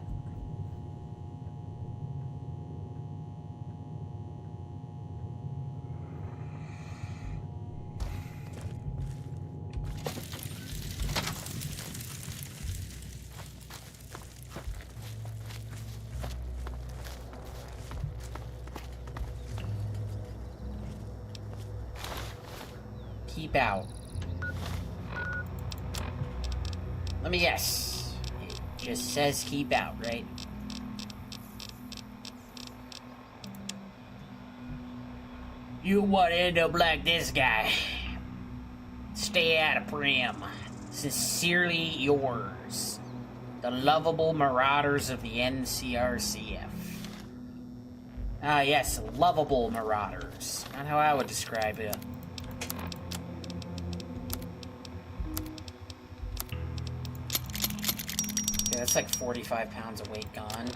Keep out. Let me guess. It just says keep out, right? You want to end up like this guy. Stay out of primm. Sincerely yours. The lovable marauders of the NCRCF. Ah, yes, lovable marauders. Not how I would describe it. Okay, that's like 45 pounds of weight gone.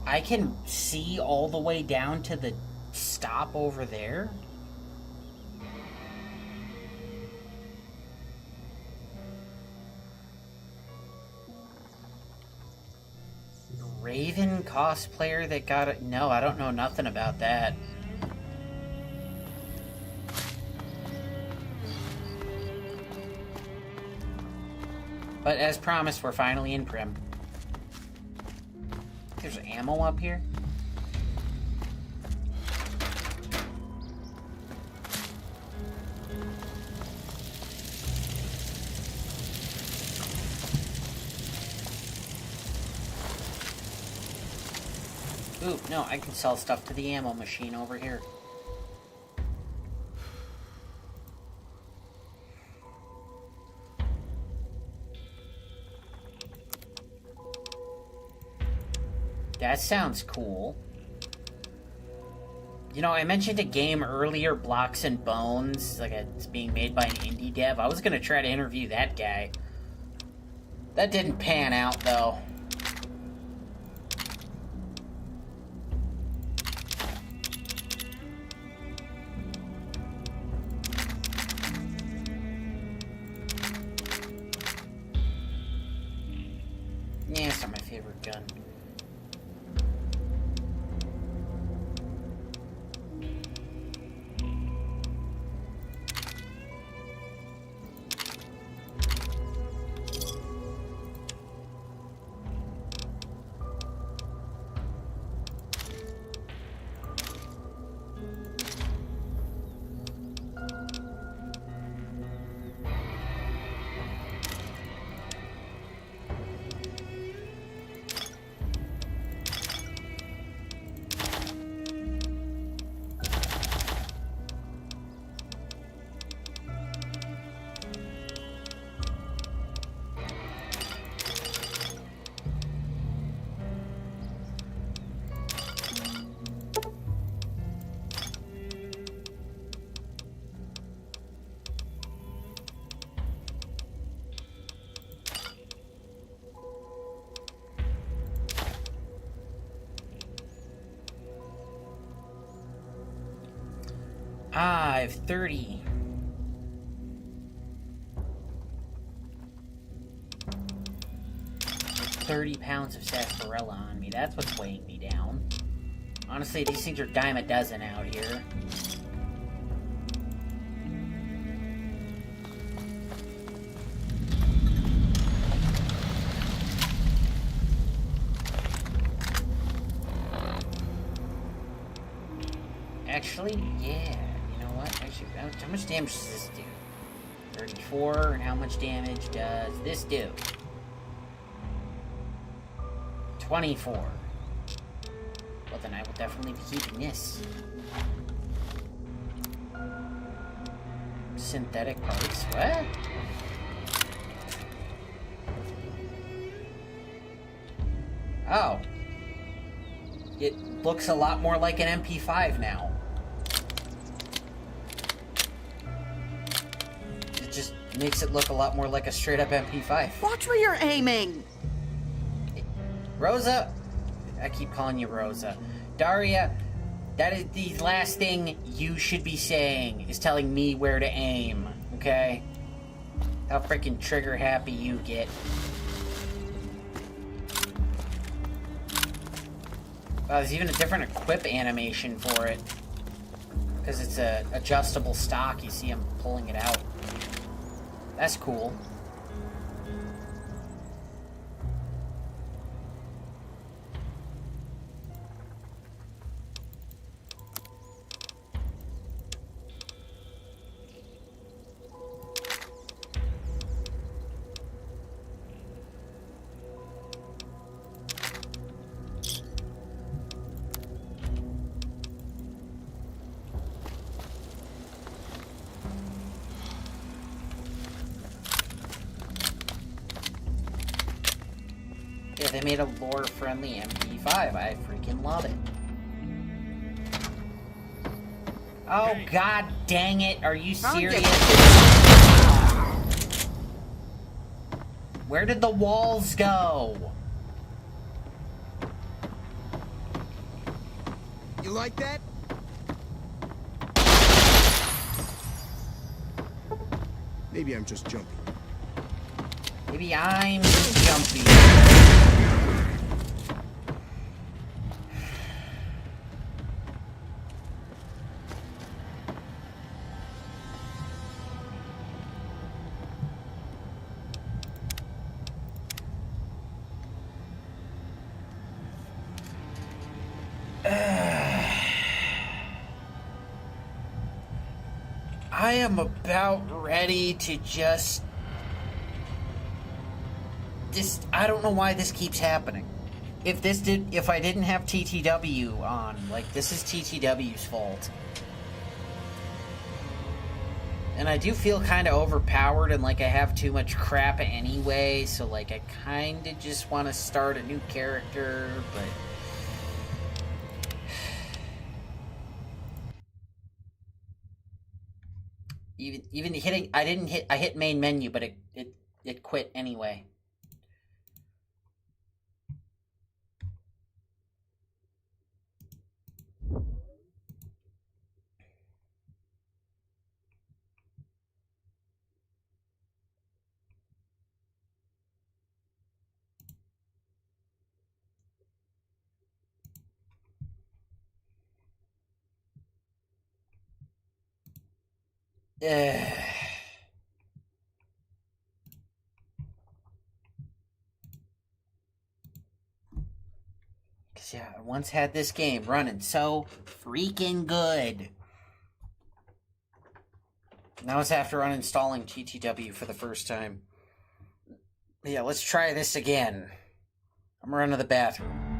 I can see all the way down to the stop over there. Raven cosplayer that got it. No, I don't know nothing about that. But as promised, we're finally in primm. There's ammo up here. Ooh, no, I can sell stuff to the ammo machine over here. That sounds cool. You know, I mentioned a game earlier, Blocks and Bones, like it's being made by an indie dev. I was gonna try to interview that guy. That didn't pan out, though. Yeah, it's not my favorite gun. Ah, I have 30. £30 of sarsaparilla on me. That's what's weighing me down. Honestly, these things are dime a dozen out here. Actually, yeah. You know what? Actually, how much damage does this do? 34, and how much damage does this do? 24. Well, then I will definitely be keeping this. Synthetic parts? What? Oh. It looks a lot more like an MP5 now. It just makes it look a lot more like a straight-up MP5. Watch where you're aiming! Rosa? I keep calling you Rosa. Daria, that is the last thing you should be saying, is telling me where to aim, okay? How freaking trigger happy you get. There's even a different equip animation for it. Because it's a adjustable stock, you see him pulling it out. That's cool. Yeah, they made a lore-friendly MP5. I freaking love it. Oh, god dang it. Are you serious? Where did the walls go? You like that? Maybe I'm just jumpy. Maybe I'm jumpy. I am about ready to just... I don't know why this keeps happening. If I didn't have TTW on, like, this is TTW's fault. And I do feel kind of overpowered and like I have too much crap anyway, so like I kind of just want to start a new character, but... Even hitting... I hit main menu, but it quit anyway. Because, yeah, I once had this game running so freaking good. Now it's after uninstalling TTW for the first time. Yeah, let's try this again. I'm running to the bathroom.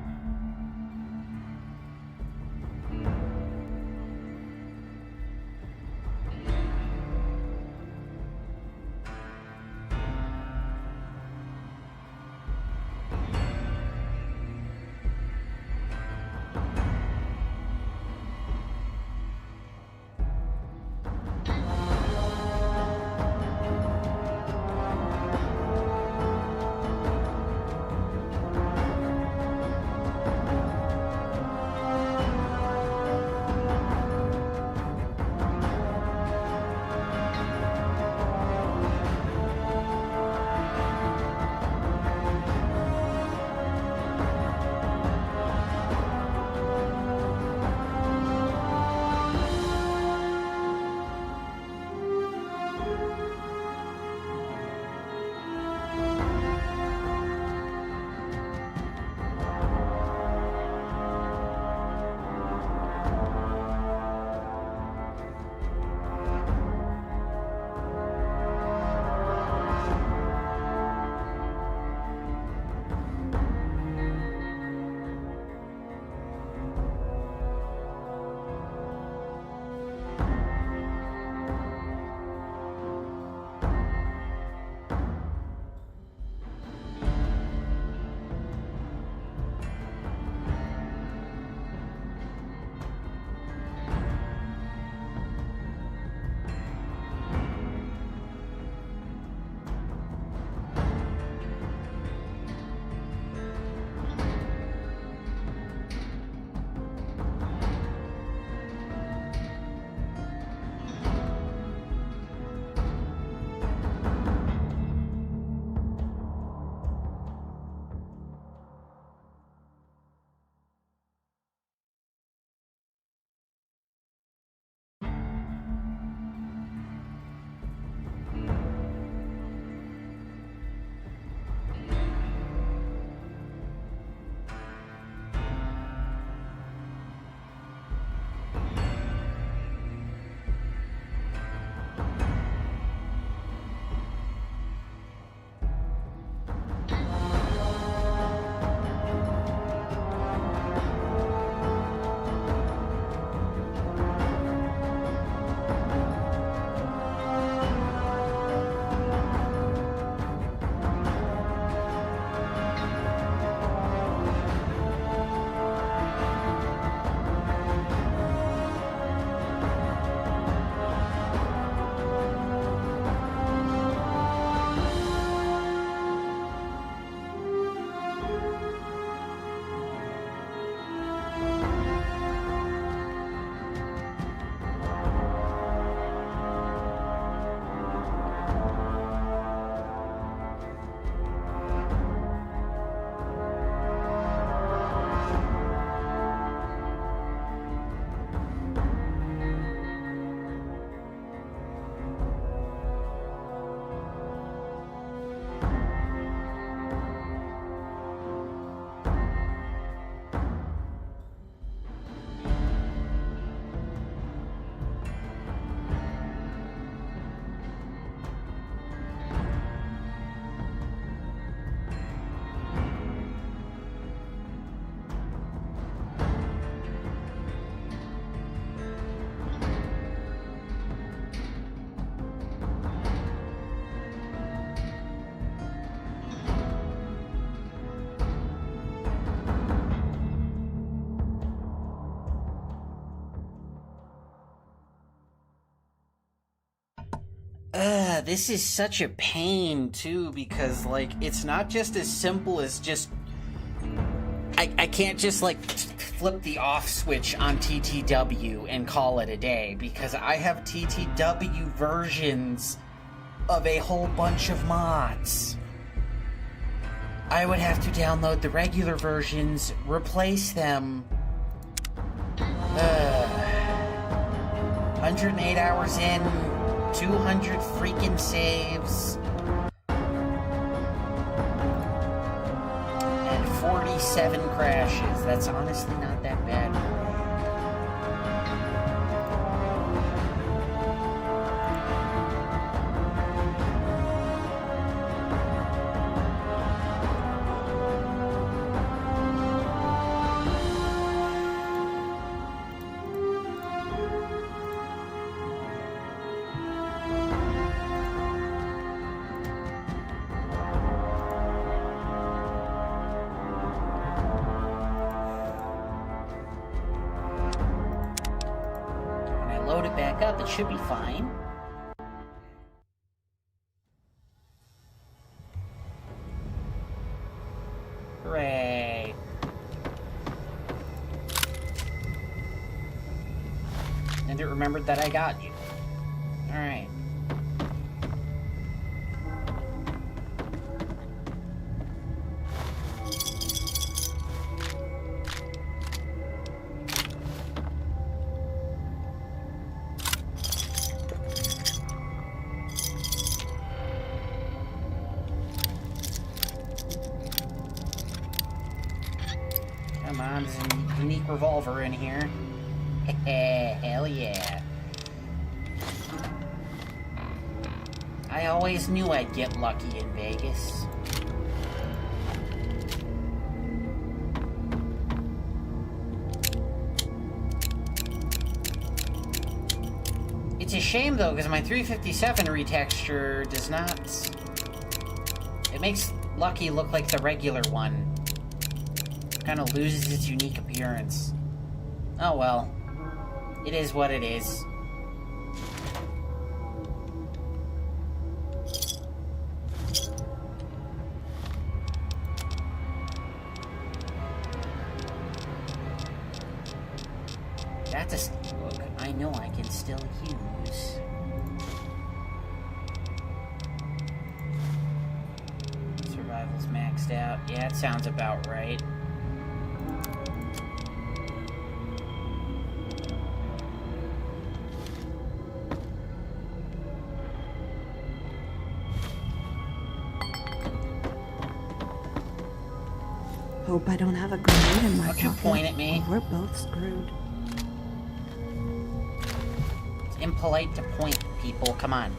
This is such a pain, too, because, like, it's not just as simple as just... I can't just, like, flip the off switch on TTW and call it a day, because I have TTW versions of a whole bunch of mods. I would have to download the regular versions, replace them. 108 hours in, 200 freaking saves, and 47 crashes. That's honestly not that bad. Load it back up, it should be fine. Hooray. And it remembered that I got you. Alright. Come on, there's a unique revolver in here. Hell yeah. I always knew I'd get lucky in Vegas. It's a shame though, because my 357 retexture does not... It makes Lucky look like the regular one. Kind of loses its unique appearance. Oh well. It is what it is. That's a look I know I can still use. Survival's maxed out. Yeah, it sounds about right. Hope I don't have a grenade in my Don't you pocket, point at me. or we're both screwed. It's impolite to point, people. Come on.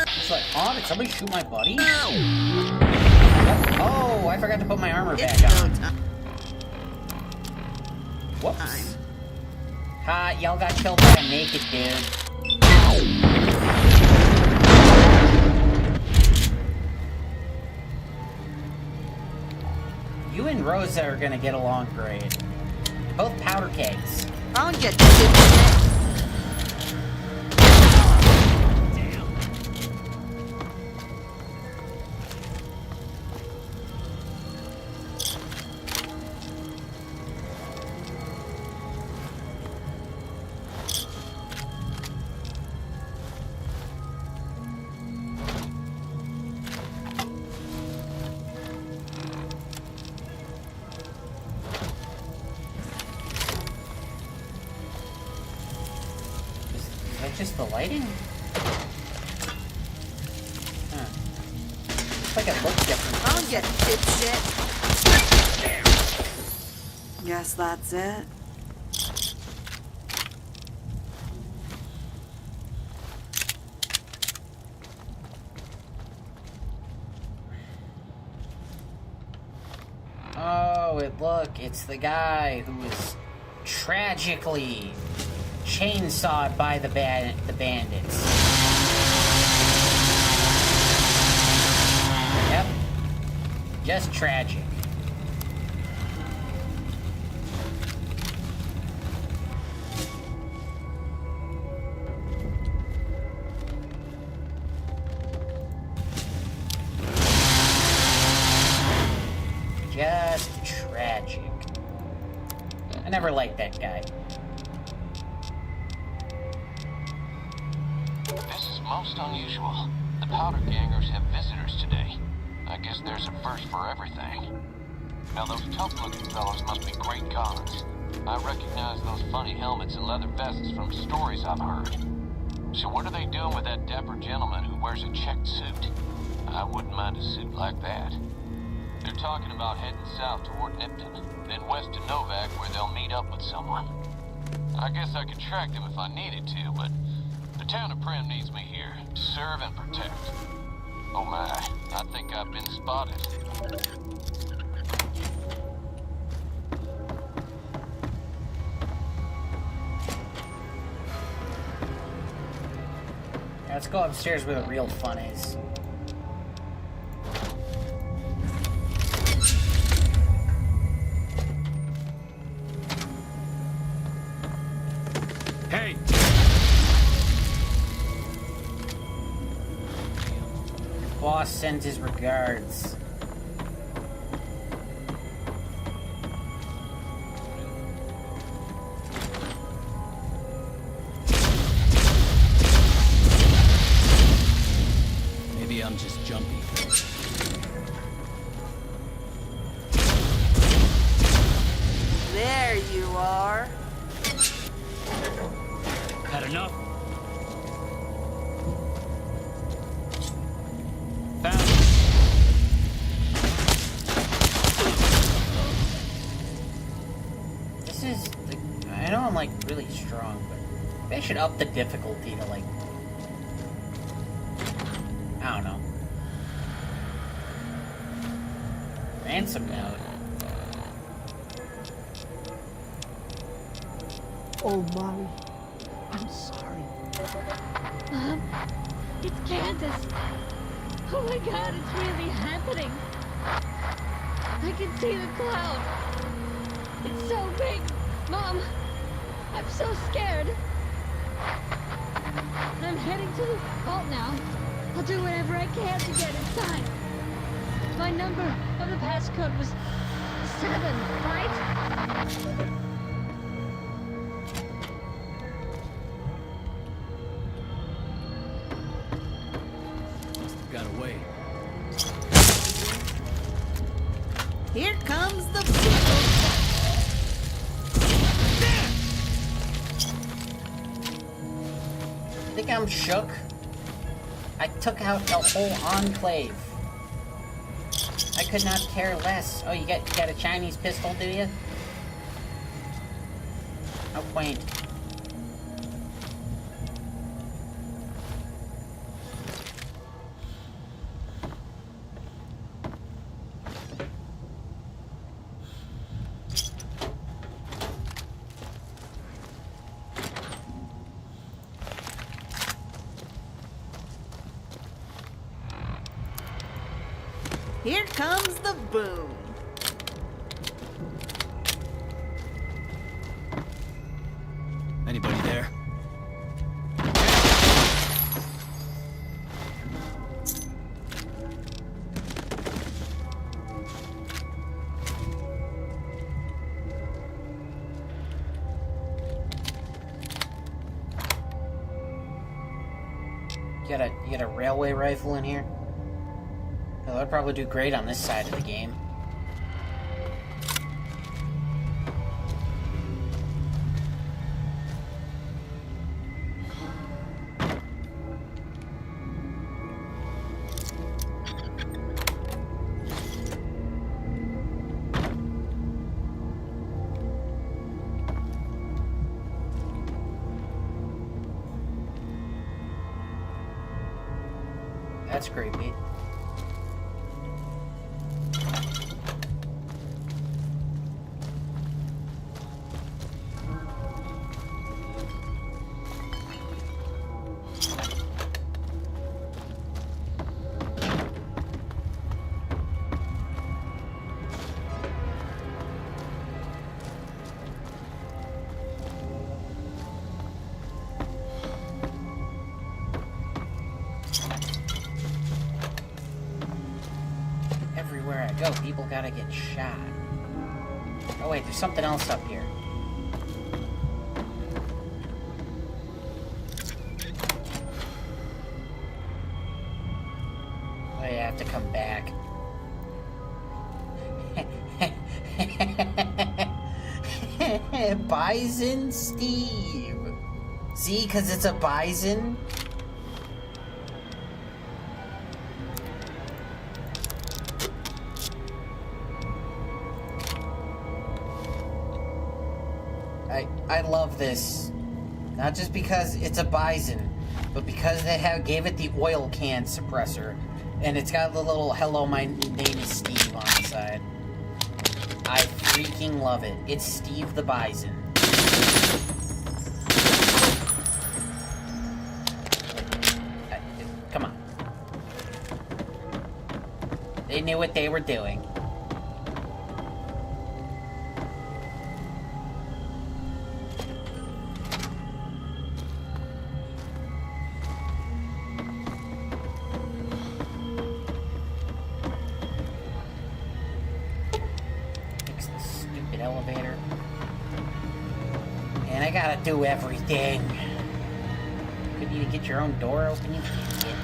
It's like, oh, did somebody shoot my buddy? Oh, I forgot to put my armor back on. Whoops. Ha, y'all got killed by a naked dude. You and Rosa are gonna get along great. Both powder kegs. I'll get you. Is that just the lighting? Huh. Looks like it looks different. I'll get dipshit. Guess that's it. Look, it's the guy who was tragically chainsawed by the bandits. Yep. Just tragic. Just tragic. I never liked that guy. This is most unusual. The Powder Gangers have visitors today. I guess there's a first for everything. Now those tough-looking fellows must be great guns. I recognize those funny helmets and leather vests from stories I've heard. So what are they doing with that dapper gentleman who wears a checked suit? I wouldn't mind a suit like that. They're talking about heading south toward Nipton, then west to Novak where they'll meet up with someone. I guess I could track them if I needed to, but the town of Primm needs me here to serve and protect. Oh my, I think I've been spotted. Let's go upstairs where the real fun is. Hey! Boss sends his regards. Maybe I'm just jumpy. There you are. Had enough? Found it. This is... I know I'm, like, really strong, but maybe I should up the difficulty to, like... I don't know. Ransom note. Oh, Molly. I'm sorry. Mom, it's Candace. Oh my God, it's really happening. I can see the cloud. It's so big. Mom, I'm so scared. I'm heading to the vault now. I'll do whatever I can to get inside. My number of the passcode was 7, right? Got away. Here comes the Think I'm shook? I took out the whole enclave. I could not care less. Oh, you got a Chinese pistol, do you? How quaint. Here comes the boom. Anybody there? You got a railway rifle in here? Well, that'd probably do great on this side of the game. That's creepy. people gotta get shot. Oh wait, there's something else up here. Oh, you have to come back. Bison Steve. See, because it's a bison. I love this. Not just because it's a bison, but because they gave it the oil can suppressor. And it's got the little "Hello, my name is Steve" on the side. I freaking love it. It's Steve the Bison. Come on. They knew what they were doing. Elevator. And I gotta do everything. Couldn't even get your own door open, you idiot.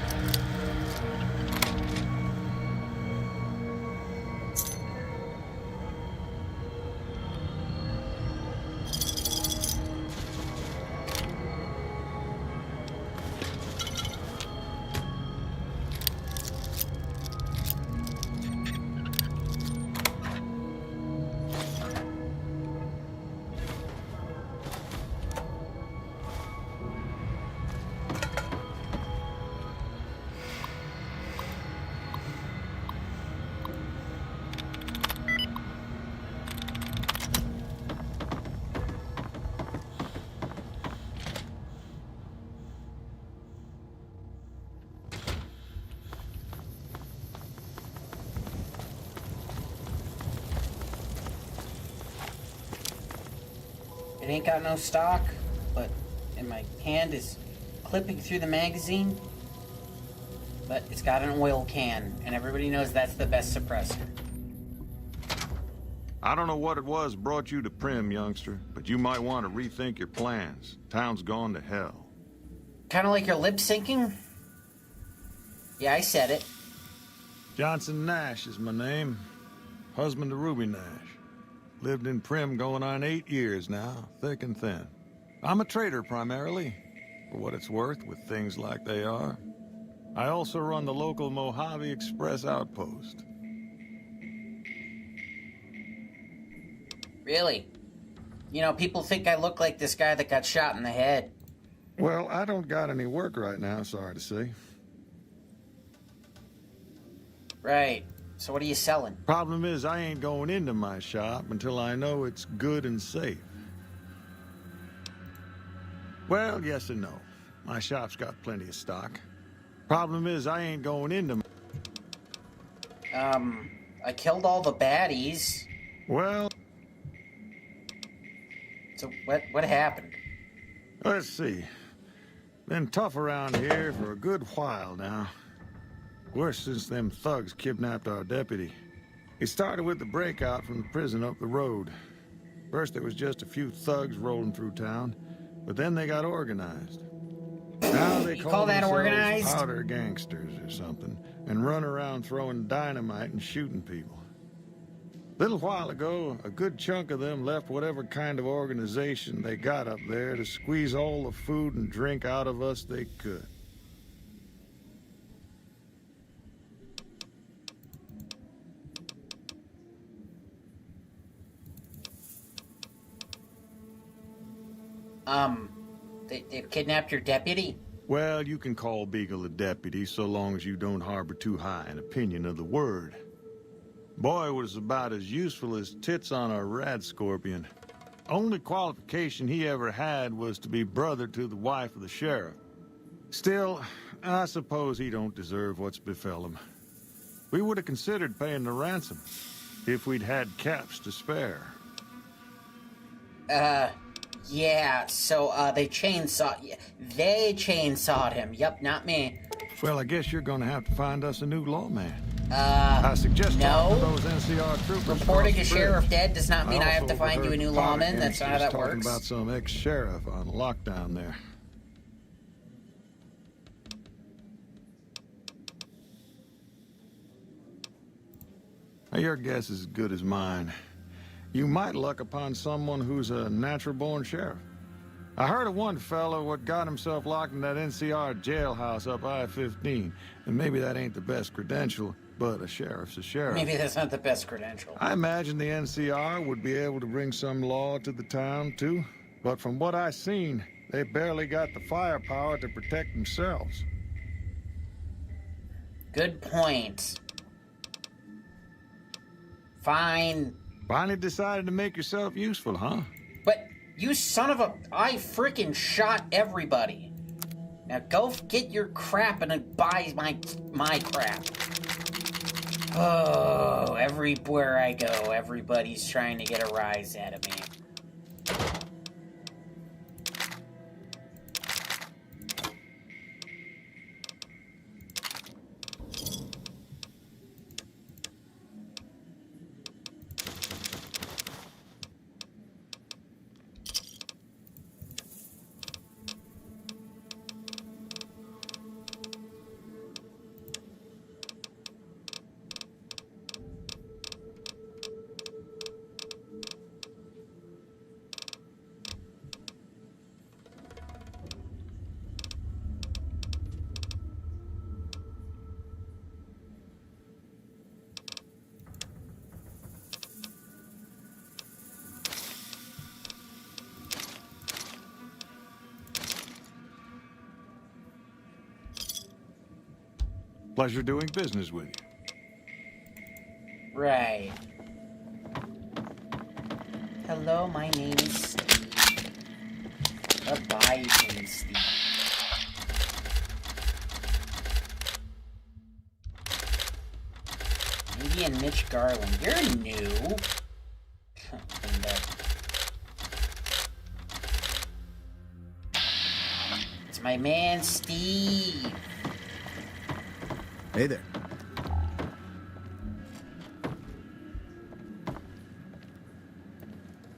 It ain't got no stock, but and my hand is clipping through the magazine. But it's got an oil can, and everybody knows that's the best suppressor. I don't know what it was brought you to Primm, youngster, but you might want to rethink your plans. Town's gone to hell. Kind of like your lip syncing? Yeah, I said it. Johnson Nash is my name. Husband to Ruby Nash. Lived in Primm going on 8 years now, thick and thin. I'm a trader primarily, for what it's worth with things like they are. I also run the local Mojave Express outpost. Really? You know, people think I look like this guy that got shot in the head. Well, I don't got any work right now, sorry to say. Right. So what are you selling? Problem is, I ain't going into my shop until I know it's good and safe. Well, yes and no. My shop's got plenty of stock. Problem is, I ain't going into... I killed all the baddies. Well... So what happened? Let's see. Been tough around here for a good while now. Worse since them thugs kidnapped our deputy. It started with the breakout from the prison up the road. First there was just a few thugs rolling through town, but then they got organized. Now they call that organized? powder gangsters or something, and run around throwing dynamite and shooting people. Little while ago, a good chunk of them left whatever kind of organization they got up there to squeeze all the food and drink out of us they could. They've kidnapped your deputy? Well, you can call Beagle a deputy so long as you don't harbor too high an opinion of the word. Boy was about as useful as tits on a rad scorpion. Only qualification he ever had was to be brother to the wife of the sheriff. Still, I suppose he don't deserve what's befell him. We would have considered paying the ransom if we'd had caps to spare. Yeah, so, they chainsawed him. Yep, not me. Well, I guess you're gonna have to find us a new lawman. I suggest talking to no. those NCR troopers. Reporting a across the sheriff bridge. dead does not mean I have also to find you a overheard new the powder lawman. That's not how gangsters that talking works. about some ex-sheriff on lockdown there. Now, your guess is as good as mine. You might luck upon someone who's a natural-born sheriff. I heard of one fellow what got himself locked in that NCR jailhouse up I-15. And maybe that ain't the best credential, but a sheriff's a sheriff. Maybe that's not the best credential. I imagine the NCR would be able to bring some law to the town, too. But from what I've seen, they barely got the firepower to protect themselves. Good point. Fine. Finally decided to make yourself useful, huh? But you son of a... I freaking shot everybody. Now go get your crap and then buy my crap. Oh, everywhere I go, everybody's trying to get a rise out of me. Pleasure doing business with you. Right. Hello, my name is Steve. Abiding Steve. Maybe a Mitch Garland. You're new. Cleaned up. It's my man, Steve. Hey there.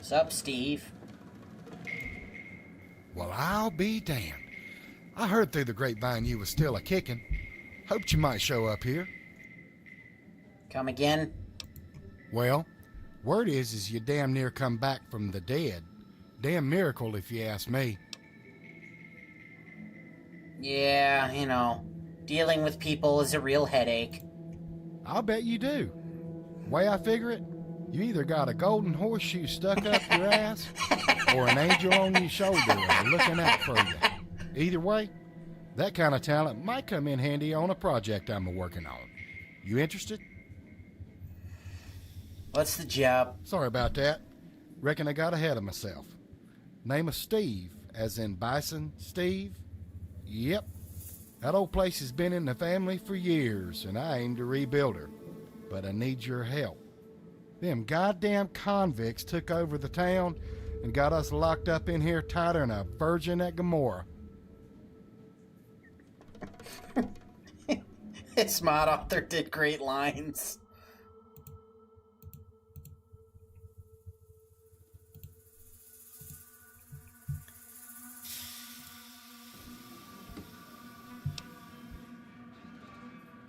Sup, Steve? Well, I'll be damned. I heard through the grapevine you was still a-kicking. Hoped you might show up here. Come again? Well, word is you damn near come back from the dead. Damn miracle if you ask me. Yeah, you know, dealing with people is a real headache. I'll bet you do. Way I figure it, you either got a golden horseshoe stuck up your ass or an angel on your shoulder looking out for you. Either way, that kind of talent might come in handy on a project I'm working on. You interested? What's the job? Sorry about that. Reckon I got ahead of myself. Name of Steve, as in Bison Steve? Yep. That old place has been in the family for years, and I aim to rebuild her. But I need your help. Them goddamn convicts took over the town and got us locked up in here tighter than a virgin at Gomorrah. This mod author did great lines.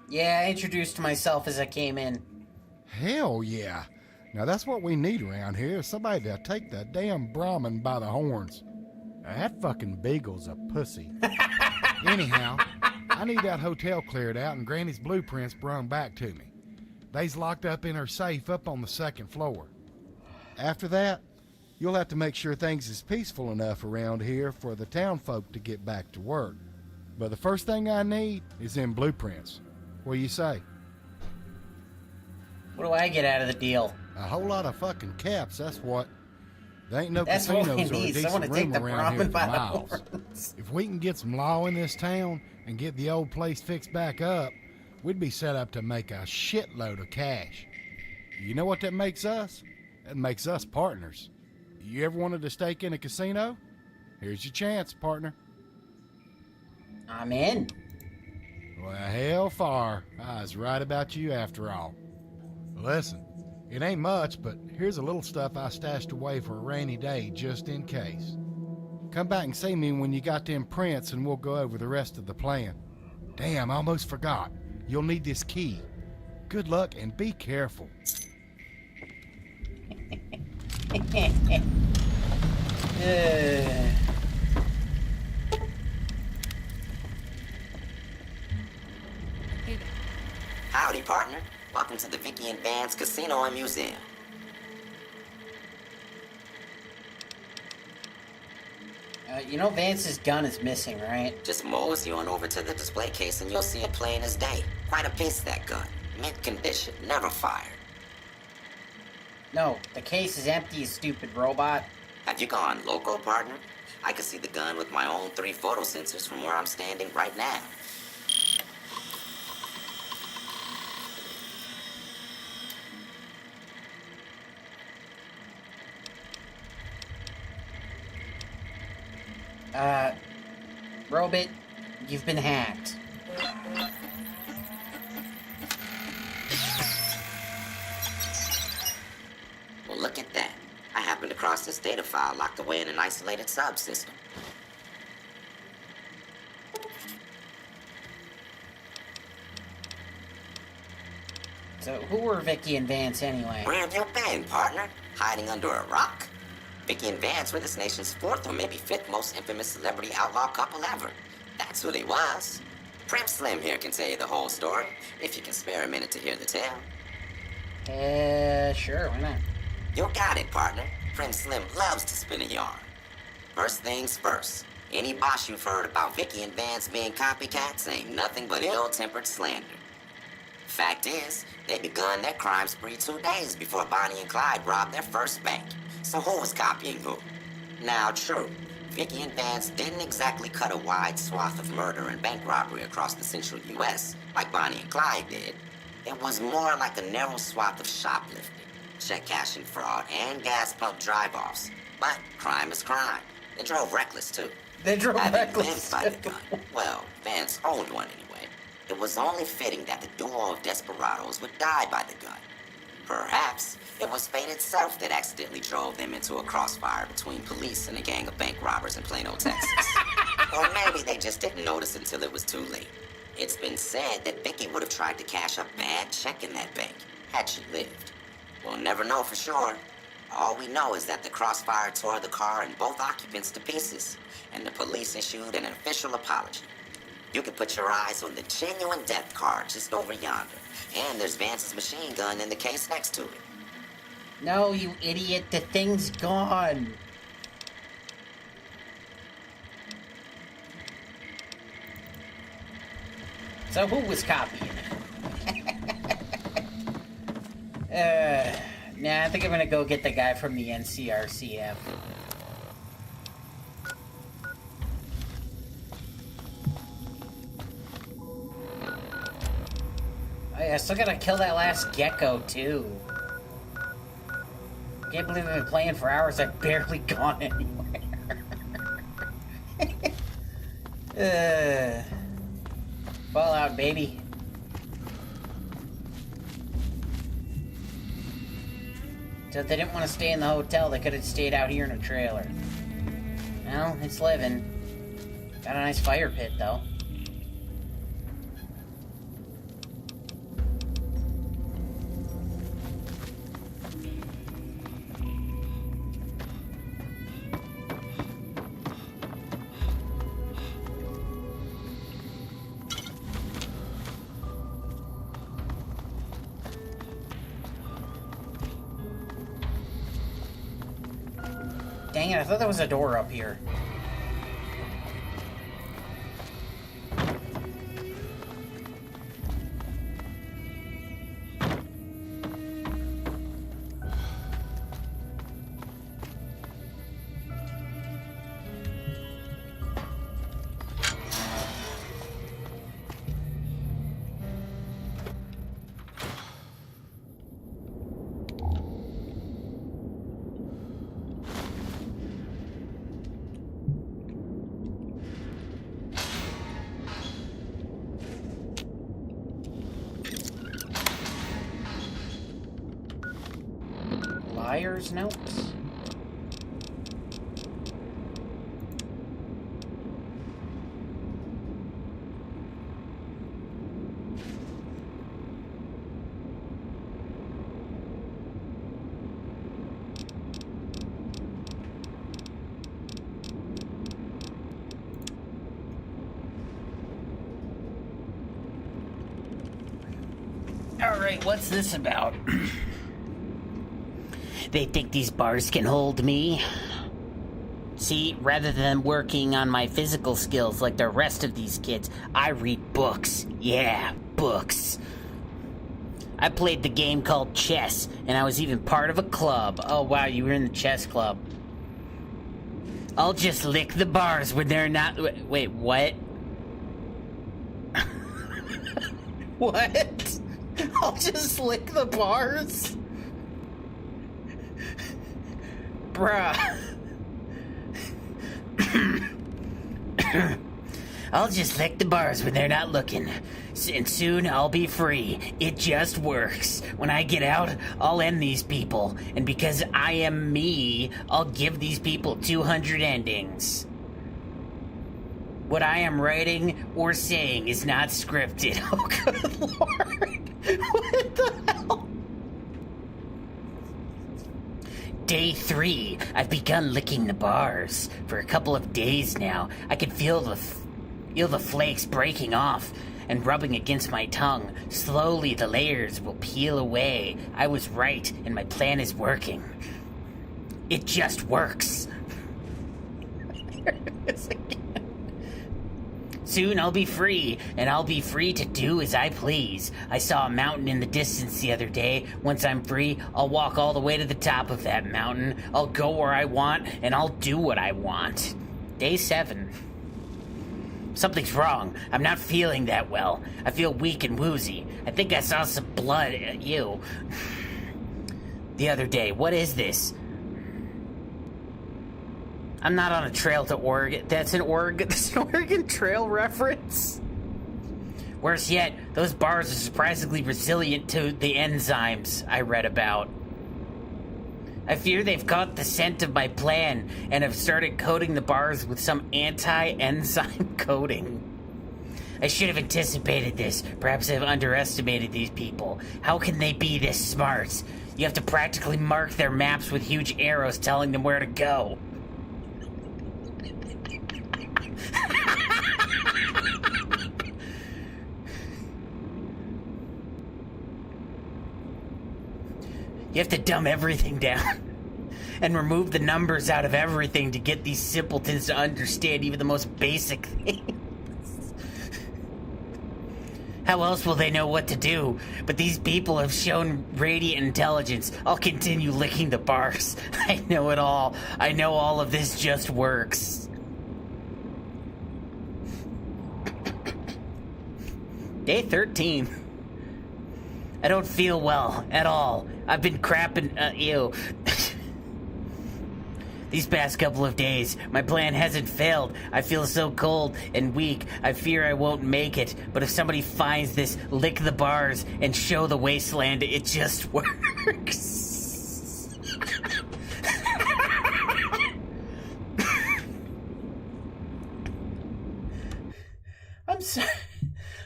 Yeah, I introduced myself as I came in. Hell yeah. Now that's what we need around here, somebody to take the damn Brahmin by the horns. That fucking Beagle's a pussy. Anyhow, I need that hotel cleared out and Granny's blueprints brung back to me. They's locked up in her safe up on the second floor. After that, you'll have to make sure things is peaceful enough around here for the town folk to get back to work. But the first thing I need is them blueprints. What do you say? What do I get out of the deal? A whole lot of fucking caps, that's what. There ain't no That's what we casinos or a need. Someone decent to take room the around here Brahmin for by the miles. horns. If we can get some law in this town and get the old place fixed back up, we'd be set up to make a shitload of cash. You know what that makes us? That makes us partners. You ever wanted to stake in a casino? Here's your chance, partner. I'm in. Well, hell far. I was right about you after all. Listen, it ain't much, but here's a little stuff I stashed away for a rainy day just in case. Come back and see me when you got them prints and we'll go over the rest of the plan. Damn, I almost forgot. You'll need this key. Good luck and be careful. Howdy, partner. Welcome to the Vicky and Vance Casino and Museum. You know Vance's gun is missing, right? Just mosey on over to the display case and you'll see it plain as day. Quite a piece, that gun. Mint condition, never fired. No, the case is empty, you stupid robot. Have you gone local, partner? I can see the gun with my own 3 photo sensors from where I'm standing right now. Robot, you've been hacked. Well, look at that. I happened across this data file locked away in an isolated subsystem. So who were Vicky and Vance anyway? Where have you been, partner? Hiding under a rock? Vicky and Vance were this nation's 4th or maybe 5th most infamous celebrity outlaw couple ever. That's who they was. Primm Slim here can tell you the whole story, if you can spare a minute to hear the tale. Sure, why not? You got it, partner. Primm Slim loves to spin a yarn. First things first, any boss you've heard about Vicky and Vance being copycats ain't nothing but ill-tempered slander. Fact is, they begun their crime spree 2 days before Bonnie and Clyde robbed their first bank. So who was copying who? Now, true, Vicky and Vance didn't exactly cut a wide swath of murder and bank robbery across the central U.S. like Bonnie and Clyde did. It was more like a narrow swath of shoplifting, check cashing fraud, and gas pump drive-offs. But crime is crime. They drove reckless, too. They drove Having reckless. lived by the gun. Well, Vance owned one anyway. It was only fitting that the duo of desperados would die by the gun. Perhaps it was fate itself that accidentally drove them into a crossfire between police and a gang of bank robbers in Plano, Texas. Or maybe they just didn't notice until it was too late. It's been said that Vicky would have tried to cash a bad check in that bank, had she lived. We'll never know for sure. All we know is that the crossfire tore the car and both occupants to pieces, and the police issued an official apology. You can put your eyes on the genuine death card just over yonder, and there's Vance's machine gun in the case next to it. No, you idiot, the thing's gone. So who was copying it? Nah, I think I'm gonna go get the guy from the NCRCF. Oh yeah, I still gotta kill that last gecko, too. Can't believe I've been playing for hours, I've barely gone anywhere. Fallout, baby. So if they didn't want to stay in the hotel, they could have stayed out here in a trailer. Well, it's living. Got a nice fire pit, though. Dang it, I thought there was a door up here. buyer's notes? Alright, what's this about? They think these bars can hold me? See, rather than working on my physical skills like the rest of these kids, I read books. Yeah, books. I played the game called chess, and I was even part of a club. Oh wow, you were in the chess club. I'll just lick the bars when they're not... Wait, what? What? I'll just lick the bars? Bruh. I'll just lick the bars when they're not looking. And soon I'll be free. It just works. When I get out, I'll end these people. And because I am me, I'll give these people 200 endings. What I am writing or saying is not scripted. Oh, good lord. What the hell? Day 3. I've begun licking the bars. For a couple of days now, I can feel the flakes breaking off and rubbing against my tongue. Slowly, the layers will peel away. I was right, and my plan is working. It just works. There it is again. Soon I'll be free, and I'll be free to do as I please. I saw a mountain in the distance the other day. Once I'm free, I'll walk all the way to the top of that mountain. I'll go where I want, and I'll do what I want. Day 7. Something's wrong. I'm not feeling that well. I feel weak and woozy. I think I saw some blood. Ew. The other day. What is this? I'm not on a trail to Oregon. That's an Oregon Trail reference. Worse yet, those bars are surprisingly resilient to the enzymes I read about. I fear they've caught the scent of my plan and have started coating the bars with some anti-enzyme coating. I should have anticipated this. Perhaps I've underestimated these people. How can they be this smart? You have to practically mark their maps with huge arrows telling them where to go. You have to dumb everything down and remove the numbers out of everything to get these simpletons to understand even the most basic things. How else will they know what to do? But these people have shown radiant intelligence. I'll continue licking the bars. I know it all. I know all of this just works. Day 13. I don't feel well at all. I've been crapping, ew. These past couple of days, my plan hasn't failed. I feel so cold and weak. I fear I won't make it. But if somebody finds this, lick the bars and show the wasteland, it just works.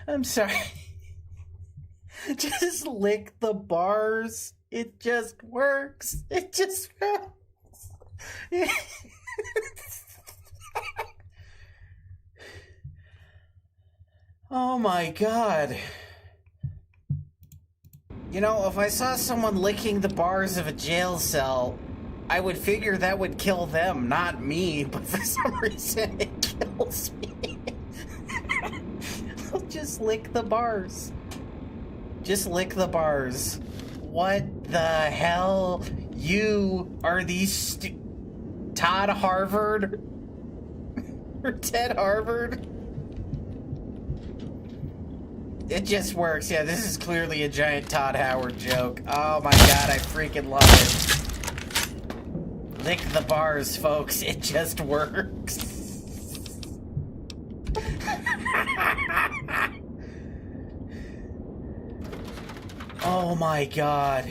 I'm sorry. Just lick the bars. It just works. It just works. Oh my god. You know, if I saw someone licking the bars of a jail cell, I would figure that would kill them, not me, but for some reason it kills me. I'll just lick the bars. Just lick the bars. What the hell? You are these Todd Harvard? Or Ted Harvard? It just works. Yeah, this is clearly a giant Todd Howard joke. Oh my god, I freaking love it. Lick the bars, folks. It just works. Oh my god.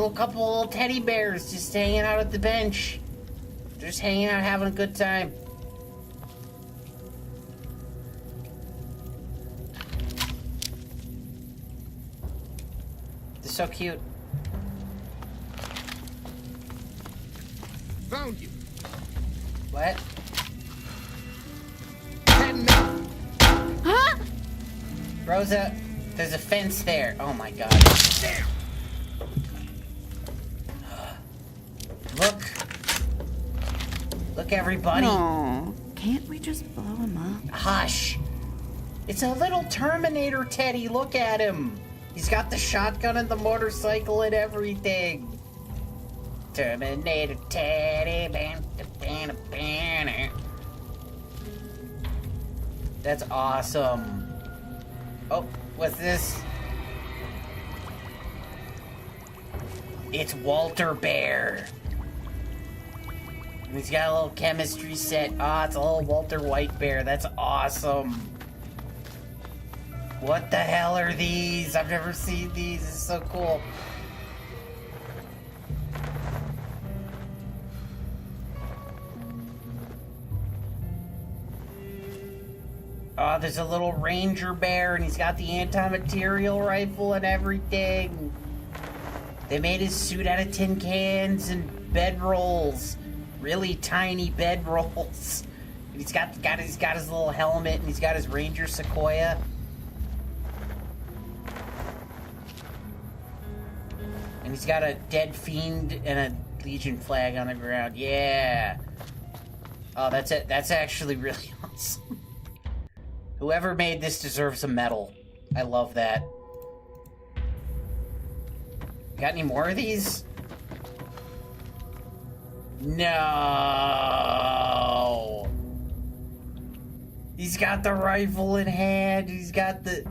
little couple little teddy bears just hanging out at the bench. Just hanging out, having a good time. They're so cute. Found you. What? Huh? Rosa, there's a fence there. Oh my god. Damn. Look. Look, everybody. No, can't we just blow him up? Hush. It's a little Terminator Teddy. Look at him. He's got the shotgun and the motorcycle and everything. Terminator Teddy. That's awesome. Oh, what's this? It's Walter Bear. He's got a little chemistry set. Ah, it's a little Walter White Bear. That's awesome. What the hell are these? I've never seen these. It's so cool. Oh, there's a little Ranger Bear, and he's got the anti-material rifle and everything. They made his suit out of tin cans and bedrolls. Really tiny bedrolls. And he's got his little helmet, and he's got his Ranger Sequoia. And he's got a dead fiend and a Legion flag on the ground. Yeah. Oh, that's it. That's actually really awesome. Whoever made this deserves a medal. I love that. Got any more of these? No. He's got the rifle in hand. He's got the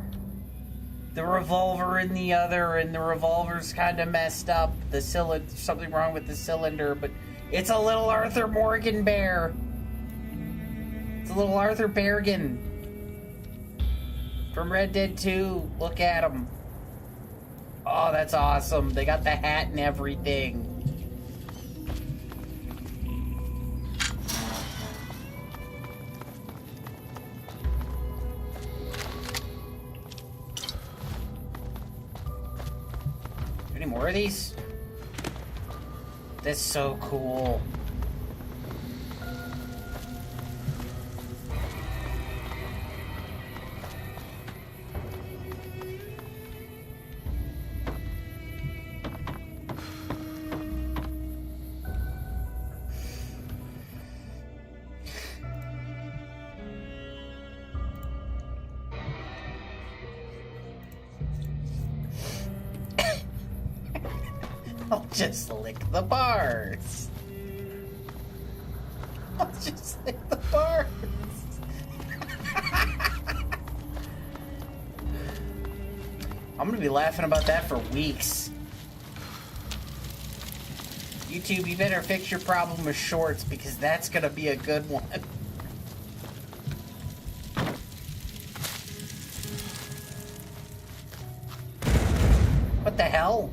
revolver in the other, and the revolver's kind of messed up. Something wrong with the cylinder, but it's a little Arthur Morgan bear. It's a little Arthur Bergen from Red Dead 2. Look at him. Oh, that's awesome. They got the hat and everything. Any more of these? That's so cool. I'll just lick the bars. I'll just lick the bars. I'm gonna be laughing about that for weeks. YouTube, you better fix your problem with shorts, because that's gonna be a good one. What the hell?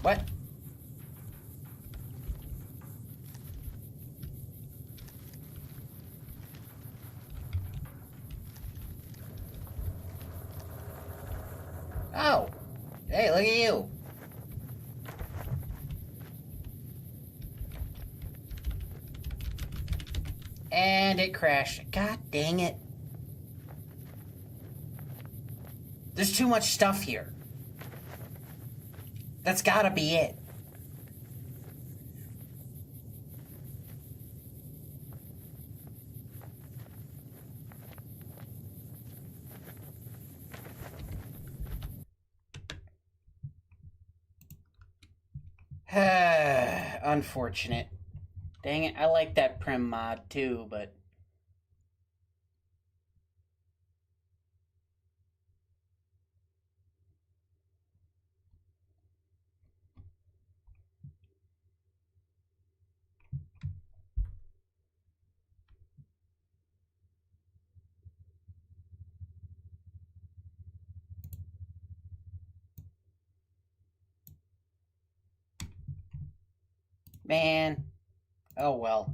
What? Oh. Hey, look at you. And it crashed. God dang it. There's too much stuff here. That's gotta be it. Unfortunate. Dang it, I like that primm mod too, but... Man. Oh well.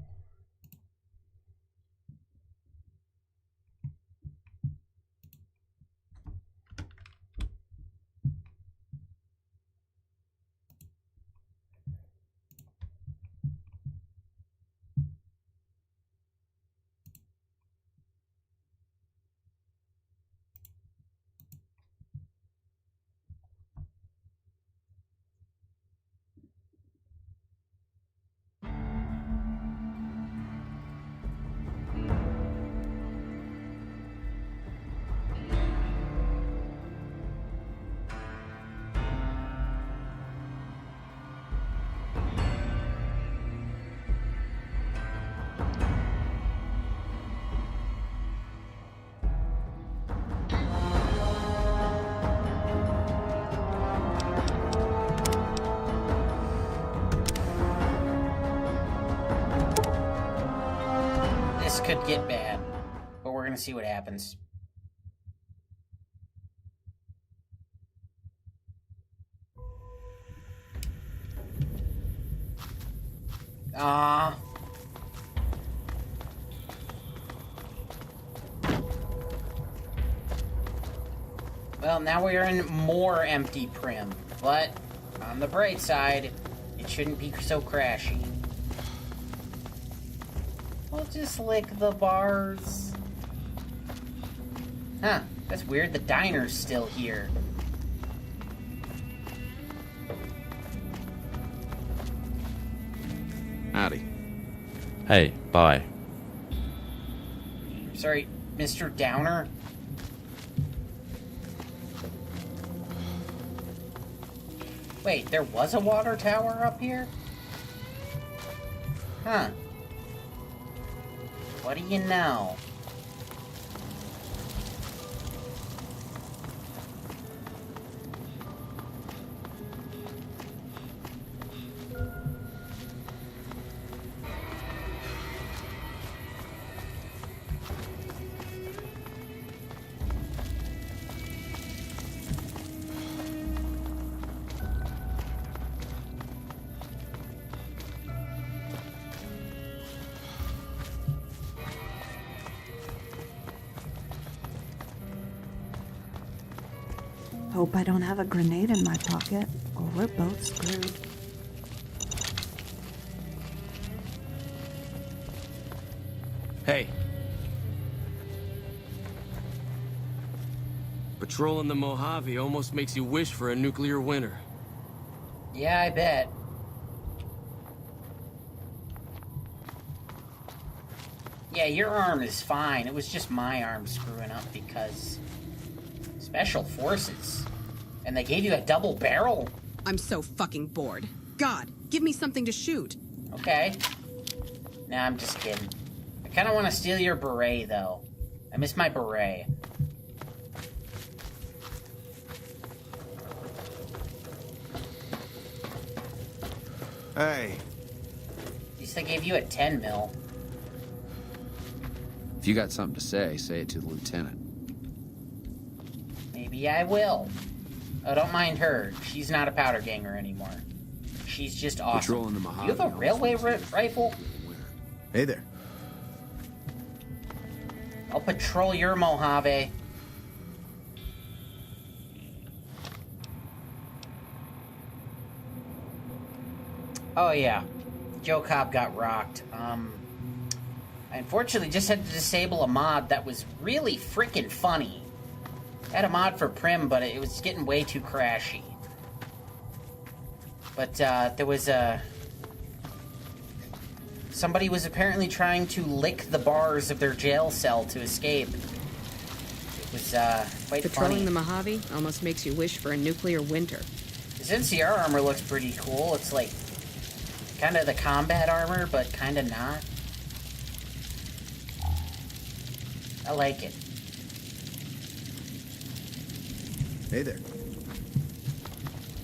This could get bad, but we're gonna see what happens. Ah. Well, now we are in more empty primm, but on the bright side, it shouldn't be so crashy. We'll just lick the bars. Huh, that's weird. The diner's still here. Howdy. Hey, bye. Sorry, Mr. Downer? Wait, there was a water tower up here? Huh. What do you know? Hope I don't have a grenade in my pocket, or we're both screwed. Hey. Patrolling the Mojave almost makes you wish for a nuclear winter. Yeah, I bet. Yeah, your arm is fine. It was just my arm screwing up because... Special Forces. And they gave you a double barrel? I'm so fucking bored. God, give me something to shoot. Okay. Nah, I'm just kidding. I kind of want to steal your beret, though. I miss my beret. Hey. At least they gave you a 10 mil. If you got something to say it to the lieutenant. Maybe I will. Oh, don't mind her. She's not a powder ganger anymore. She's just awesome. Patrolling the Mojave. You have a railway rifle? Hey there. I'll patrol your Mojave. Oh yeah, Joe Cobb got rocked. I unfortunately just had to disable a mod that was really freaking funny. I had a mod for primm, but it was getting way too crashy. But there was a... Somebody was apparently trying to lick the bars of their jail cell to escape. It was quite Patrolling funny. the Mojave almost makes you wish for a nuclear winter. His NCR armor looks pretty cool. It's like kind of the combat armor, but kind of not. I like it. Hey there.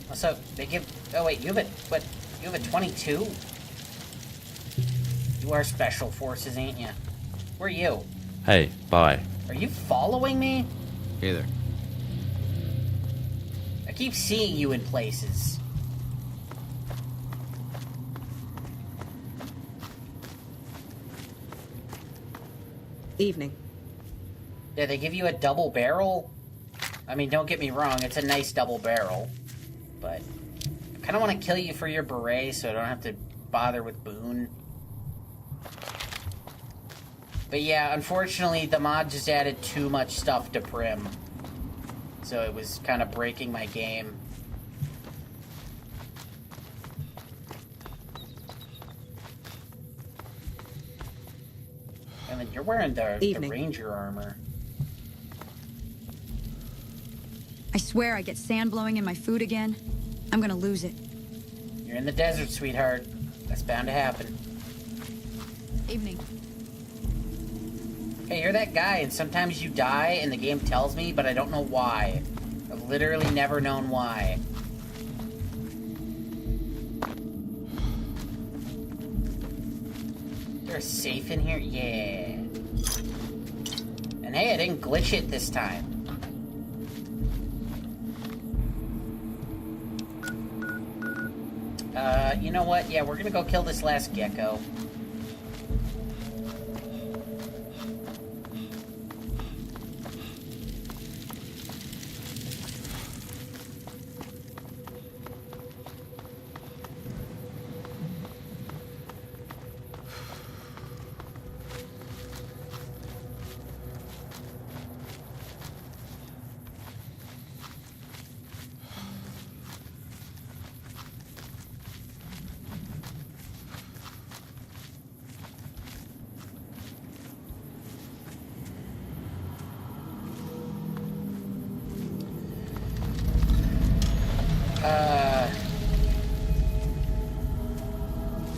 Also, they give... Oh wait, you have a... What? You have a 22? You are Special Forces, ain't you? Where are you? Hey, bye. Are you following me? Hey there. I keep seeing you in places. Evening. Yeah, they give you a double barrel. I mean, don't get me wrong, it's a nice double barrel. But I kind of want to kill you for your beret so I don't have to bother with Boone. But yeah, unfortunately, the mod just added too much stuff to Primm. So it was kind of breaking my game. And then you're wearing the Ranger armor. I swear I get sand blowing in my food again. I'm gonna lose it. You're in the desert, sweetheart. That's bound to happen. Evening. Hey, you're that guy, and sometimes you die, and the game tells me, but I don't know why. I've literally never known why. Is there a safe in here? Yeah. And hey, I didn't glitch it this time. You know what? Yeah, we're gonna go kill this last gecko.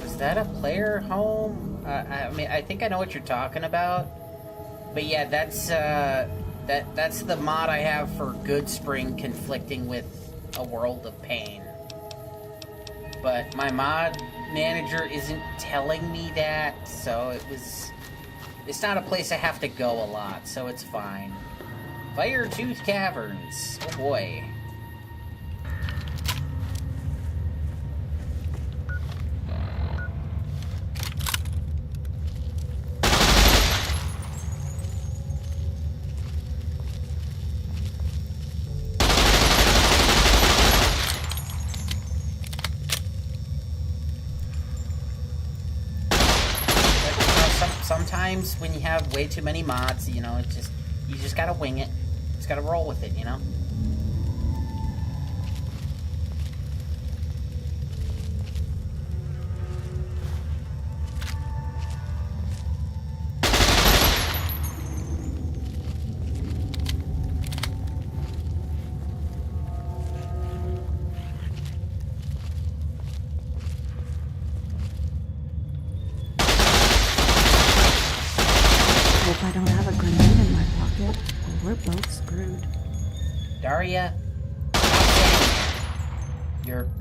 Was that a player home? I mean, I think I know what you're talking about. But yeah, that's the mod I have for Good Spring conflicting with A World of Pain. But my mod manager isn't telling me that, so it's not a place I have to go a lot, so it's fine. Firetooth Caverns. Oh boy. Sometimes when you have way too many mods, you know, you just gotta wing it. Just gotta roll with it, you know? Hope I don't have a grenade in my pocket, or we're both screwed. Daria,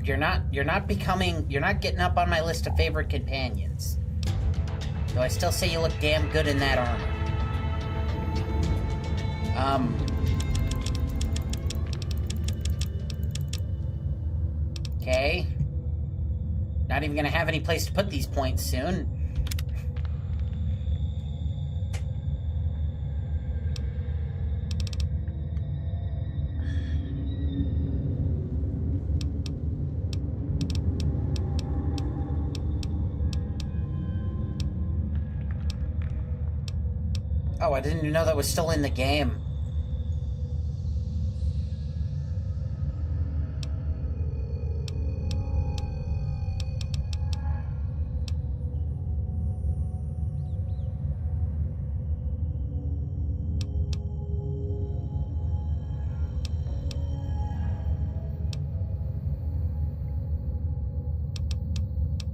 you're not getting up on my list of favorite companions. Though I still say you look damn good in that armor. Okay. Not even gonna have any place to put these points soon. Oh, I didn't even know that was still in the game.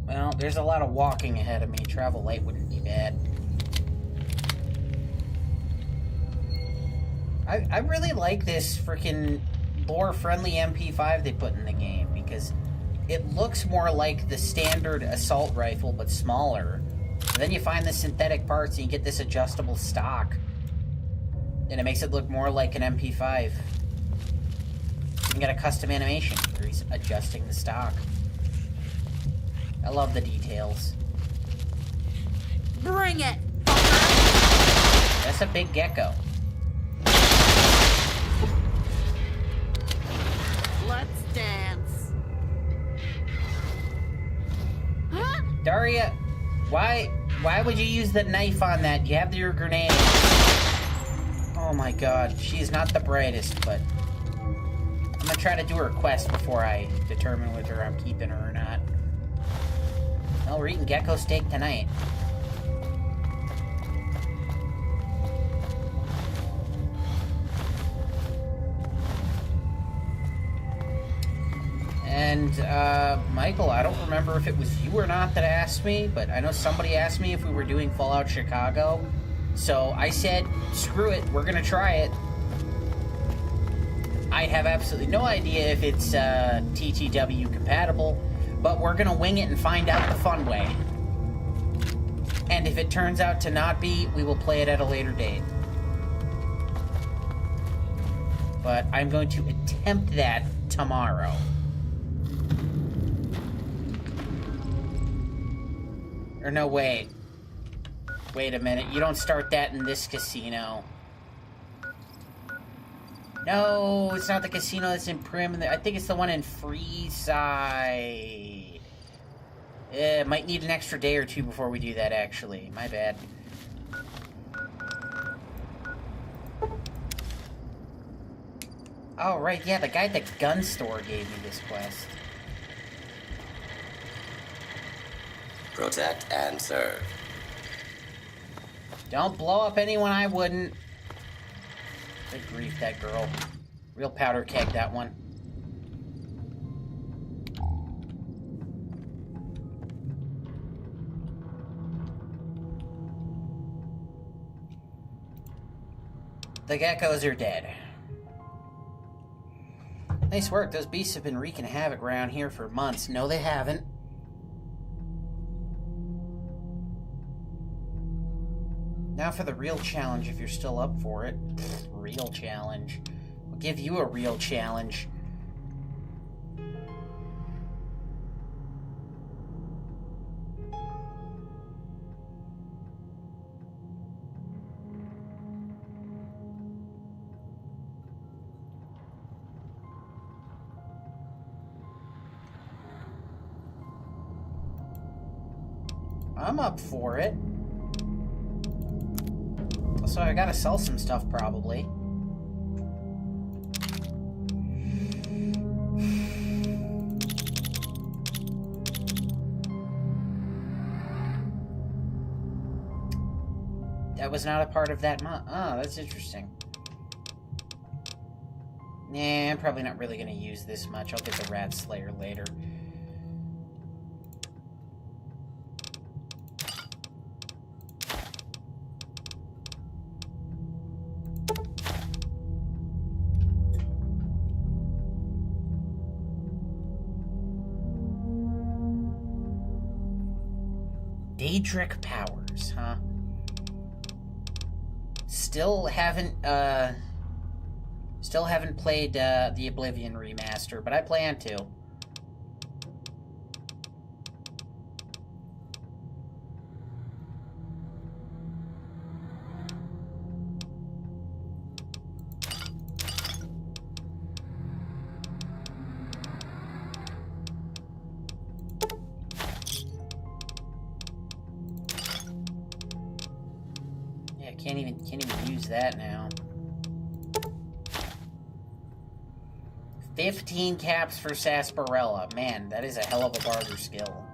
Well, there's a lot of walking ahead of me. Travel light wouldn't be bad. I really like this freaking lore-friendly MP5 they put in the game because it looks more like the standard assault rifle but smaller. And then you find the synthetic parts and you get this adjustable stock. And it makes it look more like an MP5. You can get a custom animation where he's adjusting the stock. I love the details. Bring it! That's a big gecko. Let's dance. Huh? Daria, why would you use the knife on that? You have your grenade. Oh my god, she's not the brightest, but I'm gonna try to do her quest before I determine whether I'm keeping her or not. Well, we're eating gecko steak tonight. And, Michael, I don't remember if it was you or not that asked me, but I know somebody asked me if we were doing Fallout Chicago. So I said, screw it, we're gonna try it. I have absolutely no idea if it's, TTW compatible, but we're gonna wing it and find out the fun way. And if it turns out to not be, we will play it at a later date. But I'm going to attempt that tomorrow. Or no, wait. Wait a minute. You don't start that in this casino. No, it's not the casino that's in Primm. I think it's the one in Freeside. Might need an extra day or two before we do that, actually. My bad. Oh, right, yeah, the guy at the gun store gave me this quest. Protect and serve. Don't blow up anyone I wouldn't. Good grief, that girl. Real powder keg, that one. The geckos are dead. Nice work. Those beasts have been wreaking havoc around here for months. No, they haven't. Now for the real challenge, if you're still up for it. Real challenge. We'll give you a real challenge. I'm up for it. So I gotta sell some stuff, probably. That was not a part of that mod. Oh, that's interesting. Nah, I'm probably not really gonna use this much. I'll get the Rat Slayer later. Daedric powers, huh? Still haven't played the Oblivion remaster, but I plan to. Can't even use that now. 15 caps for Sarsaparilla. Man, that is a hell of a barter skill.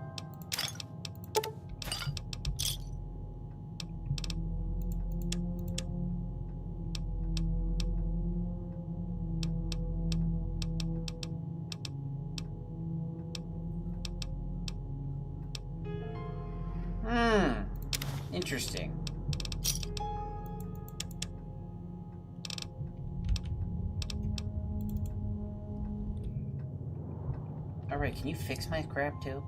Interesting. Alright, can you fix my crap too?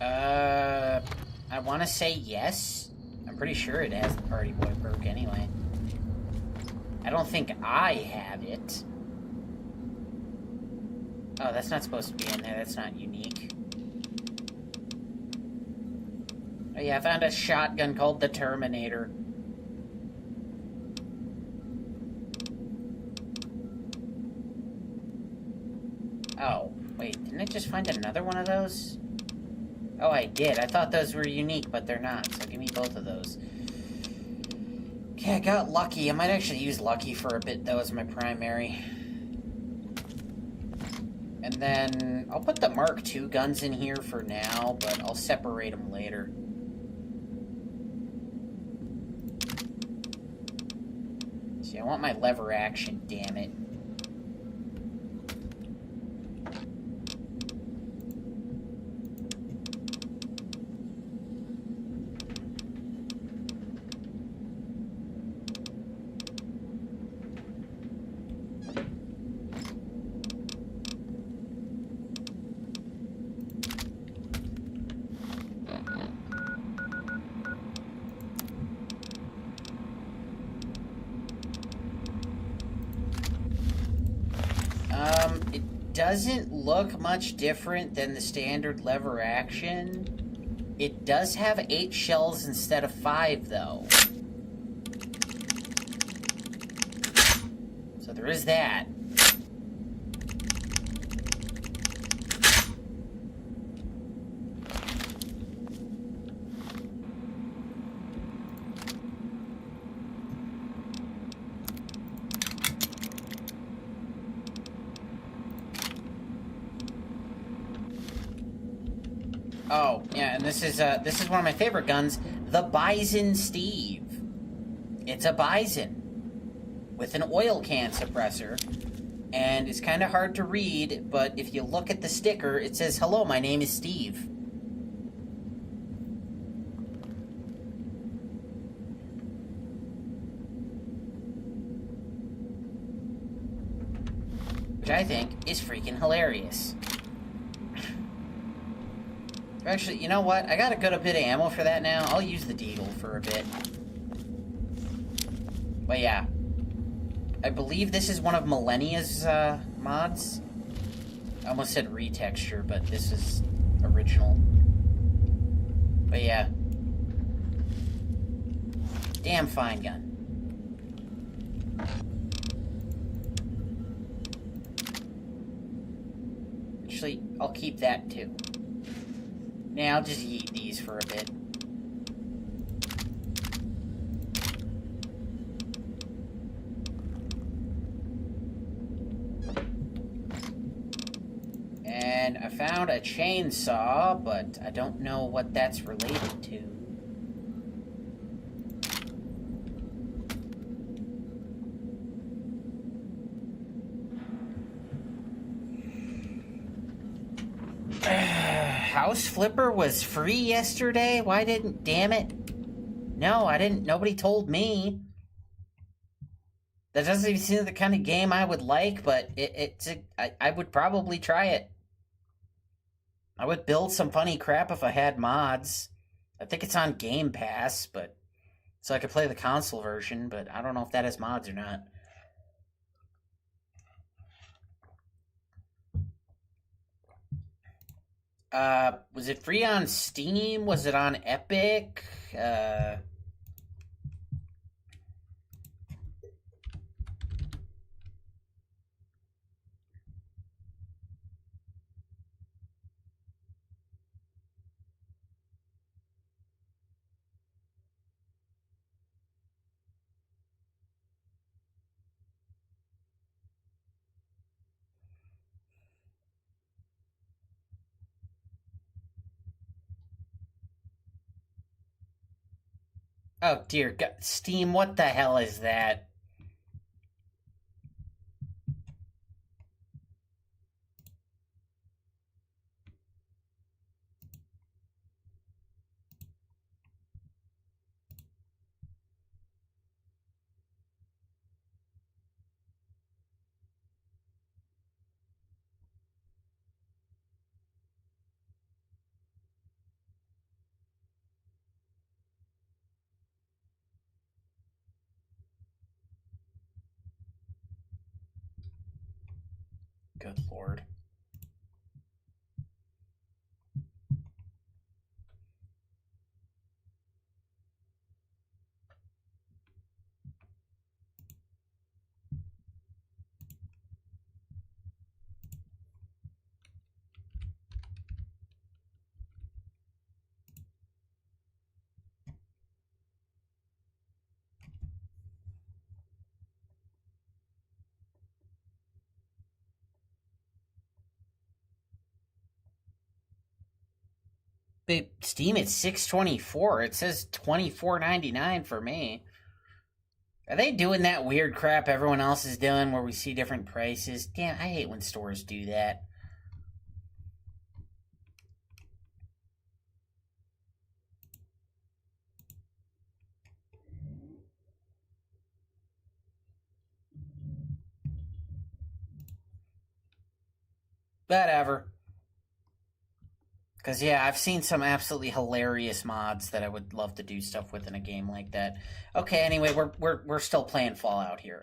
I want to say yes. I'm pretty sure it has the party boy perk anyway. I don't think I have it. Oh, that's not supposed to be in there. That's not unique. Oh yeah, I found a shotgun called the Terminator. Oh, wait, didn't I just find another one of those? Oh, I did. I thought those were unique, but they're not, so give me both of those. Okay, I got lucky. I might actually use lucky for a bit, though, as my primary. And then I'll put the Mark II guns in here for now, but I'll separate them later. See, I want my lever action, damn it. It doesn't look much different than the standard lever action. It does have 8 shells instead of 5, though. So there is that. Oh, yeah, and this is one of my favorite guns, the Bison Steve. It's a Bison with an oil can suppressor, and it's kind of hard to read, but if you look at the sticker, it says, "Hello, my name is Steve." Which I think is freaking hilarious. Actually, you know what? I got a good bit of ammo for that now. I'll use the Deagle for a bit. But yeah. I believe this is one of Millennia's mods. I almost said retexture, but this is original. But yeah. Damn fine gun. Actually, I'll keep that too. Now I'll just yeet these for a bit. And I found a chainsaw, but I don't know what that's related to. House Flipper was free yesterday? Why didn't... Damn it. No, I didn't... Nobody told me. That doesn't even seem the kind of game I would like, but I would probably try it. I would build some funny crap if I had mods. I think it's on Game Pass, but... So I could play the console version, but I don't know if that has mods or not. Was it free on Steam? Was it on Epic? Oh, dear God. Steam, what the hell is that? Good lord. But Steam at $6.24. It says $24.99 for me. Are they doing that weird crap everyone else is doing where we see different prices? Damn, I hate when stores do that. Whatever. Because, yeah, I've seen some absolutely hilarious mods that I would love to do stuff with in a game like that. Okay, anyway, we're still playing Fallout here.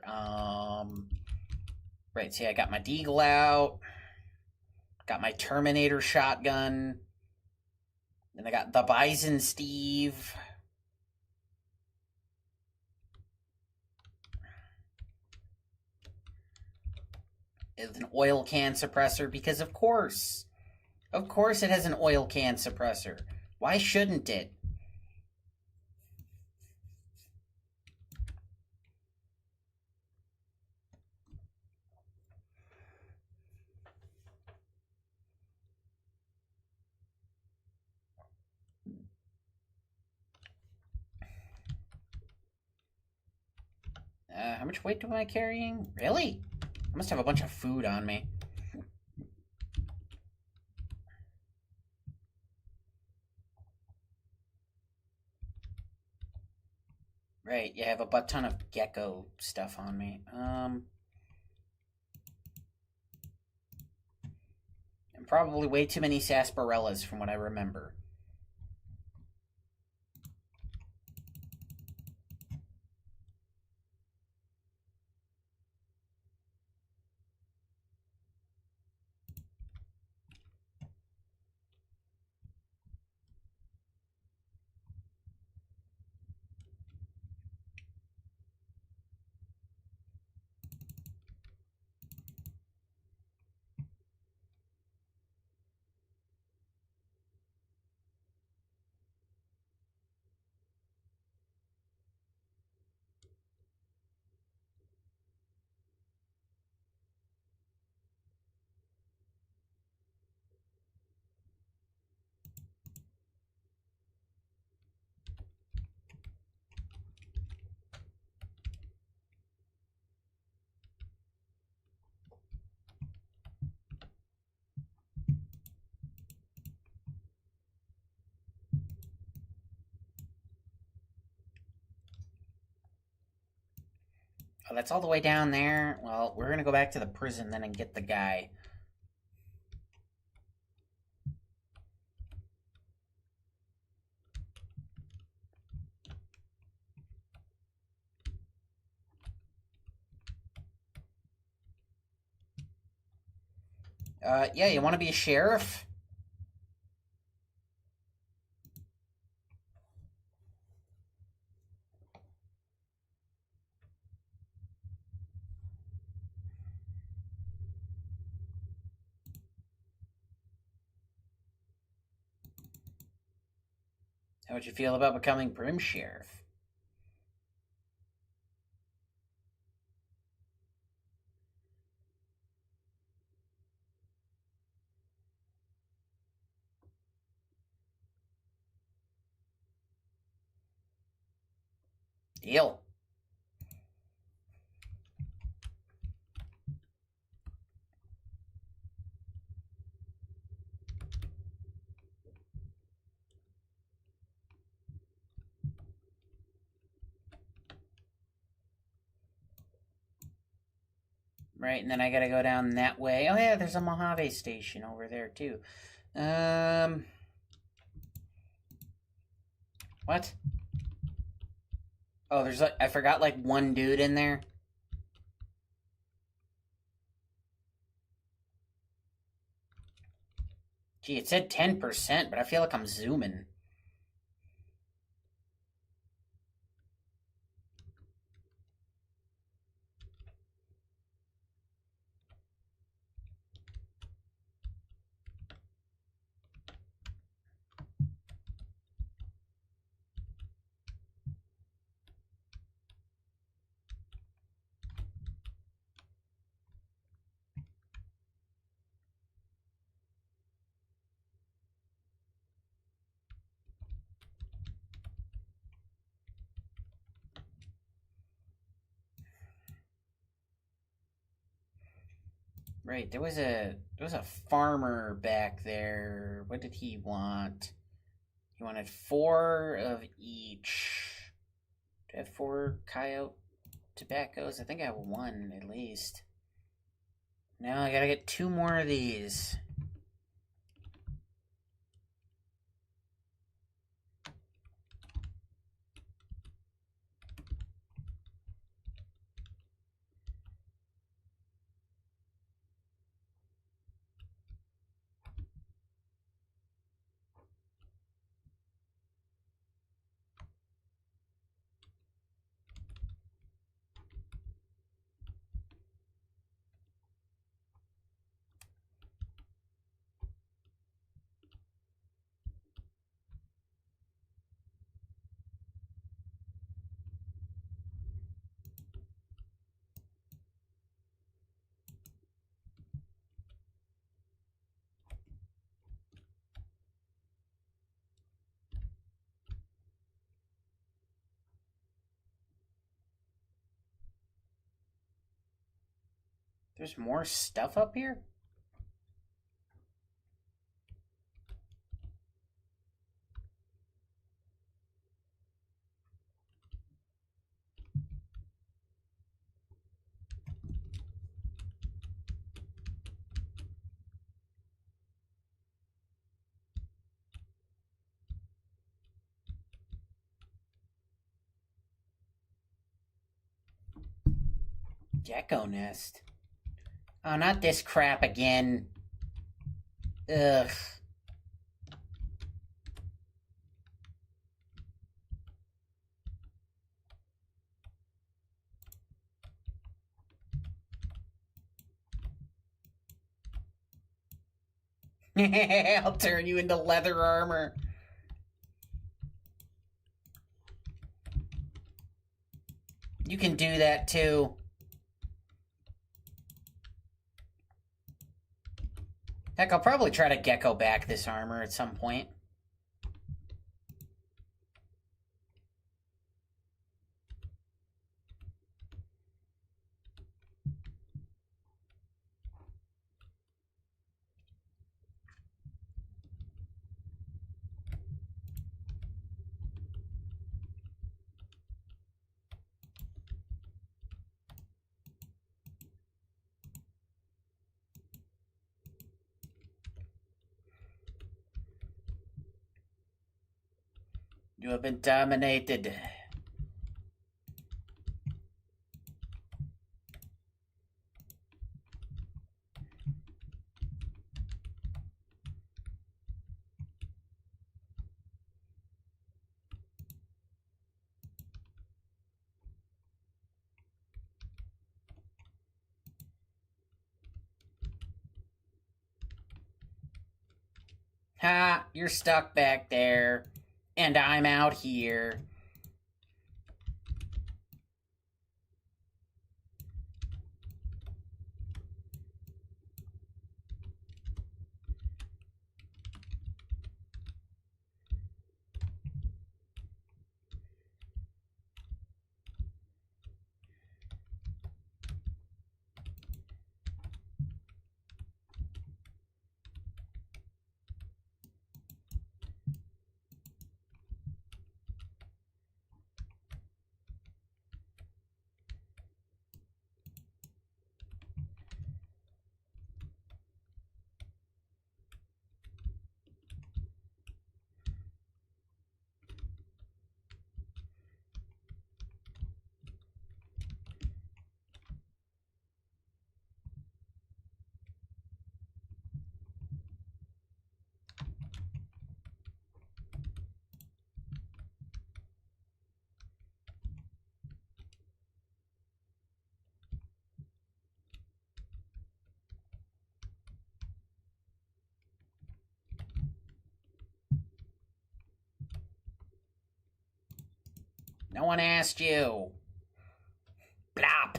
Right, see, I got my Deagle out. Got my Terminator shotgun. Then I got the Bison Steve. It's an oil can suppressor because, of course it has an oil can suppressor. Why shouldn't it? How much weight am I carrying? Really? I must have a bunch of food on me. Right, you have a butt ton of gecko stuff on me. And probably way too many sarsaparillas from what I remember. Oh, that's all the way down there? Well, we're gonna go back to the prison then and get the guy. Yeah, you want to be a sheriff? How would you feel about becoming primm sheriff? Deal. Right, and then I gotta go down that way. Oh yeah, there's a Mojave station over there too. What? Oh, there's like, I forgot like one dude in there. Gee, it said 10%, but I feel like I'm zooming. Right, there was a farmer back there. What did he want? He wanted 4 of each. Do I have 4 coyote tobaccos? I think I have 1 at least. Now I gotta get 2 more of these. There's more stuff up here? Gecko nest. Oh, not this crap again. Ugh. I'll turn you into leather armor. You can do that too. Heck, I'll probably try to gecko back this armor at some point. You have been dominated. Ha! You're stuck back there. And I'm out here. No one asked you. Blop.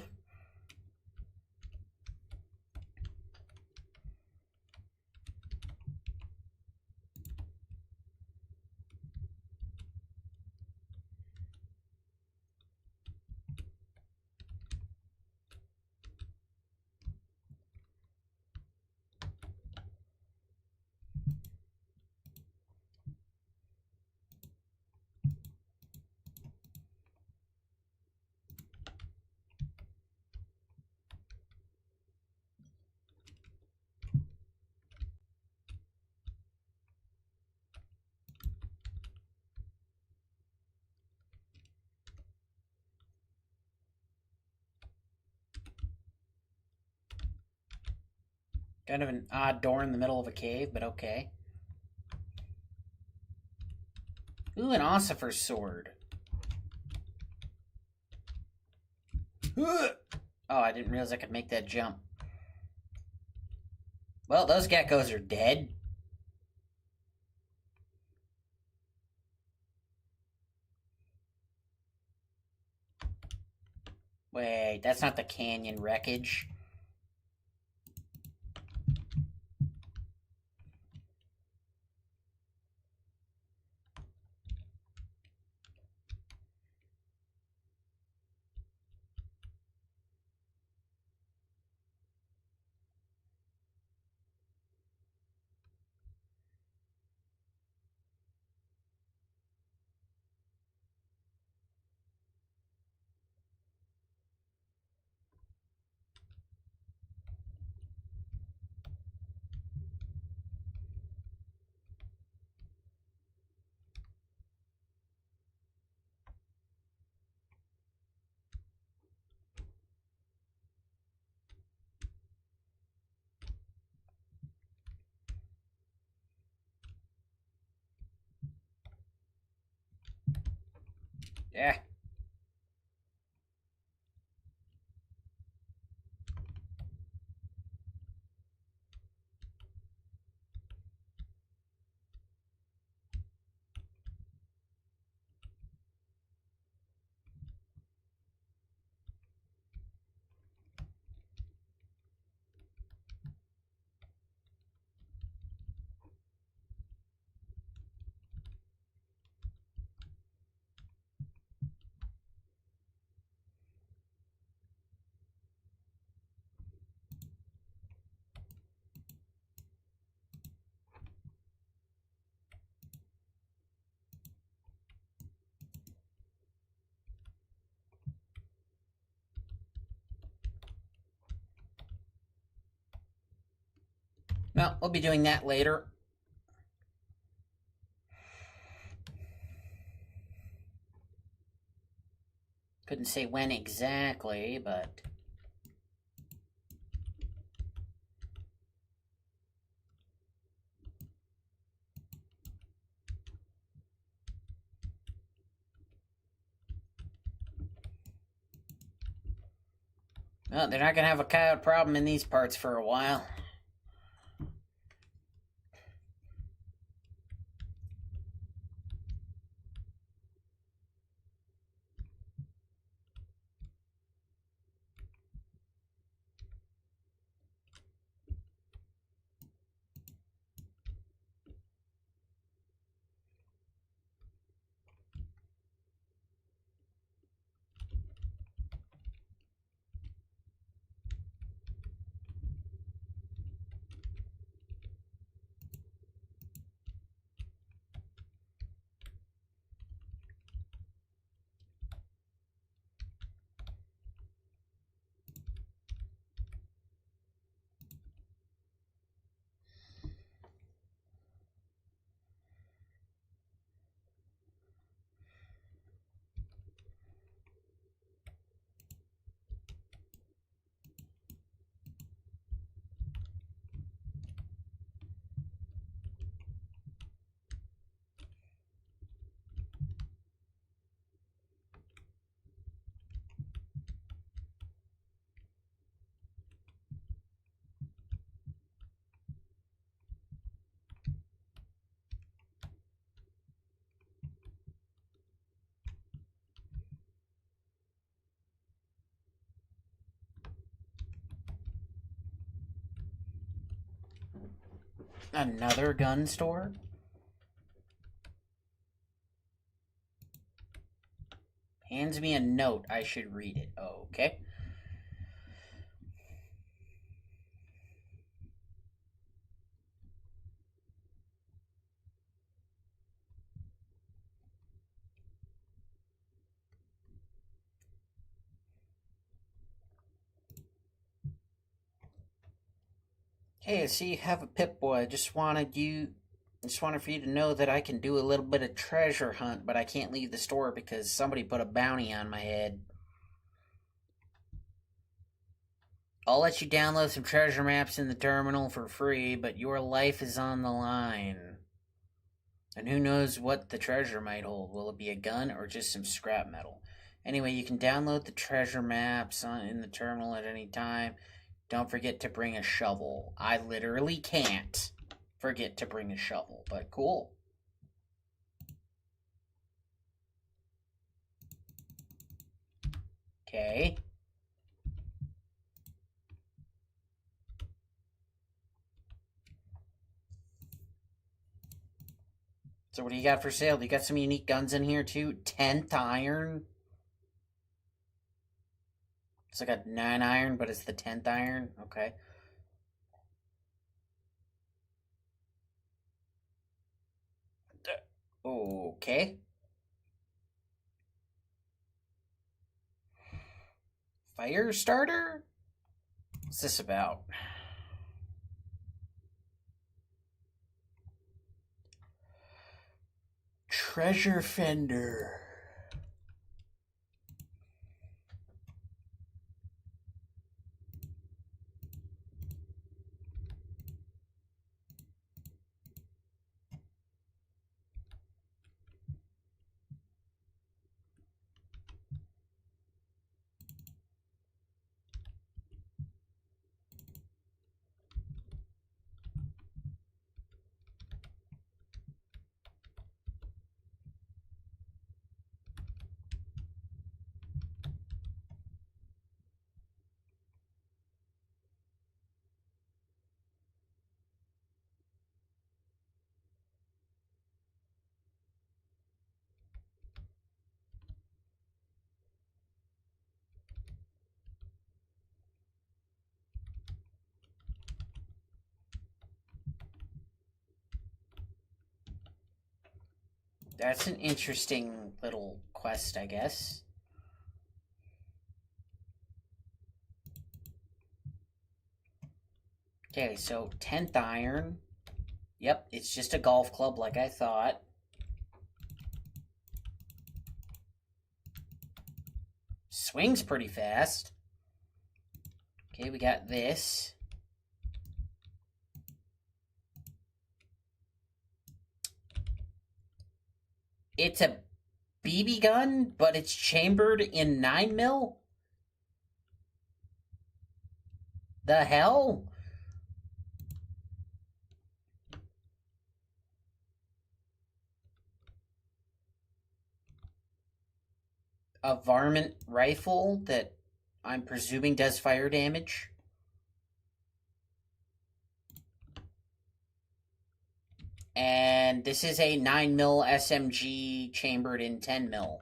Kind of an odd door in the middle of a cave, but okay. Ooh, an ossifer's sword. Oh, I didn't realize I could make that jump. Well, those geckos are dead. Wait, that's not the canyon wreckage. Yeah. Well, we'll be doing that later. Couldn't say when exactly, but... Well, they're not going to have a coyote problem in these parts for a while. Another gun store? Hands me a note. I should read it. Okay. Hey, I see you have a Pip-Boy. I just wanted for you to know that I can do a little bit of treasure hunt, but I can't leave the store because somebody put a bounty on my head. I'll let you download some treasure maps in the terminal for free, but your life is on the line. And who knows what the treasure might hold. Will it be a gun or just some scrap metal? Anyway, you can download the treasure maps in the terminal at any time. Don't forget to bring a shovel. I literally can't forget to bring a shovel, but cool. Okay. So what do you got for sale? Do you got some unique guns in here too? 10th iron? It's like a 9 iron, but it's the 10th iron. Okay. Okay. Fire starter? What's this about? Treasure fender. That's an interesting little quest, I guess. Okay, so 10th iron. Yep, it's just a golf club like I thought. Swings pretty fast. Okay, we got this. It's a BB gun, but it's chambered in 9mm? The hell? A varmint rifle that I'm presuming does fire damage. And this is a 9mm SMG chambered in 10mm.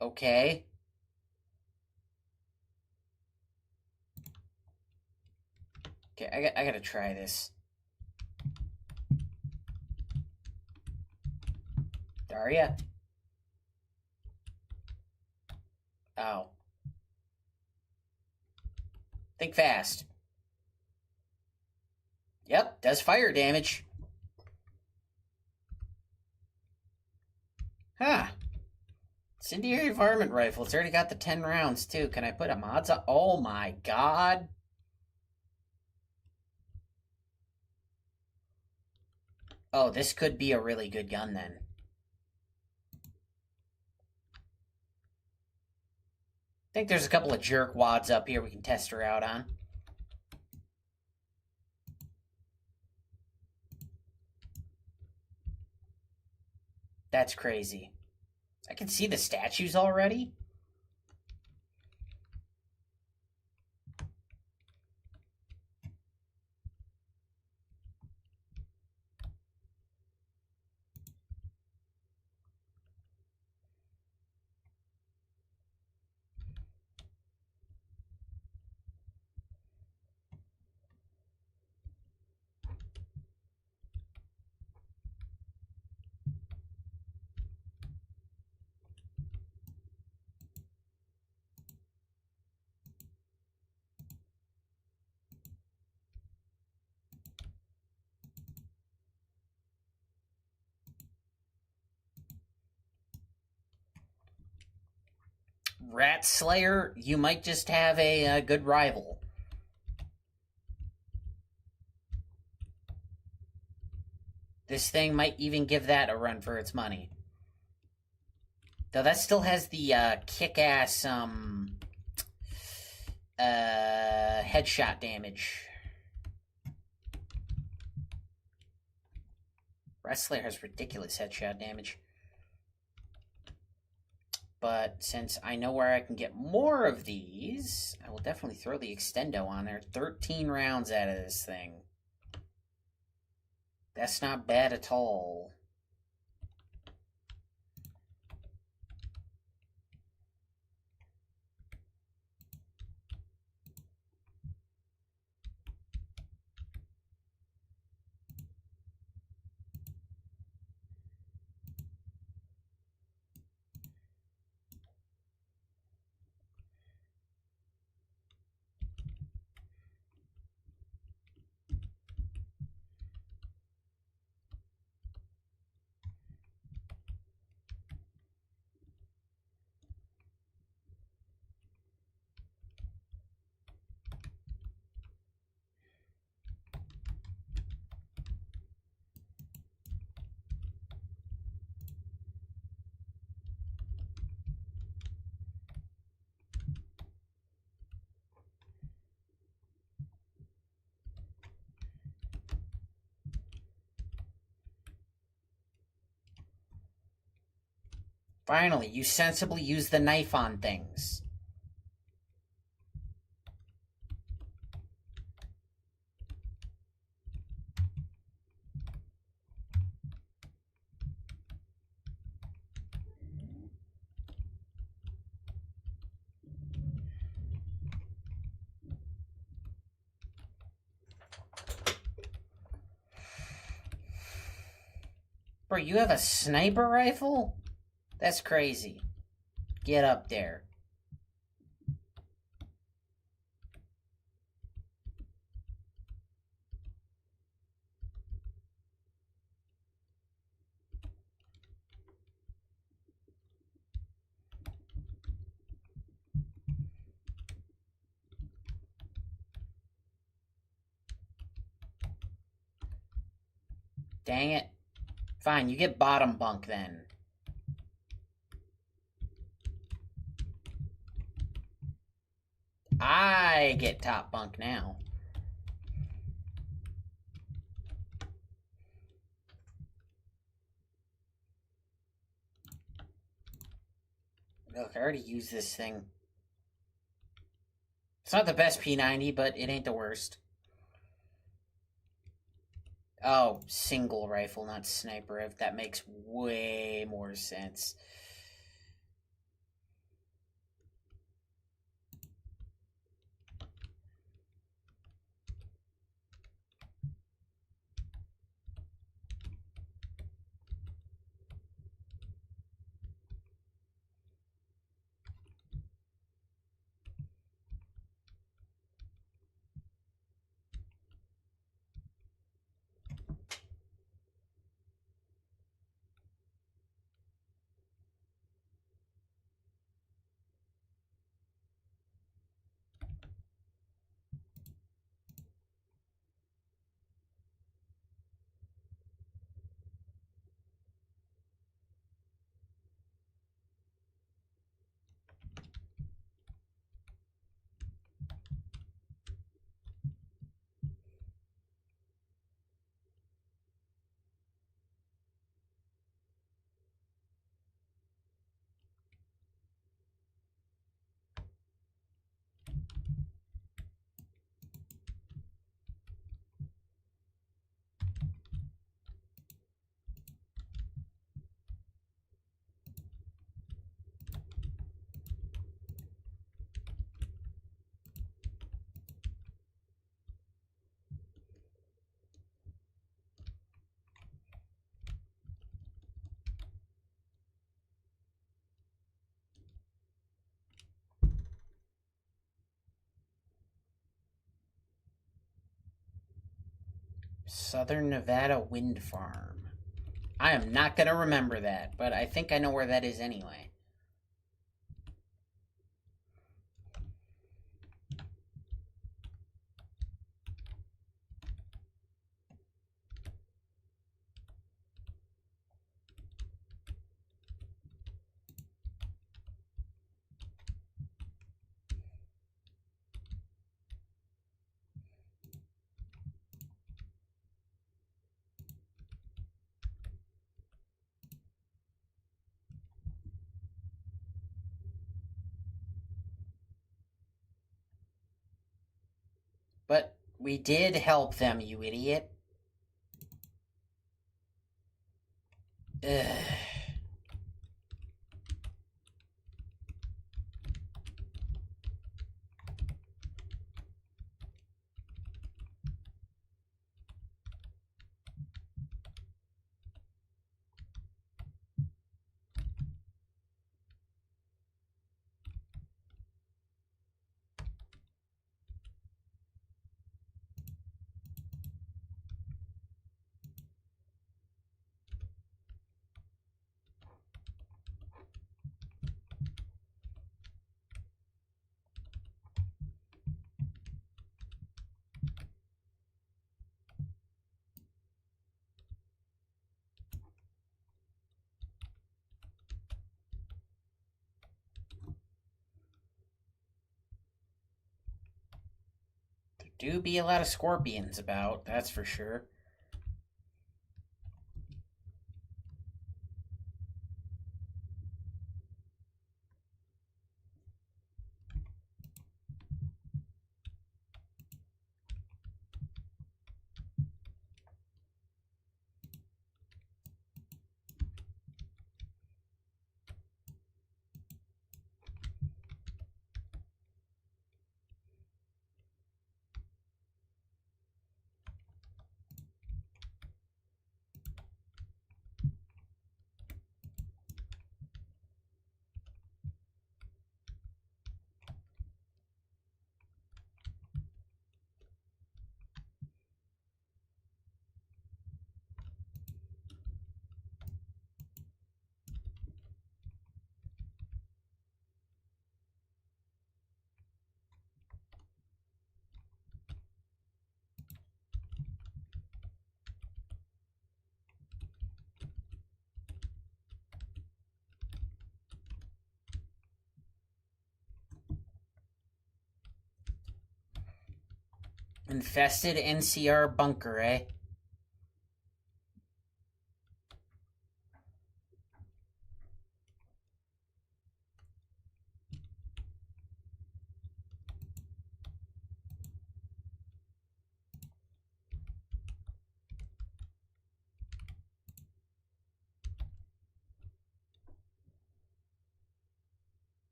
Okay. Okay, I gotta try this. Daria? Oh. Think fast. Yep, does fire damage. Huh. Incendiary varmint rifle. It's already got the 10 rounds, too. Can I put a mods on? Oh my god. Oh, this could be a really good gun, then. I think there's a couple of jerkwads up here we can test her out on. That's crazy. I can see the statues already. Rat Slayer, you might just have a good rival. This thing might even give that a run for its money. Though that still has the kick-ass headshot damage. Rat Slayer has ridiculous headshot damage. But since I know where I can get more of these, I will definitely throw the extendo on there. 13 rounds out of this thing. That's not bad at all. Finally, you sensibly use the knife on things. Bro, you have a sniper rifle? That's crazy. Get up there. Dang it. Fine, you get bottom bunk then. I get top bunk now. Look, I already used this thing. It's not the best P90, but it ain't the worst. Oh, single rifle, not sniper. If that makes way more sense. Southern Nevada Wind Farm. I am not going to remember that, but I think I know where that is anyway. But we did help them, you idiot. Ugh. Do be a lot of scorpions about, that's for sure. Infested NCR bunker, eh?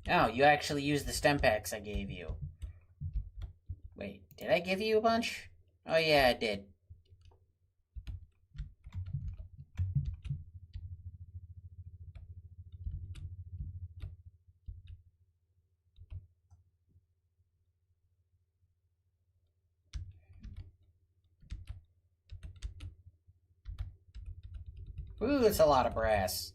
Oh, you actually used the stem packs I gave you. Wait, did I give you a bunch? Oh yeah, I did. Ooh, that's a lot of brass.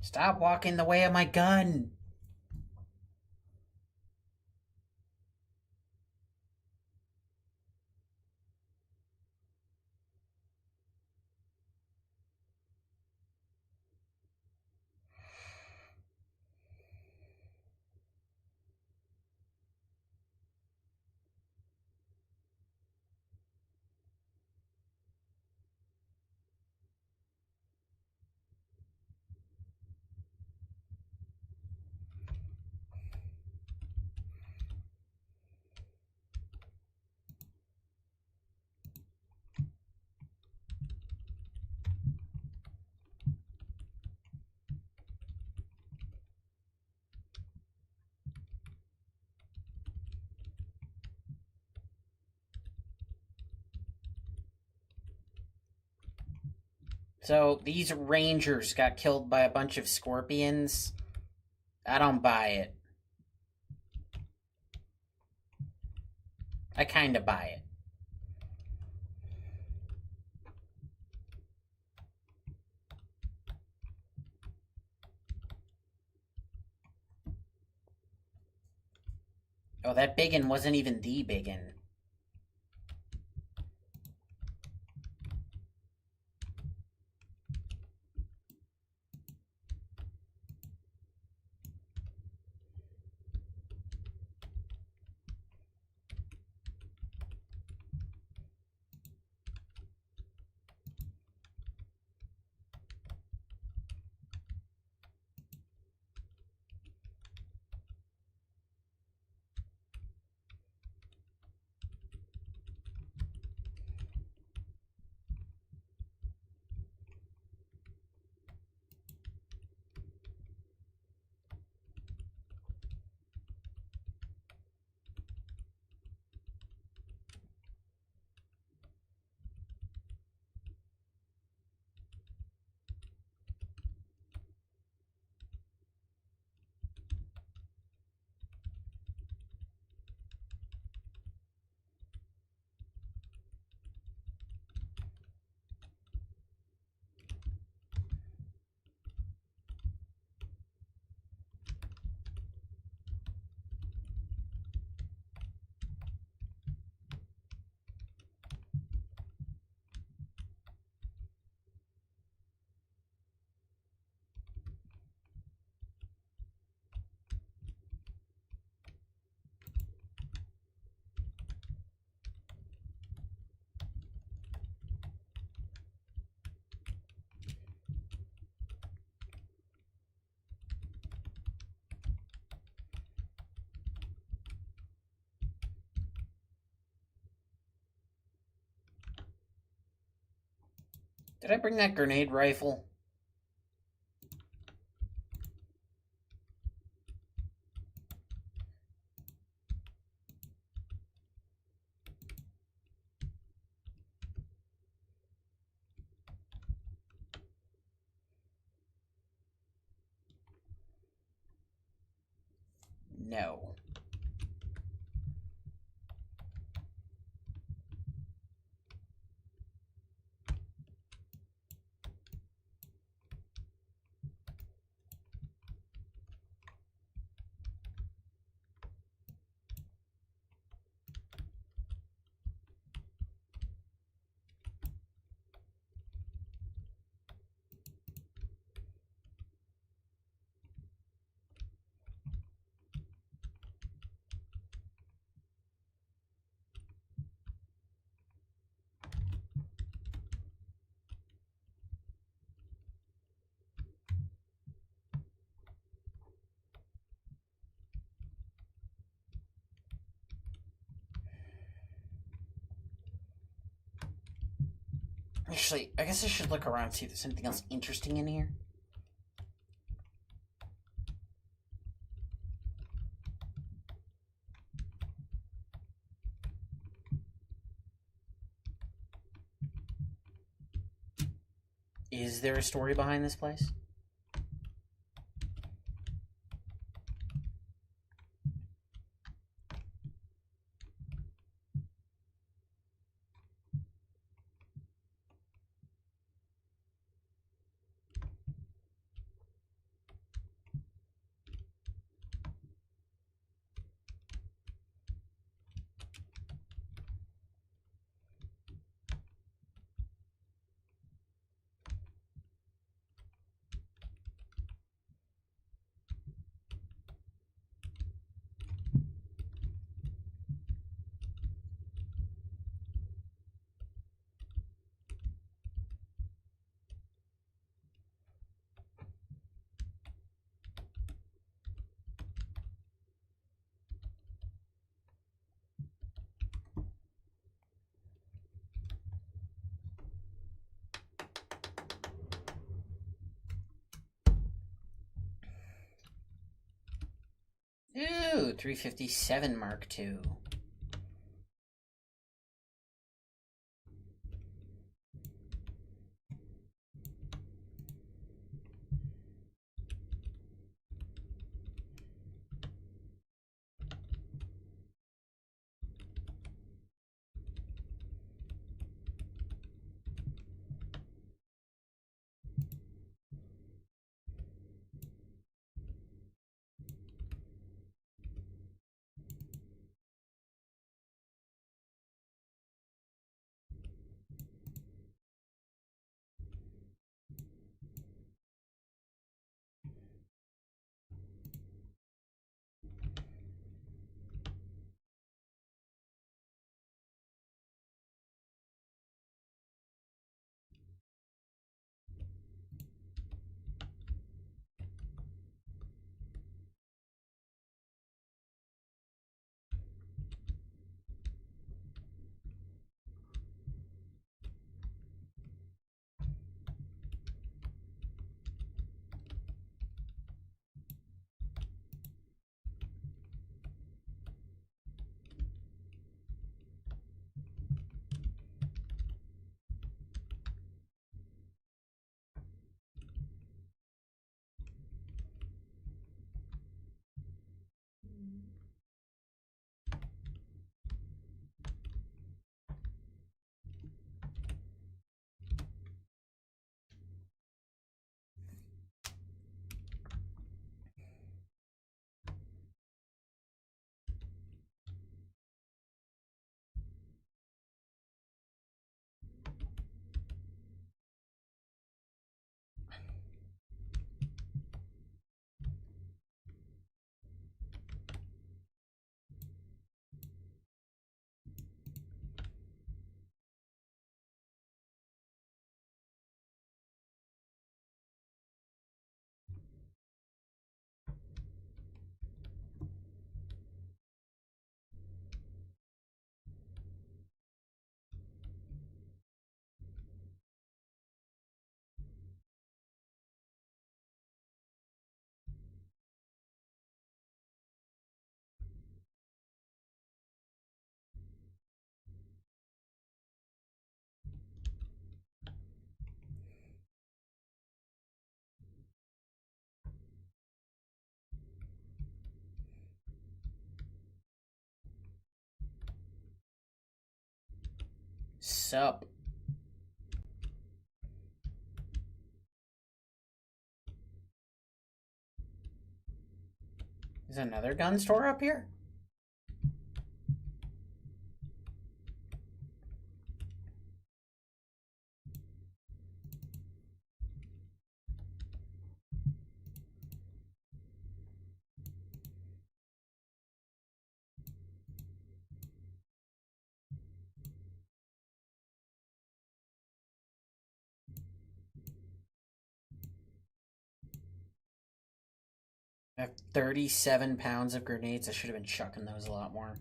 Stop walking the way of my gun! So, these rangers got killed by a bunch of scorpions? I don't buy it. I kinda buy it. Oh, that biggin wasn't even the biggin. I bring that grenade rifle? No. Actually, I guess I should look around and see if there's anything else interesting in here. Is there a story behind this place? Ooh, 357 Mark II. What's up? Is another gun store up here? I have 37 pounds of grenades. I should have been chucking those a lot more.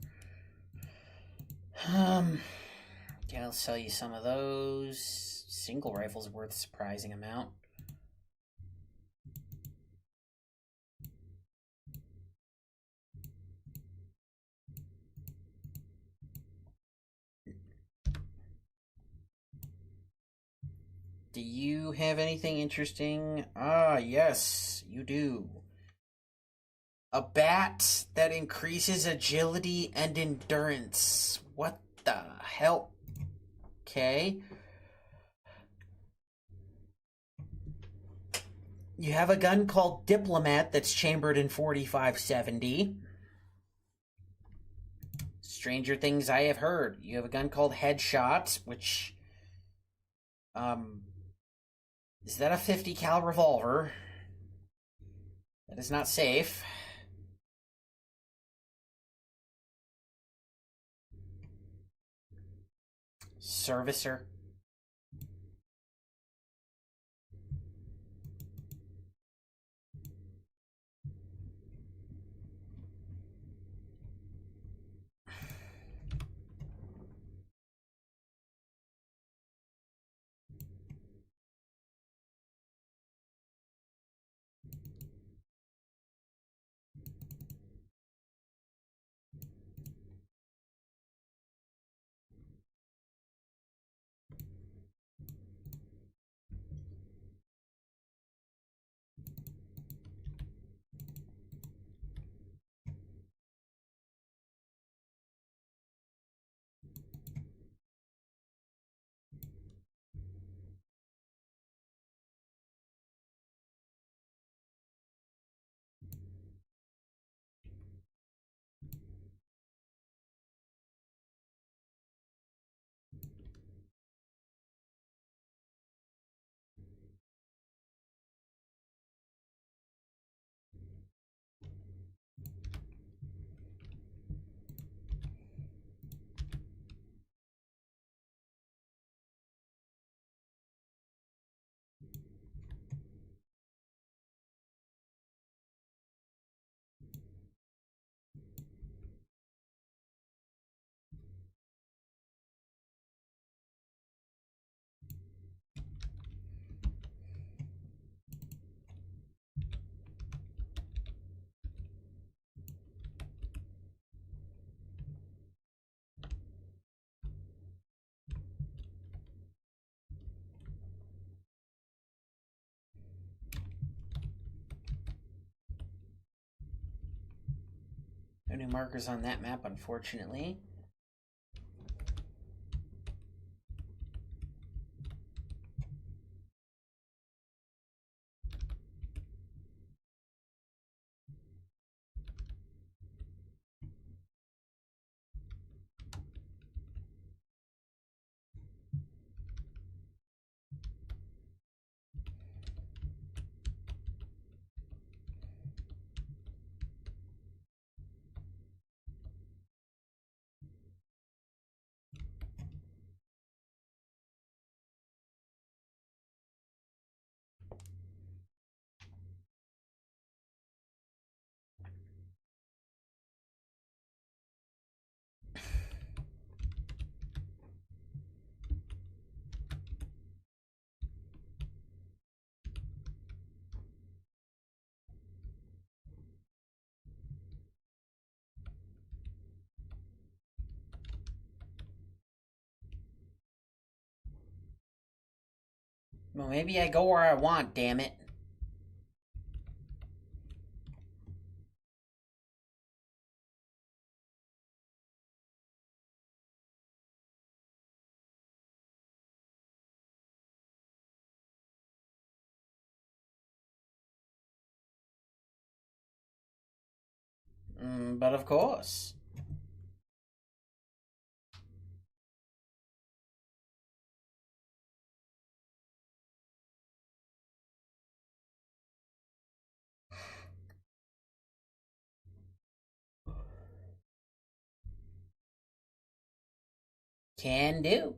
Yeah, I'll sell you some of those. Single rifles worth a surprising amount. Do you have anything interesting? Ah, yes, you do. A bat that increases agility and endurance. What the hell? Okay. You have a gun called Diplomat that's chambered in 4570. Stranger things I have heard. You have a gun called Headshot, which... Is that a 50 cal revolver? That is not safe. Servicer. No new markers on that map, unfortunately. Well, maybe I go where I want, damn it. But of course. Can do.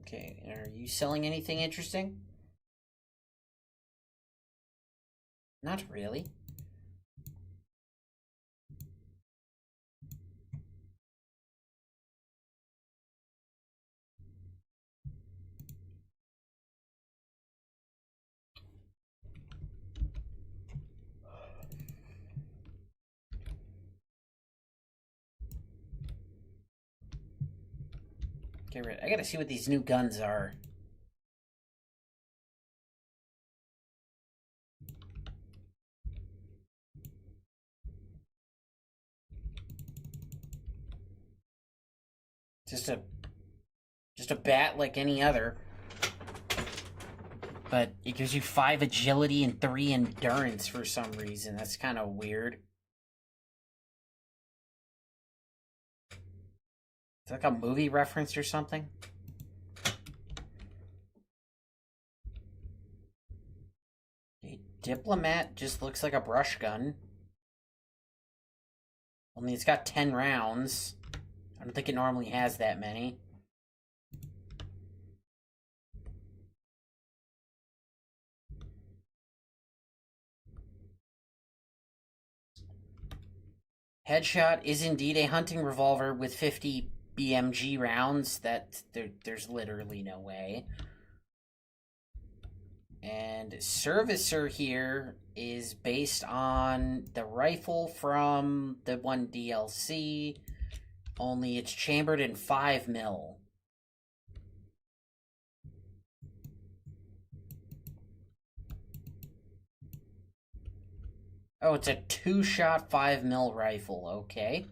Okay, are you selling anything interesting? Not really. Okay, right. I gotta see what these new guns are. Just a bat like any other. But it gives you 5 agility and 3 endurance for some reason. That's kind of weird. It's like a movie reference or something. A diplomat just looks like a brush gun. Only it's got 10 rounds. I don't think it normally has that many. Headshot is indeed a hunting revolver with 50 BMG rounds. There's literally no way. And Servicer here is based on the rifle from the one DLC, only it's chambered in 5 mil. Oh, it's a 2-shot 5 mil rifle, okay.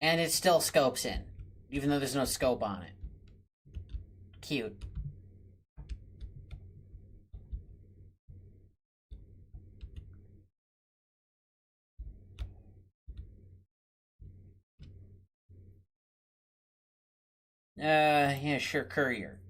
And it still scopes in, even though there's no scope on it. Cute. Yeah, sure, courier.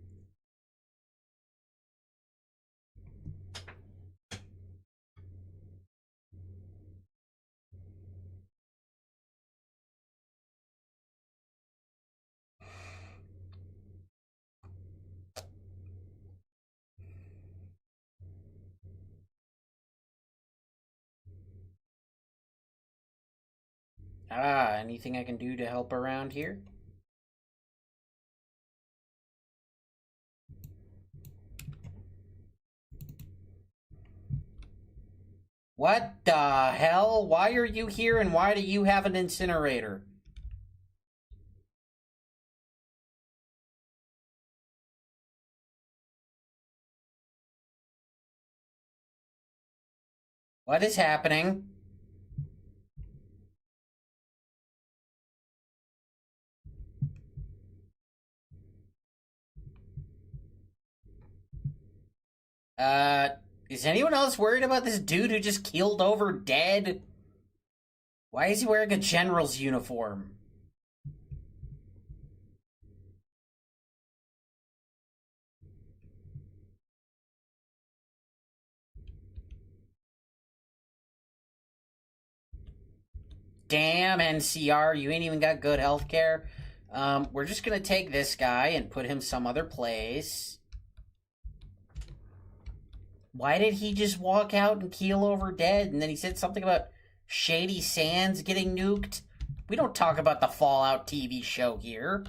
Anything I can do to help around here? What the hell? Why are you here and why do you have an incinerator? What is happening? Is anyone else worried about this dude who just keeled over dead? Why is he wearing a general's uniform? Damn, NCR, you ain't even got good healthcare. We're just gonna take this guy and put him some other place. Why did he just walk out and keel over dead? And then he said something about Shady Sands getting nuked? We don't talk about the Fallout TV show here.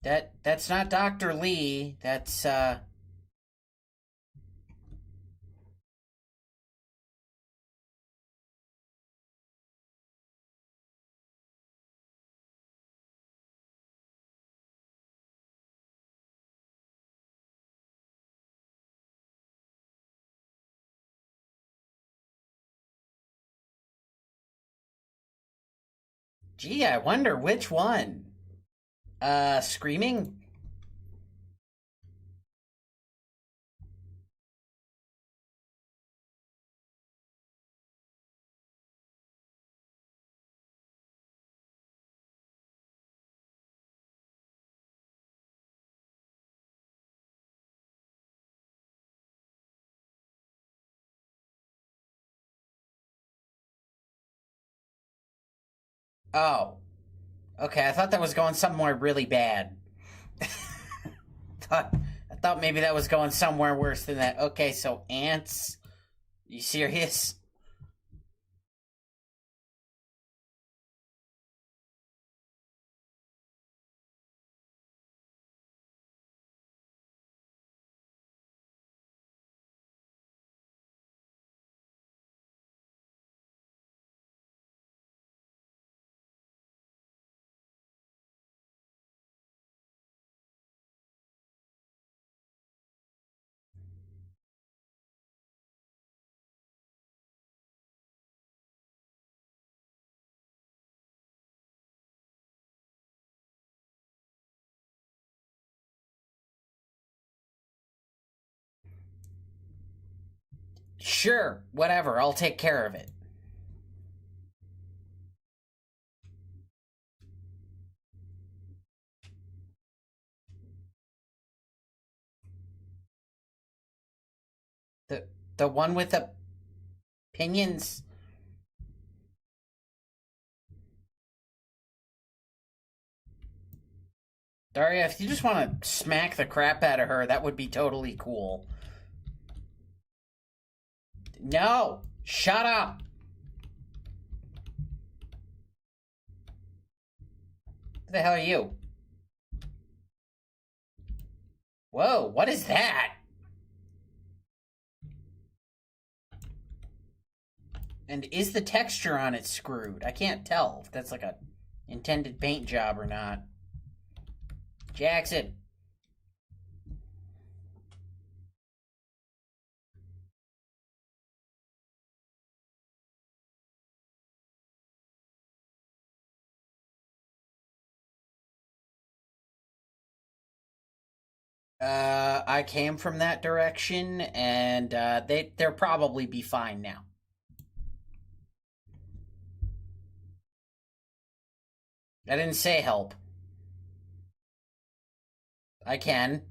That's not Dr. Lee. That's Gee, I wonder which one. Screaming? Oh. Okay, I thought that was going somewhere really bad. I thought maybe that was going somewhere worse than that. Okay, so ants. You serious? Sure, whatever. I'll take care of it. The one with the pinions. Daria, if you just want to smack the crap out of her, that would be totally cool. No! Shut up! Who the hell are you? Whoa, what is that? And is the texture on it screwed? I can't tell if that's like a intended paint job or not. Jackson. I came from that direction, and they'll probably be fine now. I didn't say help. I can.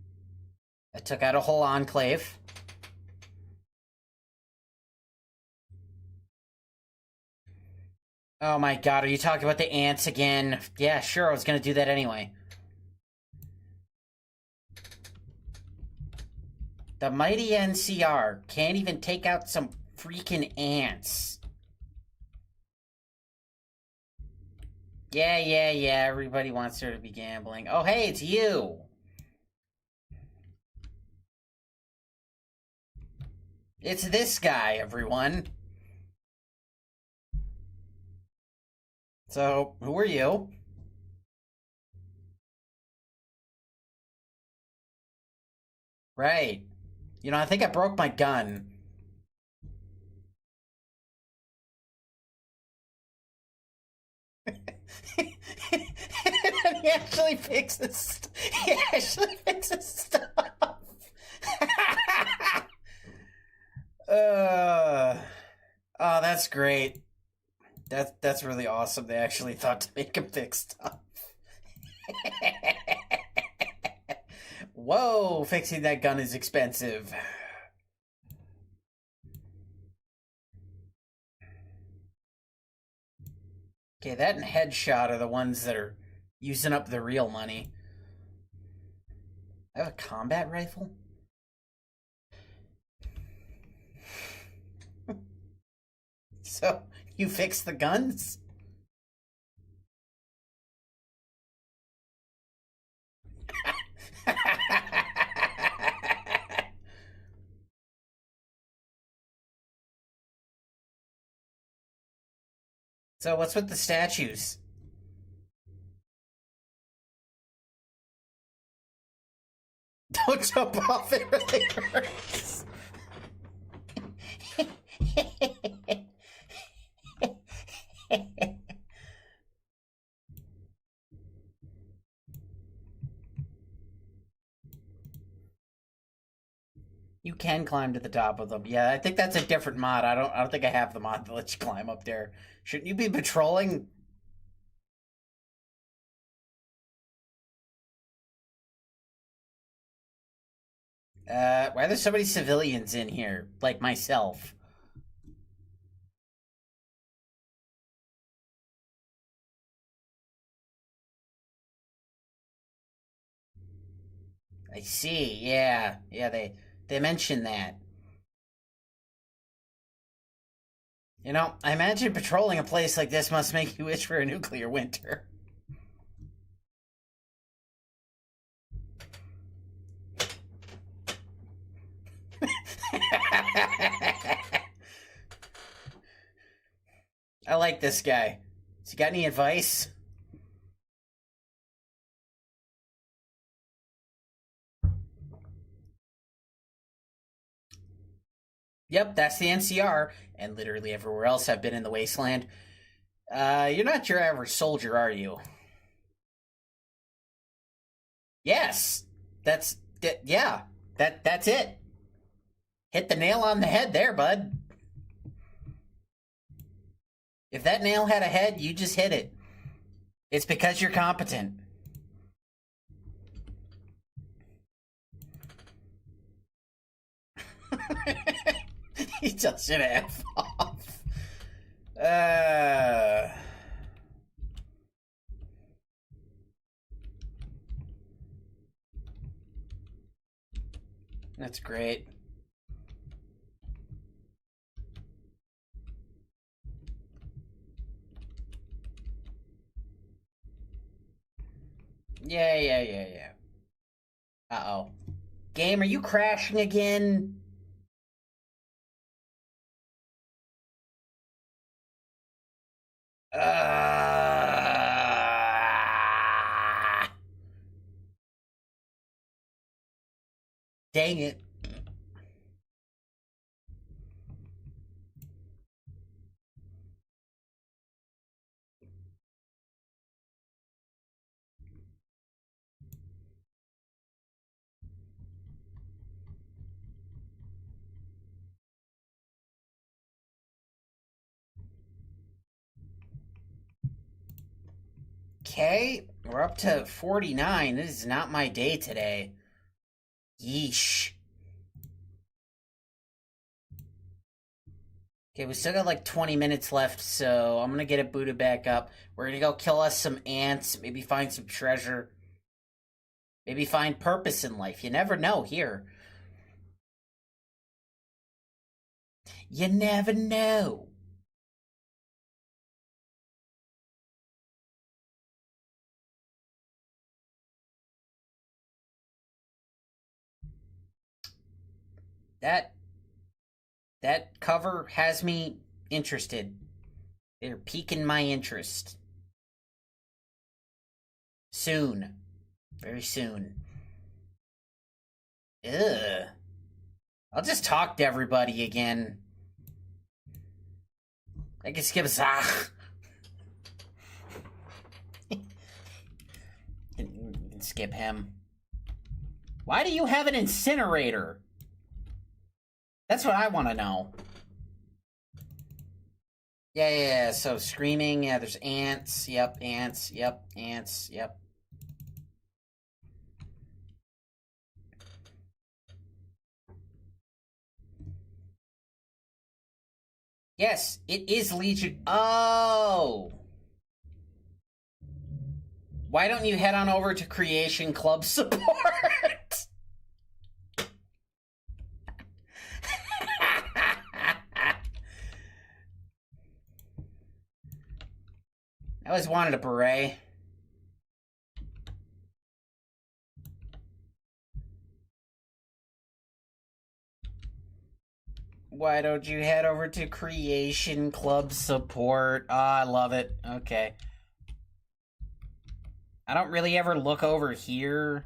I took out a whole enclave. Oh my god, are you talking about the ants again? Yeah, sure, I was gonna do that anyway. The mighty NCR can't even take out some freaking ants. Yeah, everybody wants her to be gambling. Oh, hey, it's you! It's this guy, everyone. So, who are you? Right. You know, I think I broke my gun. He actually fixes. He actually fixes stuff. Oh, that's great. That's really awesome. They actually thought to make him fix stuff. Whoa, fixing that gun is expensive. Okay, that and headshot are the ones that are using up the real money. I have a combat rifle? So, you fix the guns? So what's with the statues? Don't jump off, it really hurts. You can climb to the top of them. Yeah, I think that's a different mod. I don't think I have the mod that lets you climb up there. Shouldn't you be patrolling? Why are there so many civilians in here? Like myself. I see, yeah. Yeah, they mentioned that. You know, I imagine patrolling a place like this must make you wish for a nuclear winter. I like this guy. Has he got any advice? Yep, that's the NCR, and literally everywhere else I've been in the wasteland. You're not your average soldier, are you? Yes, that's it. Hit the nail on the head there, bud. If that nail had a head, you just hit it. It's because you're competent. He just should F off. That's great. Yeah. Uh-oh. Game, are you crashing again? Dang it. Okay, we're up to 49. This is not my day today. Yeesh. Okay, we still got like 20 minutes left, so I'm gonna get it booted back up. We're gonna go kill us some ants, maybe find some treasure. Maybe find purpose in life. You never know here. You never know. That cover has me interested. They're piquing my interest. Soon. Very soon. Ugh. I'll just talk to everybody again. I can skip Zach. Skip him. Why do you have an incinerator? That's what I want to know. Yeah, so screaming, yeah, there's ants, yep, ants, yep, ants, yep. Yes, it is Legion. Oh! Why don't you head on over to Creation Club support? I always wanted a beret. Why don't you head over to Creation Club support? Ah, I love it. Okay. I don't really ever look over here.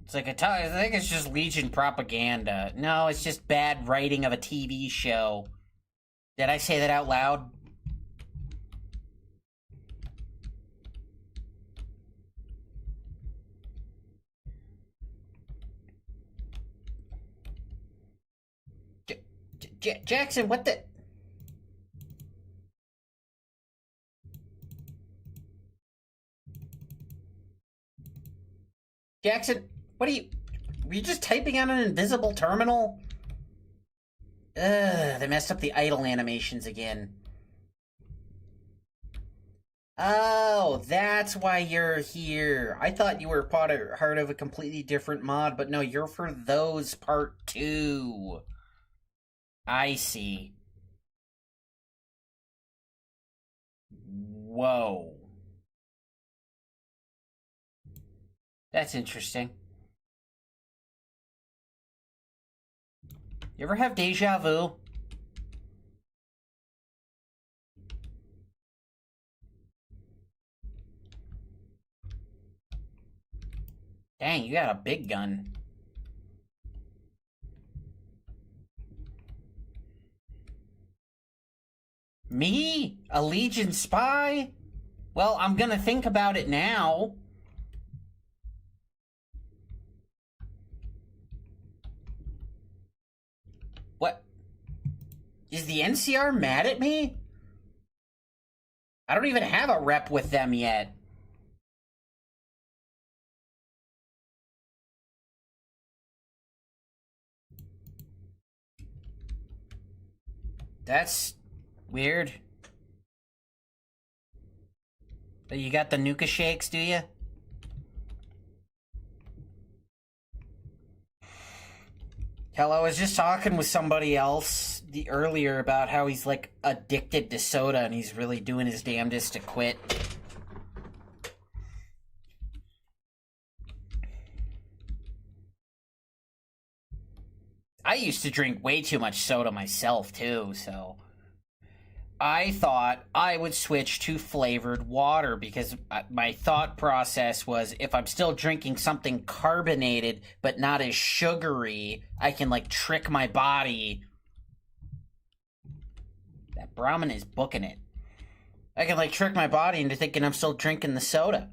It's like I think it's just Legion propaganda. No, it's just bad writing of a TV show. Did I say that out loud? Jackson, what the... Jackson, what are you... Were you just typing on an invisible terminal? Ugh, they messed up the idle animations again. Oh, that's why you're here. I thought you were part of a completely different mod, but no, you're for those part 2. I see. Whoa. That's interesting. You ever have deja vu? Dang, you got a big gun. Me? A Legion spy? Well, I'm gonna think about it now. What? Is the NCR mad at me? I don't even have a rep with them yet. That's weird. But you got the Nuka shakes, do you? Hell, I was just talking with somebody else earlier about how he's like addicted to soda and he's really doing his damnedest to quit. I used to drink way too much soda myself too, so I thought I would switch to flavored water because my thought process was if I'm still drinking something carbonated but not as sugary, I can like trick my body. That Brahmin is booking it. I can like trick my body into thinking I'm still drinking the soda.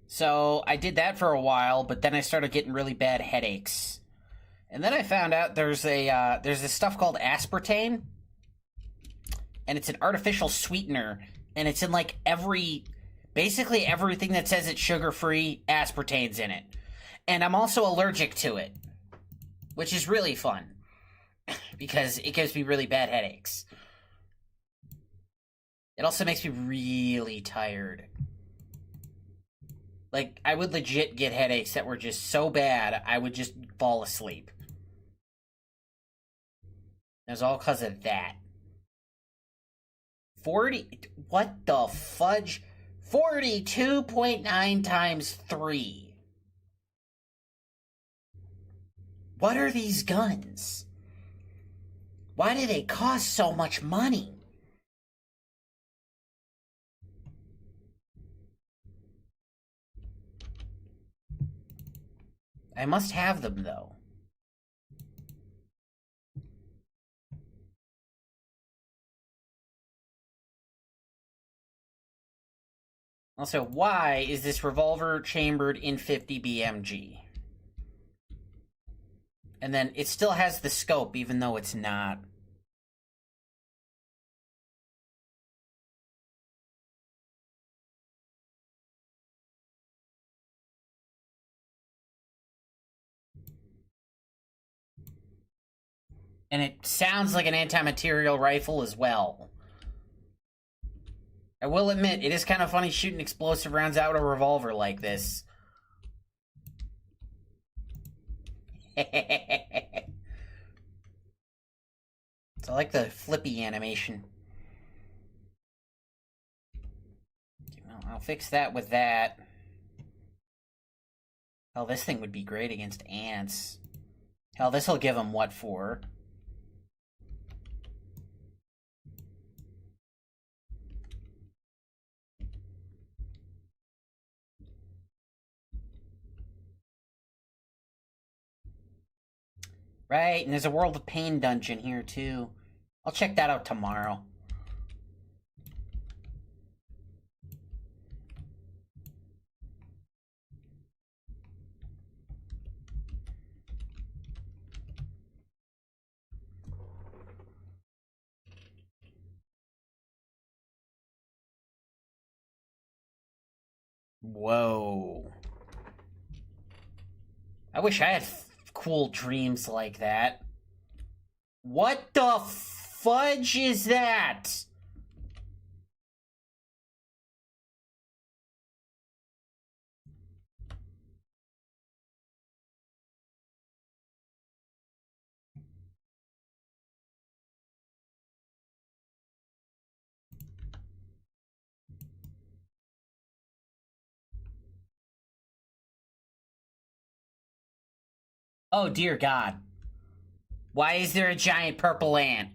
So I did that for a while, but then I started getting really bad headaches. And then I found out there's this stuff called aspartame, and it's an artificial sweetener, and it's in like basically everything that says it's sugar-free, aspartame's in it. And I'm also allergic to it, which is really fun, because it gives me really bad headaches. It also makes me really tired. Like, I would legit get headaches that were just so bad, I would just fall asleep. It was all because of that. what the fudge? 42.9 times 3. What are these guns? Why do they cost so much money? I must have them, though. Also, why is this revolver chambered in 50 BMG? And then it still has the scope, even though it's not. And it sounds like an anti-material rifle as well. I will admit, it is kind of funny shooting explosive rounds out of a revolver like this. So I like the flippy animation. I'll fix that with that. Oh, this thing would be great against ants. Hell, this'll give them what for? Right, and there's a World of Pain dungeon here, too. I'll check that out tomorrow. Whoa. I wish I had cool dreams like that. What the fudge is that? Oh dear God. Why is there a giant purple ant?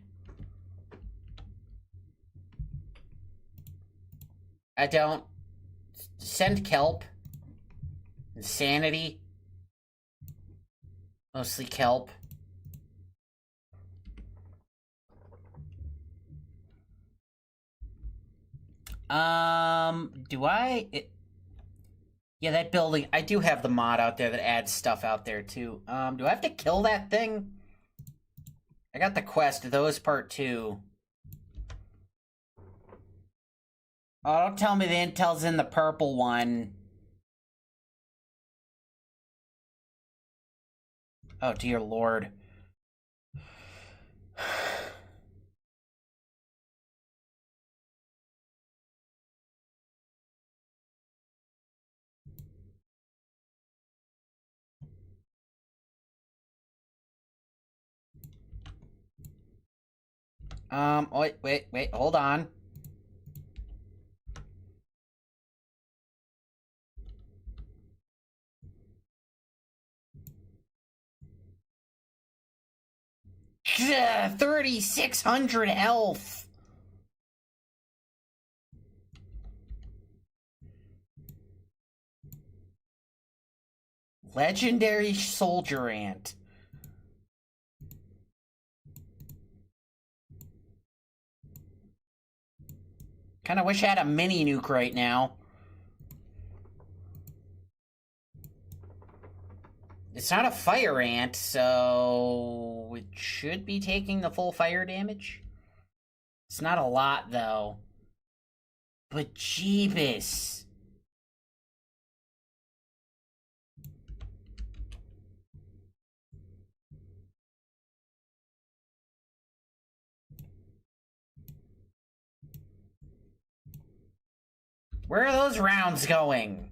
I don't... Send kelp. Insanity. Mostly kelp. Do I... Yeah, that building... I do have the mod out there that adds stuff out there, too. Do I have to kill that thing? I got the quest, those part 2. Oh, don't tell me the intel's in the purple one. Oh, dear Lord. Wait, hold on. Ugh, 3,600 health. Legendary soldier ant. Kinda wish I had a mini nuke right now. It's not a fire ant, so it should be taking the full fire damage. It's not a lot, though. But Jeebus. Where are those rounds going?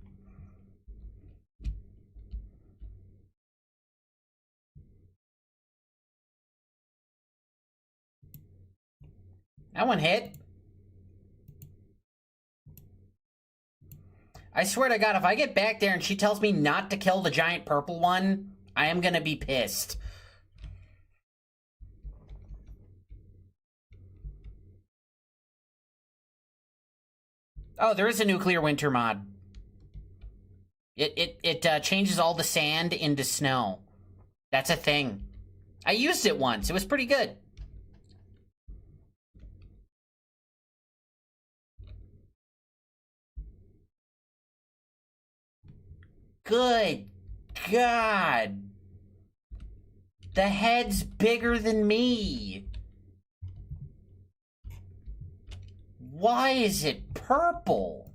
That one hit. I swear to God, if I get back there and she tells me not to kill the giant purple one, I am gonna be pissed. Oh, there is a nuclear winter mod. It changes all the sand into snow. That's a thing. I used it once. It was pretty good. Good God. The head's bigger than me. Why is it purple?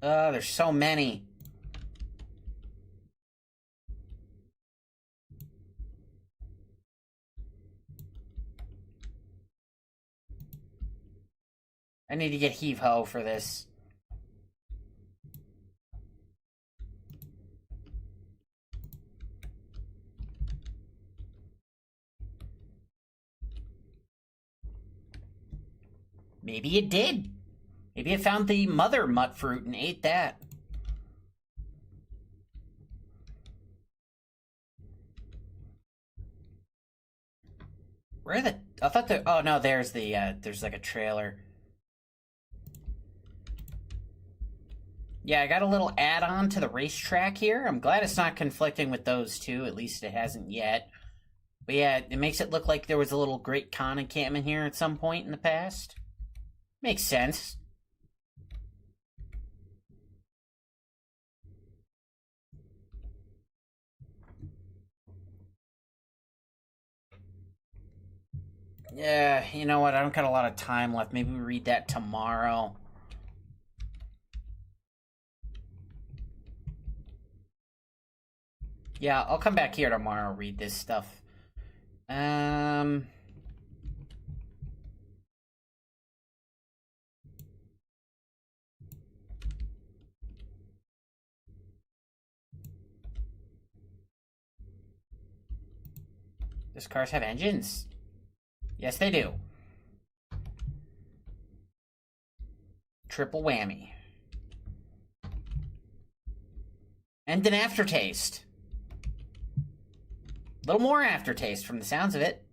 Oh, there's so many. I need to get heave-ho for this. Maybe it did. Maybe it found the mother mutt fruit and ate that. Where are the... I thought the... Oh, no, there's the, there's like a trailer. Yeah, I got a little add-on to the racetrack here. I'm glad it's not conflicting with those two. At least it hasn't yet. But yeah, it makes it look like there was a little Great Khan encampment here at some point in the past. Makes sense. Yeah, you know what? I don't got a lot of time left. Maybe we read that tomorrow. Yeah, I'll come back here tomorrow, read this stuff. Does cars have engines? Yes, they do. Triple whammy. And an aftertaste. A little more aftertaste from the sounds of it.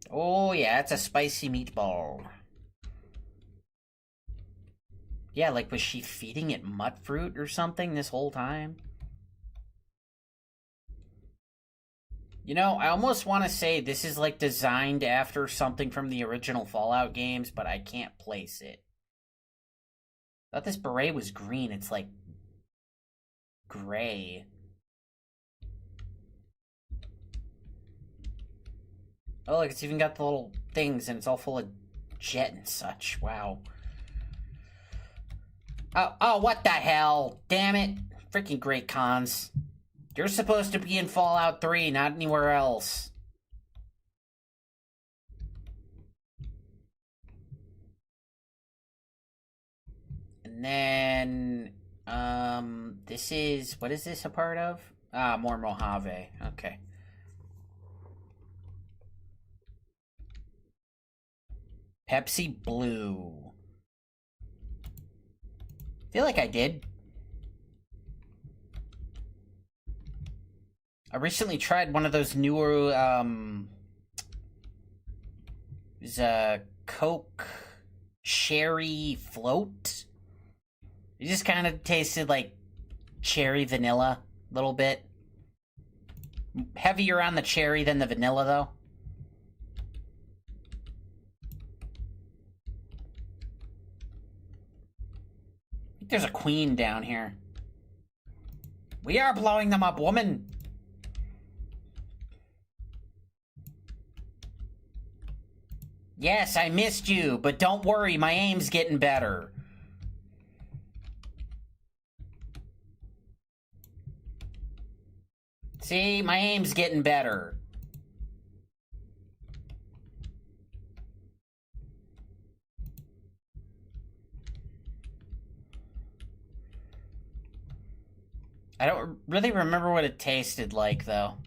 Oh, yeah, it's a spicy meatball. Yeah, like, was she feeding it mutt fruit or something this whole time? You know, I almost want to say this is, like, designed after something from the original Fallout games, but I can't place it. I thought this beret was green. It's, like, gray. Oh, look, it's even got the little things, and it's all full of jet and such. Wow. Oh, what the hell? Damn it. Freaking Great Cons. You're supposed to be in Fallout 3, not anywhere else. And then, this is, what is this a part of? Ah, more Mojave. Okay. Pepsi Blue. Feel like I did. I recently tried one of those newer, it was a Coke Cherry Float. It just kind of tasted like cherry vanilla, a little bit. Heavier on the cherry than the vanilla, though. I think there's a queen down here. We are blowing them up, woman. Yes, I missed you, but don't worry, my aim's getting better. See, my aim's getting better. I don't really remember what it tasted like, though.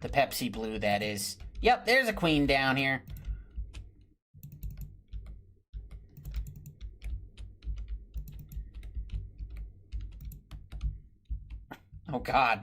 The Pepsi Blue, that is. Yep, there's a queen down here. Oh, God.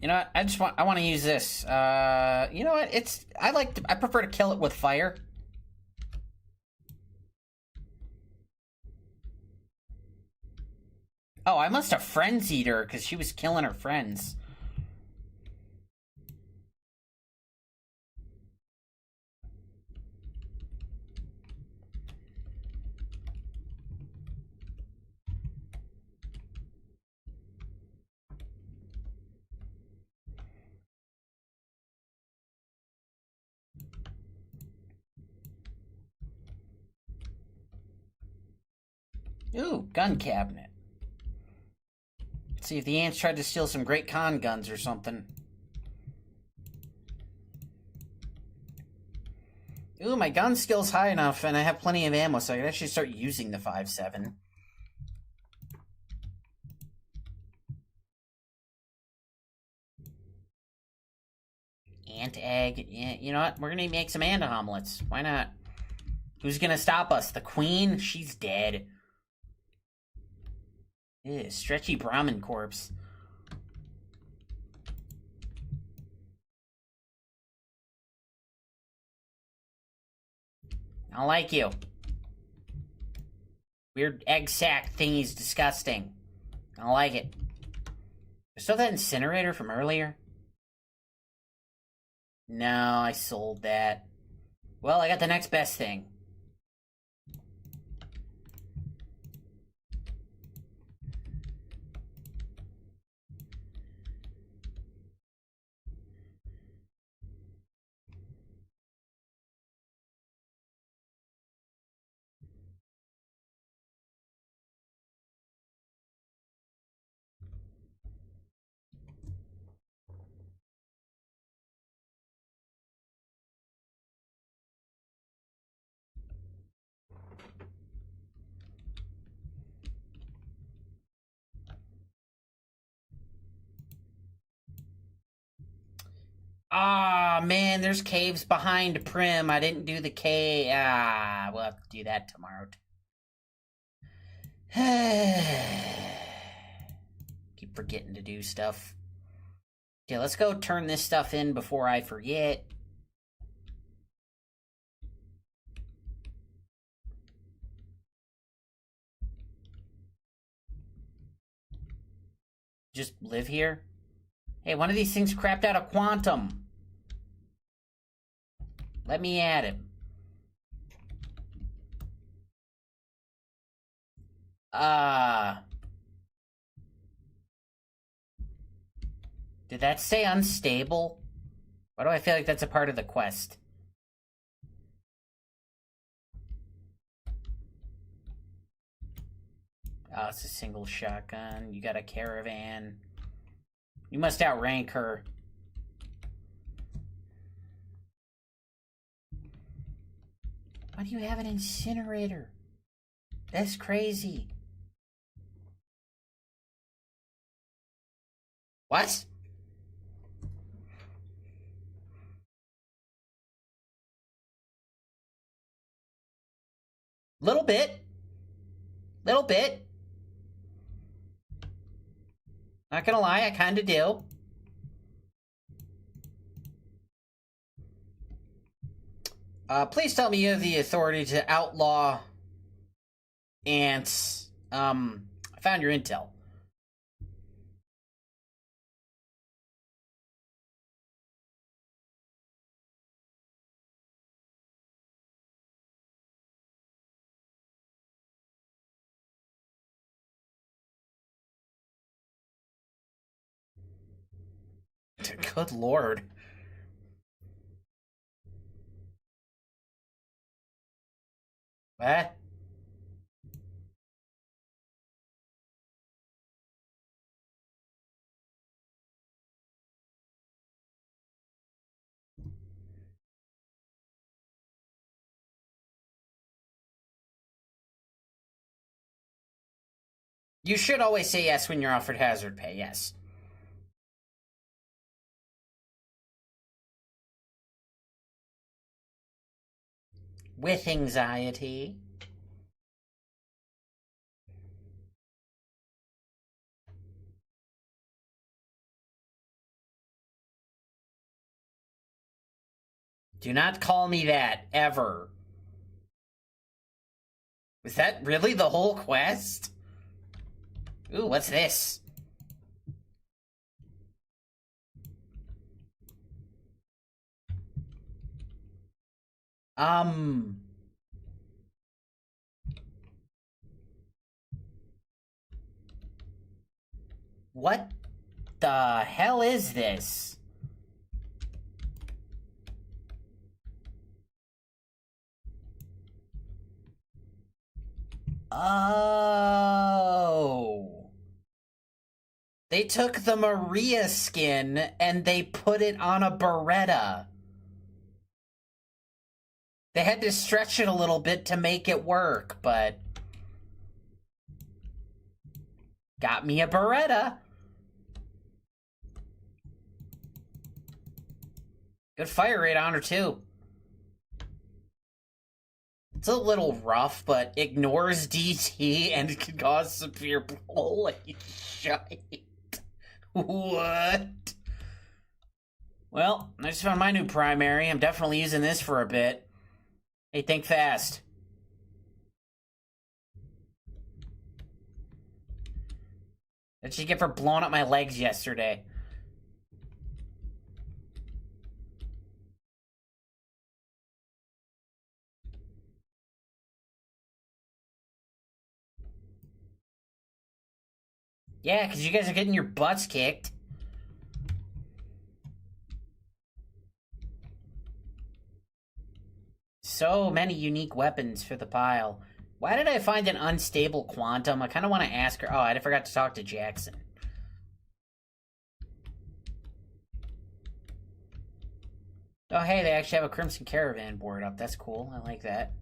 You know what? I want to use this. You know what? I prefer to kill it with fire. Oh, I must have frenzied her because she was killing her friends. Ooh, gun cabinet. See if the ants tried to steal some great con guns or something. Ooh, my gun skill's high enough, and I have plenty of ammo, so I can actually start using the 5.7. Ant egg. Yeah, you know what? We're gonna make some ant omelets. Why not? Who's gonna stop us? The queen? She's dead. Ew, stretchy Brahmin corpse. I don't like you. Weird egg sack thingy's disgusting. I don't like it. There's still that incinerator from earlier? No, I sold that. Well, I got the next best thing. Ah, man, there's caves behind Primm. I didn't do the cave. Ah, we'll have to do that tomorrow. Keep forgetting to do stuff. Okay, let's go turn this stuff in before I forget. Just live here? Hey, one of these things crapped out of quantum. Let me at him. Did that say unstable? Why do I feel like that's a part of the quest? Oh, it's a single shotgun. You got a caravan. You must outrank her. Why do you have an incinerator? That's crazy. What? Little bit. Little bit. Not gonna lie, I kinda do. Please tell me you have the authority to outlaw ants. I found your intel. Good lord. What? You should always say yes when you're offered hazard pay, yes. With anxiety. Do not call me that, ever. Was that really the whole quest? Ooh, what's this? What the hell is this? Oh. They took the Maria skin and they put it on a Beretta. They had to stretch it a little bit to make it work, but... got me a Beretta. Good fire rate on her, too. It's a little rough, but ignores DT and can cause severe... Holy shit. What? Well, I just found my new primary. I'm definitely using this for a bit. Hey, think fast. What'd she get for blowing up my legs yesterday? Yeah, because you guys are getting your butts kicked. So many unique weapons for the pile. Why did I find an unstable quantum? I kind of want to ask her. Oh, I forgot to talk to Jackson. Oh, hey, they actually have a Crimson Caravan board up. That's cool. I like that.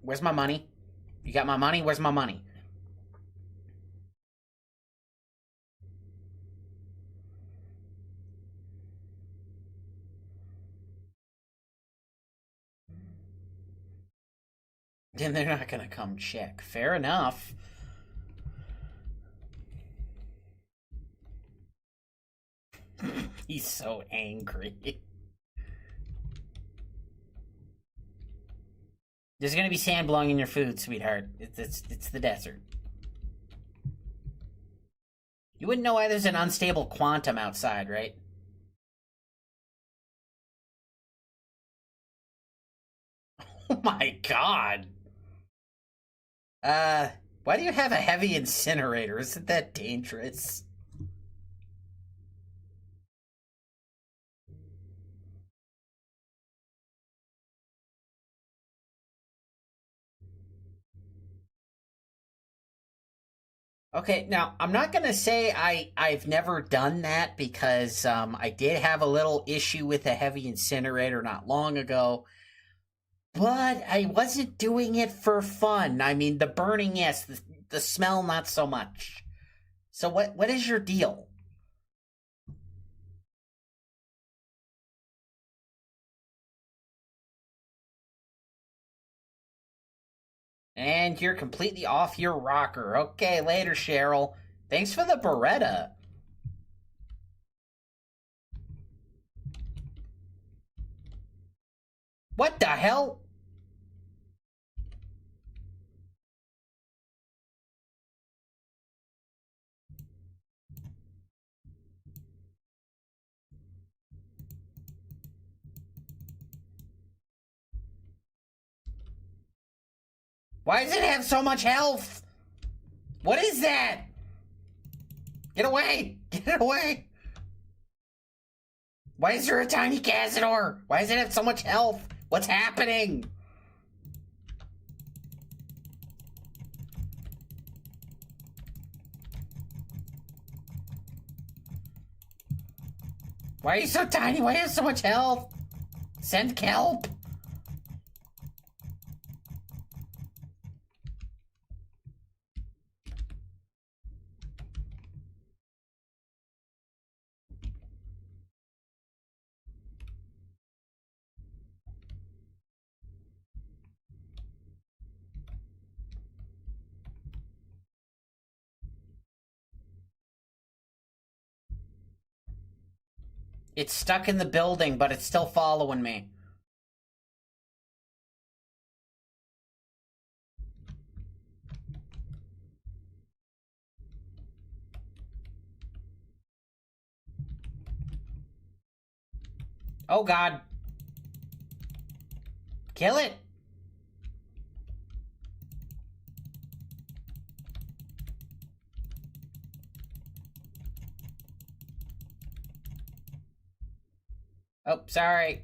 Where's my money? You got my money? Where's my money? Then they're not gonna come check. Fair enough. He's so angry. There's gonna be sand blowing in your food, sweetheart. It's the desert. You wouldn't know why there's an unstable quantum outside, right? Oh my god. Why do you have a heavy incinerator? Isn't that dangerous? Okay, now, I'm not gonna say I've never done that because, I did have a little issue with a heavy incinerator not long ago. But I wasn't doing it for fun. I mean, the burning, yes. The smell, not so much. So what is your deal? And you're completely off your rocker. Okay, later, Cheryl. Thanks for the Beretta. What the hell? Why does it have so much health? What is that? Get away! Get away! Why is there a tiny Cazador? Why does it have so much health? What's happening? Why are you so tiny? Why do you have so much health? Send kelp. It's stuck in the building, but it's still following me. Oh god. Kill it. Oh, sorry.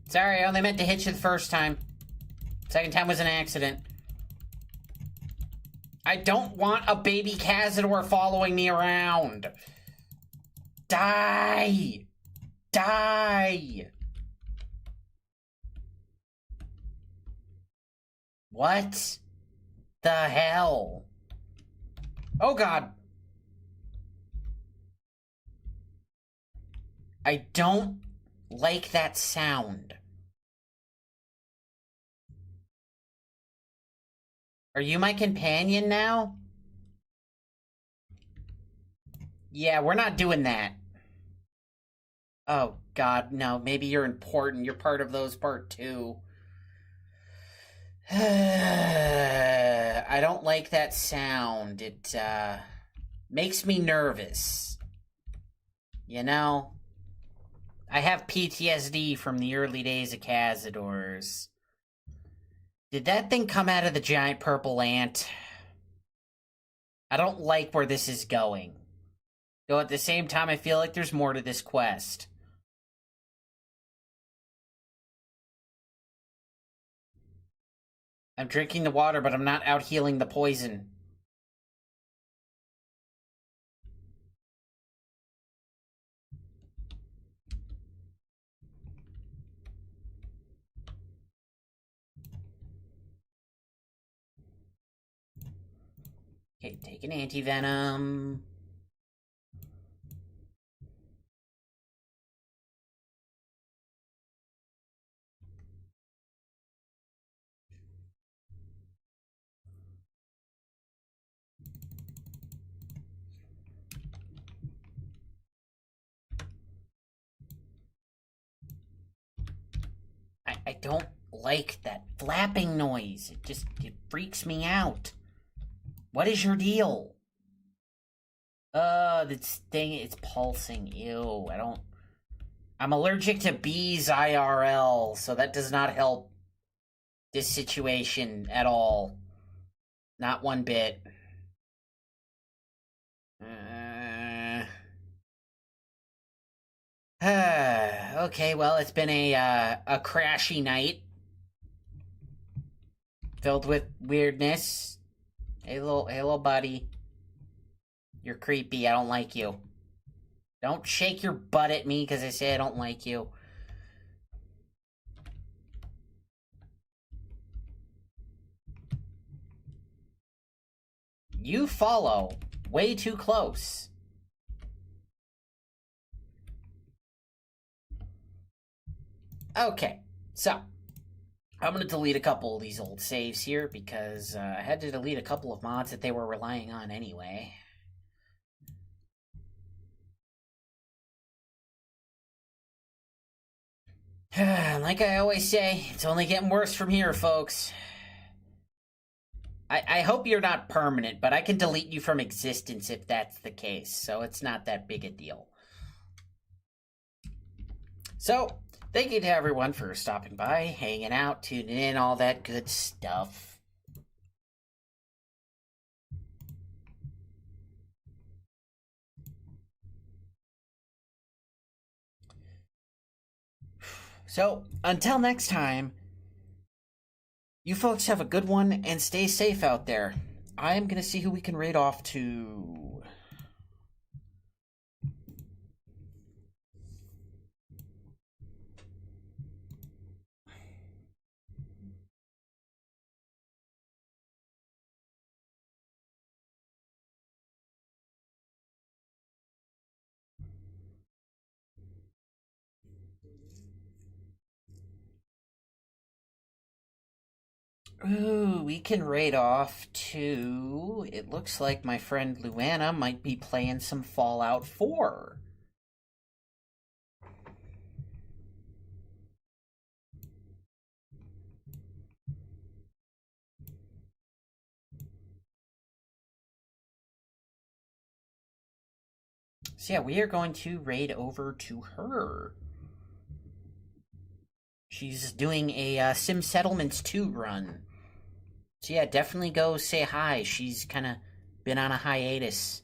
Sorry, I only meant to hit you the first time. Second time was an accident. I don't want a baby Cazador following me around. Die! Die! What the hell? Oh God. I don't like that sound. Are you my companion now? Yeah, we're not doing that. Oh God, no, maybe you're important. You're part of those part 2. I don't like that sound. It, makes me nervous. You know? I have PTSD from the early days of Cazadors. Did that thing come out of the giant purple ant? I don't like where this is going. Though at the same time, I feel like there's more to this quest. I'm drinking the water, but I'm not out healing the poison. Okay, take an anti-venom. I don't like that flapping noise. It freaks me out. What is your deal? This thing, it's pulsing. Ew, I'm allergic to bees IRL, so that does not help this situation at all. Not one bit. Okay, well, it's been a crashy night. Filled with weirdness. Hey, little buddy. You're creepy. I don't like you. Don't shake your butt at me because I say I don't like you. You follow way too close. Okay, so I'm going to delete a couple of these old saves here because I had to delete a couple of mods that they were relying on anyway. Like I always say, it's only getting worse from here, folks. I hope you're not permanent, but I can delete you from existence if that's the case, so it's not that big a deal. So, thank you to everyone for stopping by, hanging out, tuning in, all that good stuff. So, until next time, you folks have a good one and stay safe out there. I am going to see who we can raid off to. Ooh, we can raid off to... It looks like my friend Luana might be playing some Fallout 4. So yeah, we are going to raid over to her. She's doing a Sim Settlements 2 run. So yeah, definitely go say hi. She's kind of been on a hiatus.